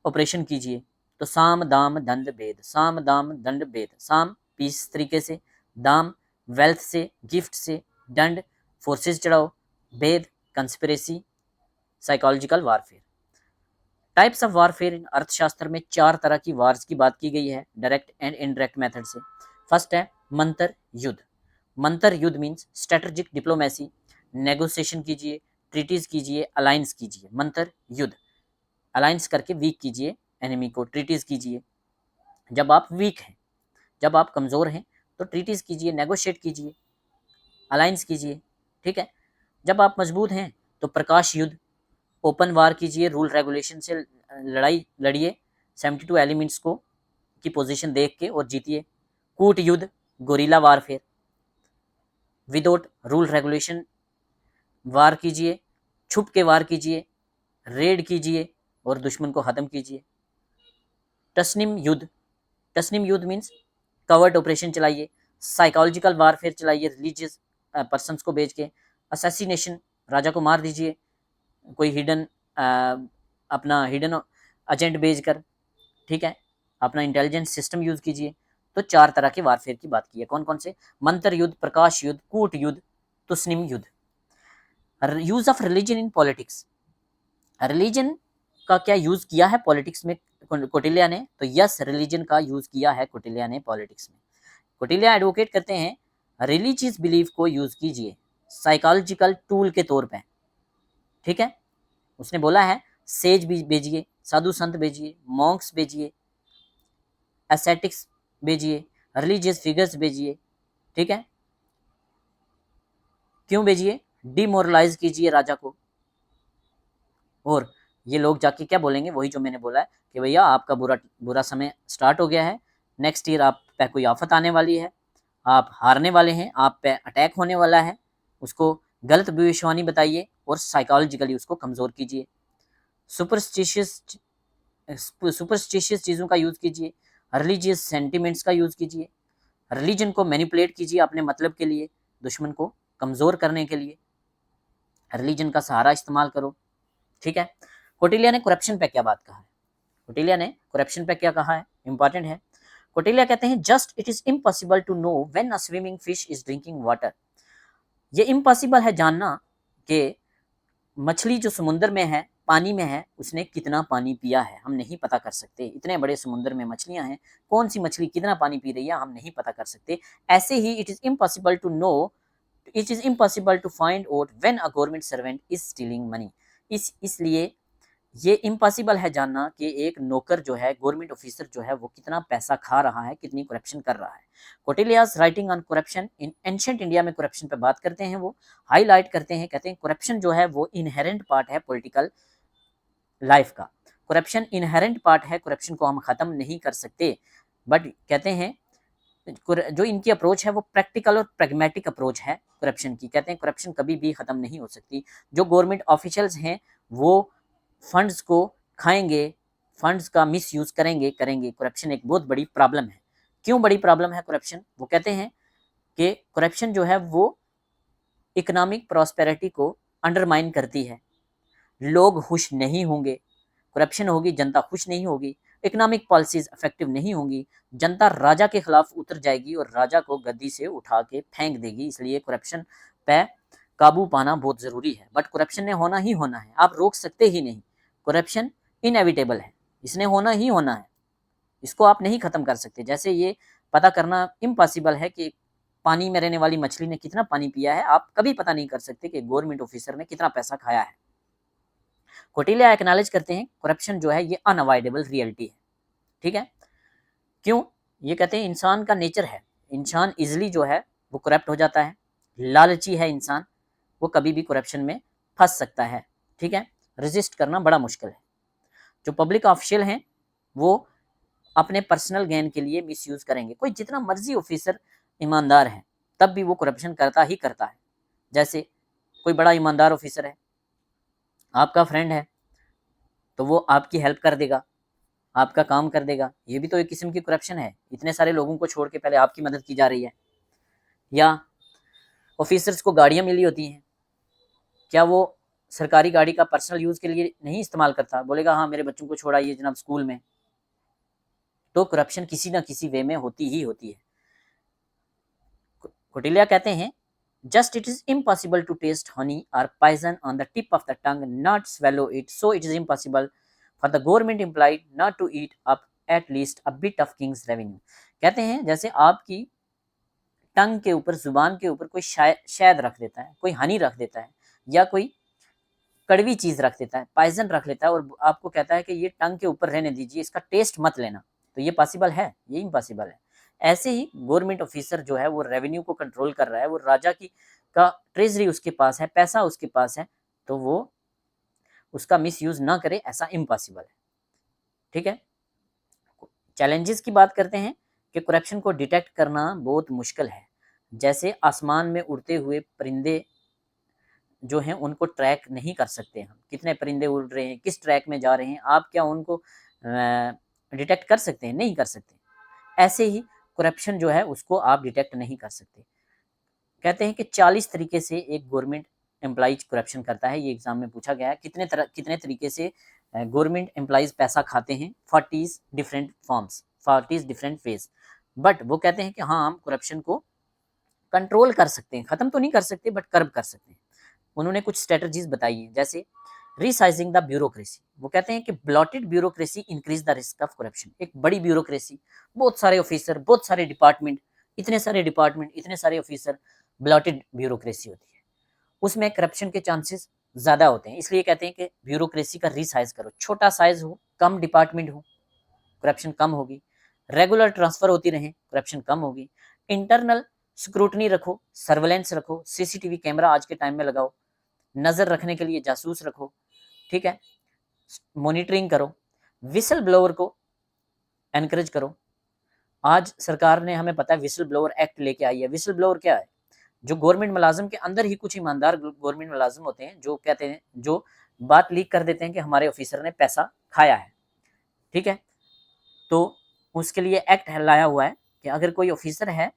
ऑपरेशन कीजिए। तो साम दाम दंड भेद, साम दाम दंड भेद, साम पीस तरीके से, दाम वेल्थ से, गिफ्ट से, दंड फोर्सेस चढ़ाओ, भेद conspiracy, psychological warfare. Types of warfare in Arthashastra में 4 तरह की वार्स की बात की गई है डायरेक्ट एंड इनडायरेक्ट मेथड से। फर्स्ट है मंत्र युद्ध। मंत्र युद्ध मीन्स स्ट्रेटेजिक डिप्लोमेसी, नेगोशिएशन कीजिए, ट्रीटीज कीजिए, अलायंस कीजिए। मंत्र युद्ध, अलायंस करके वीक कीजिए एनिमी को, ट्रीटीज कीजिए। जब आप वीक हैं, जब आप कमज़ोर हैं तो ट्रीटीज कीजिए, नेगोशिएट कीजिए, अलायंस कीजिए, ठीक है। जब आप मजबूत हैं तो प्रकाश युद्ध, ओपन वार कीजिए, रूल रेगुलेशन से लड़ाई लड़िए, 72 एलिमेंट्स को की पोजीशन देख के और जीतिए। कूट युद्ध, guerrilla warfare, without rule regulation war कीजिए, छुप के वार कीजिए, रेड कीजिए और दुश्मन को खत्म कीजिए। तस्नीम युद्ध, तस्नीम युद्ध मीन्स कवर्ट ऑपरेशन चलाइए, साइकोलॉजिकल वारफेयर चलाइए, रिलीजियस पर्सन्स को भेज के, असैसिनेशन, राजा को मार दीजिए, कोई हिडन अपना हिडन एजेंट भेजकर, ठीक है, अपना इंटेलिजेंस सिस्टम यूज कीजिए। तो 4 तरह के वारफेयर की बात की है, कौन कौन से? मंत्र युद्ध, प्रकाश युद्ध, कूट युद्ध, तुस्निम युद्ध। Use of religion in politics, religion का क्या यूज किया है पॉलिटिक्स में कौटिल्य ने? तो यस, रिलीजन का यूज किया है कौटिल्य ने पॉलिटिक्स में। कौटिल्य एडवोकेट करते हैं रिलीजियस बिलीफ को यूज कीजिए साइकोलॉजिकल टूल के तौर पे, ठीक है। उसने बोला है सेज भेजिए, साधु संत भेजिए, मॉन्क्स भेजिए, एसेटिक्स भेजिए, रिलीजियस फिगर्स भेजिए, ठीक है। क्यों भेजिए? डिमोरलाइज कीजिए राजा को, और ये लोग जाके क्या बोलेंगे? वही जो मैंने बोला है कि भैया आपका बुरा समय स्टार्ट हो गया है, नेक्स्ट ईयर आप पे कोई आफत आने वाली है, आप हारने वाले हैं, आप पे अटैक होने वाला है। उसको गलत भविष्यवाणी बताइए और साइकोलॉजिकली उसको कमज़ोर कीजिए। सुपरस्टिशियस चीज़ों का यूज़ कीजिए, रिलीजियस सेंटिमेंट्स का यूज़ कीजिए, रिलीजन को मैनिपुलेट कीजिए अपने मतलब के लिए, दुश्मन को कमज़ोर करने के लिए रिलीजन का सहारा इस्तेमाल करो, ठीक है। कौटिल्य ने करप्शन पे क्या बात कहा है? कौटिल्य ने करप्शन पे क्या कहा है? इंपॉर्टेंट है। कौटिल्य कहते हैं just it is impossible to know when a swimming fish is drinking water. ये इम्पॉसिबल है जानना कि मछली जो समुद्र में है, पानी में है, उसने कितना पानी पिया है, हम नहीं पता कर सकते। इतने बड़े समुद्र में मछलियां हैं, कौन सी मछली कितना पानी पी रही है हम नहीं पता कर सकते। ऐसे ही it is impossible to know, it is impossible to find out when a government servant is stealing money. इसलिए ये इम्पॉसिबल है जानना कि एक नौकर जो है, गवर्नमेंट ऑफिसर जो है, वो कितना पैसा खा रहा है, कितनी करप्शन कर रहा है। Kautilya's writing on corruption in ancient India में करप्शन पे बात करते हैं, वो हाईलाइट करते हैं, कहते हैं करप्शन जो है वो इनहेरेंट पार्ट है पॉलिटिकल लाइफ का। करप्शन इनहेरेंट पार्ट है, करप्शन को हम खत्म नहीं कर सकते, बट कहते हैं जो इनकी अप्रोच है वो प्रैक्टिकल और प्रैग्मेटिक अप्रोच है करप्शन की। कहते हैं करप्शन कभी भी खत्म नहीं हो सकती। जो गवर्नमेंट ऑफिशियल्स हैं वो फंड्स को खाएंगे, फंड्स का मिसयूज करेंगे। करप्शन एक बहुत बड़ी प्रॉब्लम है। क्यों बड़ी प्रॉब्लम है करप्शन? वो कहते हैं कि करप्शन जो है वो इकोनॉमिक प्रॉस्पेरिटी को अंडरमाइन करती है। लोग खुश नहीं होंगे, करप्शन होगी, जनता खुश नहीं होगी, इकोनॉमिक पॉलिसीज इफेक्टिव नहीं होंगी, जनता राजा के खिलाफ उतर जाएगी और राजा को गद्दी से उठा के फेंक देगी। इसलिए करप्शन पे काबू पाना बहुत जरूरी है। बट करप्शन ने होना ही होना है, आप रोक सकते ही नहीं। करप्शन इनएविटेबल है, इसने होना ही होना है, इसको आप नहीं खत्म कर सकते। जैसे ये पता करना इम्पॉसिबल है कि पानी में रहने वाली मछली ने कितना पानी पिया है, आप कभी पता नहीं कर सकते कि गवर्नमेंट ऑफिसर ने कितना पैसा खाया है। कोटिलिया एक्नॉलेज करते हैं करप्शन जो है ये अनअवॉइडेबल रियलिटी है। ठीक है, क्यों? ये कहते हैं इंसान का नेचर है, इंसान इजिली जो है वो करप्ट हो जाता है, लालची है इंसान, वो कभी भी करप्शन में फंस सकता है। ठीक है, रेजिस्ट करना बड़ा मुश्किल है। जो पब्लिक ऑफिशियल हैं वो अपने पर्सनल गेन के लिए मिसयूज करेंगे। कोई जितना मर्जी ऑफिसर ईमानदार है तब भी वो करप्शन करता ही करता है। जैसे कोई बड़ा ईमानदार ऑफिसर है, आपका फ्रेंड है, तो वो आपकी हेल्प कर देगा, आपका काम कर देगा, ये भी तो एक किस्म की करप्शन है। इतने सारे लोगों को छोड़ के पहले आपकी मदद की जा रही है। या ऑफिसर्स को गाड़ियां मिली होती हैं, क्या वो सरकारी गाड़ी का पर्सनल यूज के लिए नहीं इस्तेमाल करता? बोलेगा हाँ मेरे बच्चों को छोड़ाइए जनाब स्कूल में। तो करप्शन किसी ना किसी वे में होती ही होती है। कोटिलिया कहते हैं just it is impossible to taste honey और poison on the tip of the tongue, not swallow it, so it is impossible for the government employed not to eat up at least a bit of king's revenue. कहते हैं जैसे आपकी टंग के ऊपर, जुबान के ऊपर कोई शहद रख देता है, कोई हनी रख देता है, या कोई कड़वी चीज रख देता है, पॉइजन रख लेता है, और आपको कहता है कि ये टंग के ऊपर रहने दीजिए, इसका टेस्ट मत लेना, तो ये पॉसिबल है? ये इम्पॉसिबल है। ऐसे ही गवर्नमेंट ऑफिसर जो है वो रेवेन्यू को कंट्रोल कर रहा है, वो राजा की का ट्रेजरी उसके पास है, पैसा उसके पास है, तो वो उसका मिस यूज ना करे, ऐसा इम्पॉसिबल है। ठीक है, चैलेंजेस की बात करते हैं कि करप्शन को डिटेक्ट करना बहुत मुश्किल है। जैसे आसमान में उड़ते हुए परिंदे जो हैं उनको ट्रैक नहीं कर सकते हम, कितने परिंदे उड़ रहे हैं, किस ट्रैक में जा रहे हैं, आप क्या उनको डिटेक्ट कर सकते हैं? नहीं कर सकते। ऐसे ही करप्शन जो है उसको आप डिटेक्ट नहीं कर सकते। कहते हैं कि 40 तरीके से एक गवर्नमेंट एम्प्लॉइज करप्शन करता है। ये एग्जाम में पूछा गया है कितने तरीके से गवर्नमेंट एम्प्लॉइज पैसा खाते हैं। 40 different forms, 40 different phase. But वो कहते हैं कि हाँ हम करप्शन को कंट्रोल कर सकते हैं, खत्म तो नहीं कर सकते बट कर्ब कर सकते हैं। उन्होंने कुछ स्ट्रेटजीज बताई हैं, जैसे रीसाइजिंग द ब्यूरोक्रेसी। वो कहते हैं कि blotted bureaucracy increase the risk of corruption. एक बड़ी ब्यूरोक्रेसी, बहुत सारे ऑफिसर, बहुत सारे डिपार्टमेंट, इतने सारे डिपार्टमेंट, इतने सारे ऑफिसर, ब्लॉटेड ब्यूरोक्रेसी होती है, उसमें करप्शन के चांसेस ज्यादा होते हैं। इसलिए कहते हैं कि ब्यूरोक्रेसी का रीसाइज करो, छोटा साइज हो, कम डिपार्टमेंट हो, करप्शन कम होगी। रेगुलर ट्रांसफर होती रहे, करप्शन कम होगी। इंटरनल स्क्रूटनी रखो, सर्वेलेंस रखो, सीसीटीवी कैमरा आज के टाइम में लगाओ, नजर रखने के लिए जासूस रखो। ठीक है, मॉनिटरिंग करो, विसल ब्लोअर को एनकरेज करो। आज सरकार ने, हमें पता है, विसल ब्लोअर एक्ट लेके आई है। विसल ब्लोअर क्या है? जो गवर्नमेंट मुलाजिम के अंदर ही कुछ ईमानदार गवर्नमेंट मुलाजिम होते हैं जो कहते हैं, जो बात लीक कर देते हैं कि हमारे ऑफिसर ने पैसा खाया है। ठीक है, तो उसके लिए एक्ट लाया हुआ है कि अगर कोई ऑफिसर है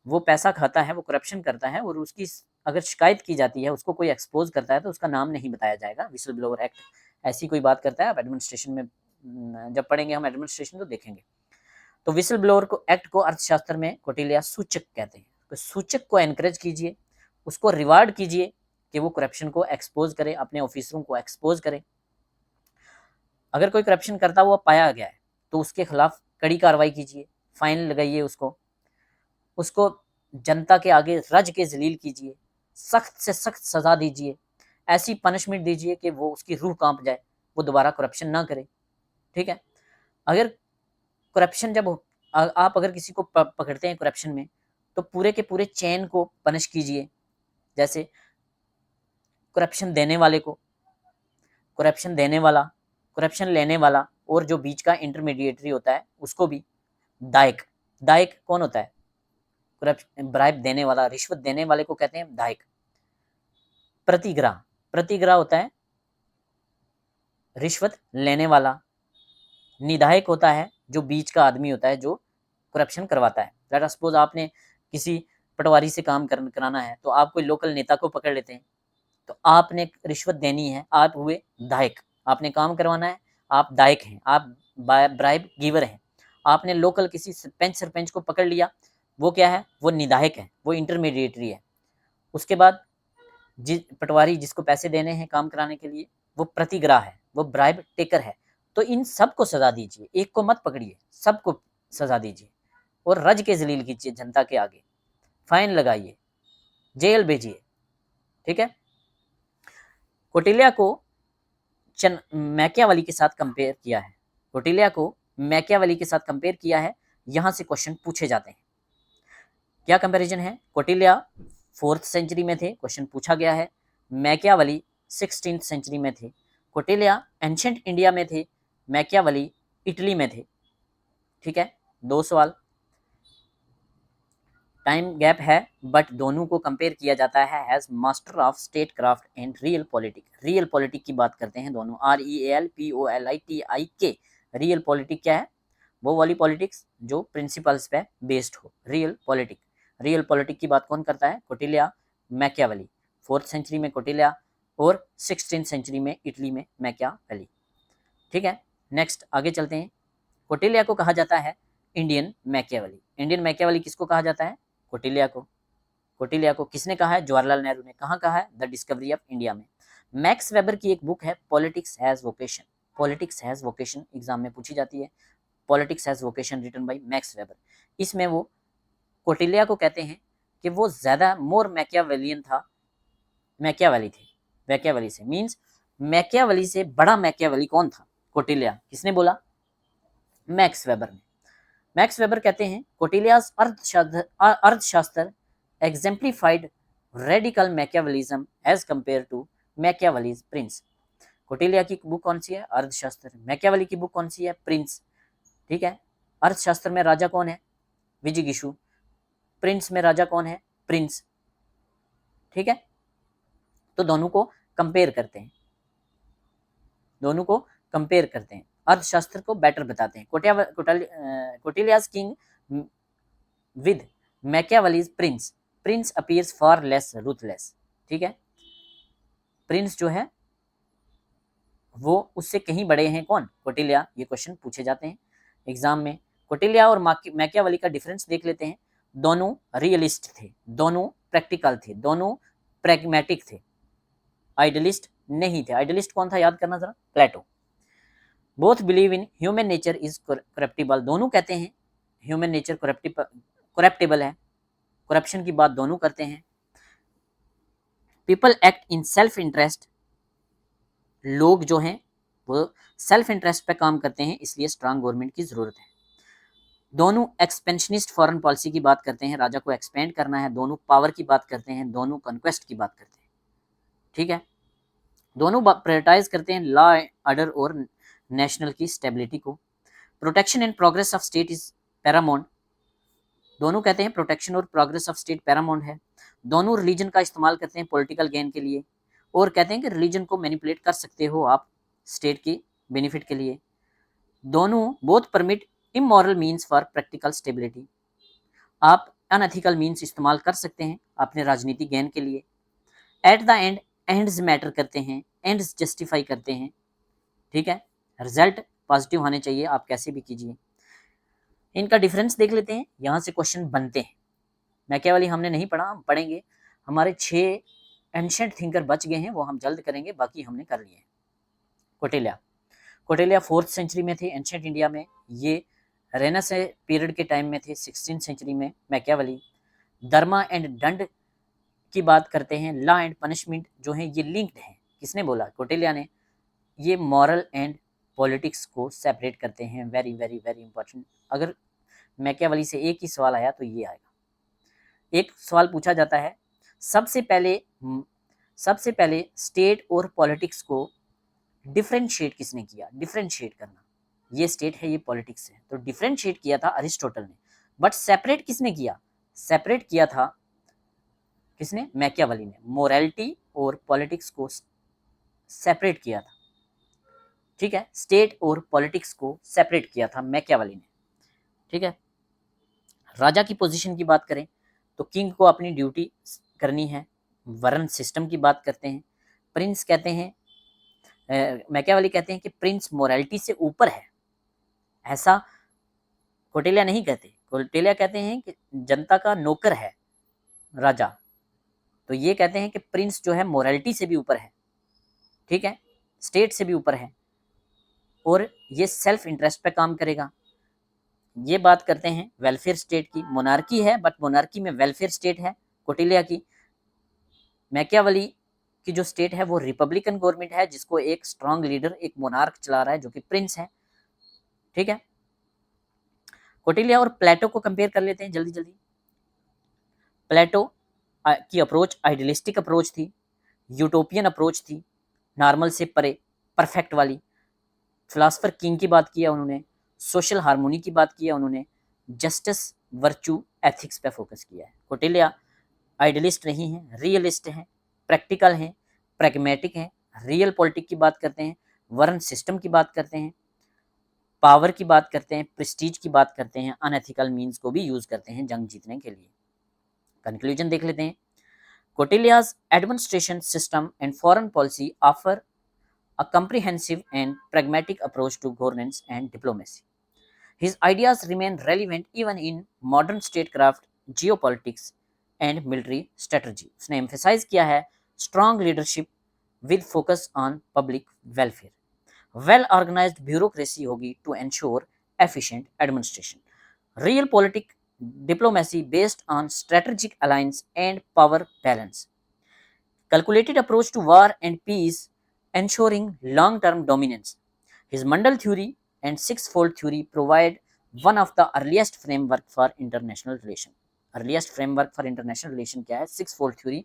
वो पैसा खाता है, वो करप्शन करता है, और उसकी अगर शिकायत की जाती है, उसको कोई एक्सपोज करता है, तो उसका नाम नहीं बताया जाएगा। विसल ब्लोअर एक्ट ऐसी कोई बात करता है। आप एडमिनिस्ट्रेशन में जब पढ़ेंगे हम एडमिनिस्ट्रेशन तो देखेंगे। तो विसल ब्लोअर को एक्ट को अर्थशास्त्र में कोटिलिया सूचक कहते हैं। तो सूचक को एनकरेज कीजिए, उसको रिवार्ड कीजिए कि वो करप्शन को एक्सपोज करे, अपने ऑफिसरों को एक्सपोज करे। अगर कोई करप्शन करता हुआ पाया गया है तो उसके खिलाफ कड़ी कार्रवाई कीजिए, फाइन लगाइए, उसको जनता के आगे रज के जलील कीजिए, सख्त से सख्त सजा दीजिए, ऐसी पनिशमेंट दीजिए कि वो उसकी रूह कांप जाए। वो दोबारा करप्शन ना करे। ठीक है, अगर करप्शन जब आप अगर किसी को पकड़ते हैं करप्शन में, तो पूरे के पूरे चेन को पनिश कीजिए। जैसे करप्शन देने वाले को, करप्शन देने वाला, करप्शन लेने वाला, और जो बीच का इंटरमीडिएटरी होता है उसको भी। दायक, दायक कौन होता है? करप्शन ब्राइब देने वाला, रिश्वत देने वाले को कहते हैं दायक। प्रतिग्राह, प्रतिग्राह होता है रिश्वत लेने वाला। निधायक होता है जो बीच का आदमी होता है जो करप्शन करवाता है। लेट अस सपोज आपने किसी पटवारी से काम कराना है, तो आप कोई लोकल नेता को पकड़ लेते हैं, तो आपने रिश्वत देनी है, आप हुए दायक। आपने काम करवाना है, आप दायक हैं, आप ब्राइब गिवर हैं। आपने लोकल किसी सरपंच को पकड़ लिया, वो क्या है? वो निधायक है, वो इंटरमीडिएटरी है। उसके बाद पटवारी जिसको पैसे देने हैं काम कराने के लिए, वो प्रतिग्राह है, वो ब्राइब टेकर है। तो इन सबको सजा दीजिए, एक को मत पकड़िए, सबको सजा दीजिए और रज के जलील कीजिए जनता के आगे, फाइन लगाइए, जेल भेजिए। ठीक है, कौटिल्य को मैकियावेली के साथ कंपेयर किया है। कौटिल्य को मैकियावेली के साथ कंपेयर किया है। यहां से क्वेश्चन पूछे जाते हैं। क्या कंपैरिजन है? कौटिल्य 4th सेंचुरी में थे, क्वेश्चन पूछा गया है। मैकियावेली 16th सेंचुरी में थे। कौटिल्य एंशिएंट इंडिया में थे, मैकियावेली इटली में थे। ठीक है, 2 सवाल, टाइम गैप है, बट दोनों को कंपेयर किया जाता है as master of statecraft and realpolitik. Realpolitik की बात करते हैं दोनों, REALPOLITIK। रियल पॉलिटिक क्या है? वो वाली पॉलिटिक्स जो प्रिंसिपल्स पे बेस्ड हो, रियल पॉलिटिक। रियल पॉलिटिक की बात कौन करता है? कौटिल्य, मैकियावेली। 4th सेंचुरी में कौटिल्य और 16th सेंचुरी में इटली में मैकियावेली। ठीक है, नेक्स्ट आगे चलते हैं। कौटिल्य को कहा जाता है इंडियन मैकियावेली। इंडियन मैकियावेली किसको कहा जाता है? कौटिल्य को। कौटिल्य को किसने कहा है? जवाहरलाल नेहरू ने। कहाँ कहा है? द डिस्कवरी ऑफ इंडिया में। मैक्स वेबर की एक बुक है politics has vocation. Politics has vocation exam में पूछी जाती है। Politics has vocation written by Max Weber. इसमें वो कौटिल्य को कहते हैं कि वो ज्यादा मोर मैकियावेलियन था, मैकियावेली थे, मैकियावेली से। मींस मैकियावेली से बड़ा मैकियावेली कौन था? कौटिल्य। किसने बोला? मैक्स वेबर ने। मैक्स वेबर कहते हैं Kautilya's Arthashastra exemplified radical मैकियावेलिज्म as compare to Machiavelli's prince. Kautilya की बुक कौन सी है? अर्थशास्त्र। मैकियावेली की बुक कौन सी है? प्रिंस। ठीक है, अर्थशास्त्र में राजा कौन है? विजिगिशु। प्रिंस में राजा कौन है? प्रिंस। ठीक है, तो दोनों को कंपेयर करते हैं, दोनों को कंपेयर करते हैं, अर्थशास्त्र को बेटर बताते हैं। Kautilya's king with Machiavelli's prince. Prince appears far less ruthless. ठीक है, प्रिंस जो है वो उससे कहीं बड़े हैं। कौन? कौटिल्य। ये क्वेश्चन पूछे जाते हैं एग्जाम में। कौटिल्य और मैकियावेली का डिफरेंस देख लेते हैं। दोनों रियलिस्ट थे, दोनों प्रैक्टिकल थे, दोनों प्रैग्मेटिक थे, आइडियलिस्ट नहीं थे। आइडियलिस्ट कौन था? याद करना जरा, Plato. Both believe in human nature is corruptible. दोनों कहते हैं ह्यूमन नेचर करप्टिबल है, करप्शन की बात दोनों करते हैं। People act in self interest. लोग जो हैं वो सेल्फ इंटरेस्ट पे काम करते हैं, इसलिए स्ट्रांग गवर्नमेंट की जरूरत है। दोनों एक्सपेंशनिस्ट फॉरेन पॉलिसी की बात करते हैं, राजा को एक्सपेंड करना है। दोनों पावर की बात करते हैं, दोनों कन्क्वेस्ट की बात करते हैं। ठीक है, दोनों प्रायोरिटाइज करते हैं लॉ ऑर्डर और नेशनल की स्टेबिलिटी को। Protection and progress of state is Paramount. दोनों कहते हैं प्रोटेक्शन और प्रोग्रेस ऑफ स्टेट पैरामाउंट है। दोनों रिलीजन का इस्तेमाल करते हैं पॉलिटिकल गेन के लिए, और कहते हैं कि रिलीजन को मैनिपुलेट कर सकते हो आप स्टेट की बेनिफिट के लिए। दोनों both permit immoral means for practical stability. आप अनएथिकल मीन्स इस्तेमाल कर सकते हैं अपने राजनीतिक गेन के लिए। At the end ends matter करते हैं, एंड्स जस्टिफाई करते हैं। ठीक है, रिजल्ट पॉजिटिव होने चाहिए, आप कैसे भी कीजिए। इनका डिफरेंस देख लेते हैं, यहाँ से क्वेश्चन बनते हैं। मैकियावेली हमने नहीं पढ़ा, हम पढ़ेंगे। हमारे 6 एंशिएंट थिंकर बच गए हैं, वो हम जल्द करेंगे, बाकी हमने कर लिए। कौटिल्य, कौटिल्य 4th सेंचुरी में थे एंशिएंट इंडिया में। ये रेनेसांस पीरियड के टाइम में थे 16th सेंचुरी में मैकियावेली। धर्मा एंड दंड की बात करते हैं, लॉ एंड पनिशमेंट जो है ये लिंक्ड है। किसने बोला? कौटिल्य ने। ये मॉरल एंड पॉलिटिक्स को सेपरेट करते हैं। Very very very important. अगर मैकियावेली से एक ही सवाल आया तो ये आएगा। एक सवाल पूछा जाता है, सबसे पहले स्टेट और पॉलिटिक्स को डिफरेंशिएट किसने किया? डिफरेंशिएट करना, ये स्टेट है, ये पॉलिटिक्स है, तो डिफरेंशिएट किया था अरिस्टोटल ने। बट सेपरेट किसने किया? सेपरेट किया था किसने? मैकियावेली ने। मोरालिटी और पॉलिटिक्स को सेपरेट किया था। ठीक है, स्टेट और पॉलिटिक्स को सेपरेट किया था मैकियावेली ने। ठीक है, राजा की पोजीशन की बात करें तो किंग को अपनी ड्यूटी करनी है। वर्ण सिस्टम की बात करते हैं। प्रिंस कहते हैं, मैकियावेली कहते हैं कि प्रिंस मोरालिटी से ऊपर है, ऐसा कौटिल्य नहीं कहते। कौटिल्य कहते हैं कि जनता का नौकर है राजा, तो ये कहते हैं कि प्रिंस जो है मोरालिटी से भी ऊपर है। ठीक है, स्टेट से भी ऊपर है और ये सेल्फ इंटरेस्ट पे काम करेगा। ये बात करते हैं वेलफेयर स्टेट की। मोनार्की है बट मोनार्की में वेलफेयर स्टेट है कौटिल्य की। मैकियावेली की जो स्टेट है वो रिपब्लिकन गवर्नमेंट है, जिसको एक स्ट्रांग लीडर, एक मोनार्क चला रहा है जो कि प्रिंस है। ठीक है, कौटिल्य और प्लेटो को कंपेयर कर लेते हैं जल्दी जल्दी। प्लेटो की अप्रोच आइडियलिस्टिक अप्रोच थी, यूटोपियन अप्रोच थी, नॉर्मल से परे, परफेक्ट वाली। फिलासफर किंग की बात किया उन्होंने, सोशल हार्मोनी की बात किया उन्होंने, जस्टिस, वर्चू, एथिक्स पे फोकस किया है। कौटिल्य आइडियलिस्ट नहीं है, रियलिस्ट हैं, प्रैक्टिकल हैं, प्रैग्मेटिक हैं, रियल पॉलिटिक की बात करते हैं, वर्ण सिस्टम की बात करते हैं, पावर की बात करते हैं, प्रेस्टीज की बात करते हैं, अनएथिकल मीन्स को भी यूज करते हैं जंग जीतने के लिए। कंक्लूजन देख लेते हैं। Kautilya's administration system and foreign policy offer a comprehensive and pragmatic approach to governance and diplomacy. His ideas remain relevant even in modern statecraft, geopolitics and military strategy. उसने emphasize किया है strong leadership with focus on public welfare. Well organized bureaucracy होगी to ensure efficient administration. Real politic diplomacy based on strategic alliance and power balance. Calculated approach to war and peace, ensuring long-term dominance. His Mandal theory and six-fold theory provide one of the earliest framework for international relation. Earliest framework for international relation क्या है? Six-fold theory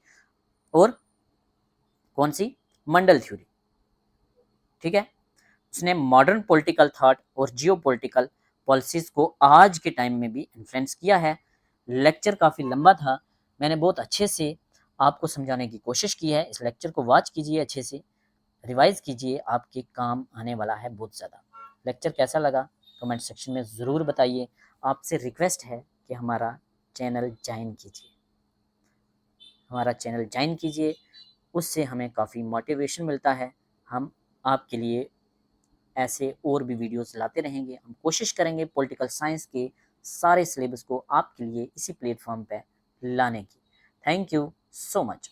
और कौन सी? मंडल थ्योरी। ठीक है, उसने मॉडर्न पॉलिटिकल थॉट और जियो पॉलिटिकल पॉलिसीज को आज के टाइम में भी इन्फ्लुएंस किया है। लेक्चर काफ़ी लंबा था, मैंने बहुत अच्छे से आपको समझाने की कोशिश की है। इस लेक्चर को वॉच कीजिए, अच्छे से रिवाइज कीजिए, आपके काम आने वाला है बहुत ज़्यादा। लेक्चर कैसा लगा कमेंट सेक्शन में ज़रूर बताइए। आपसे रिक्वेस्ट है कि हमारा चैनल ज्वाइन कीजिए, हमारा चैनल ज्वाइन कीजिए, उससे हमें काफ़ी मोटिवेशन मिलता है। हम आपके लिए ऐसे और भी वीडियोस लाते रहेंगे। हम कोशिश करेंगे पॉलिटिकल साइंस के सारे सिलेबस को आपके लिए इसी प्लेटफॉर्म पे लाने की। Thank you so much.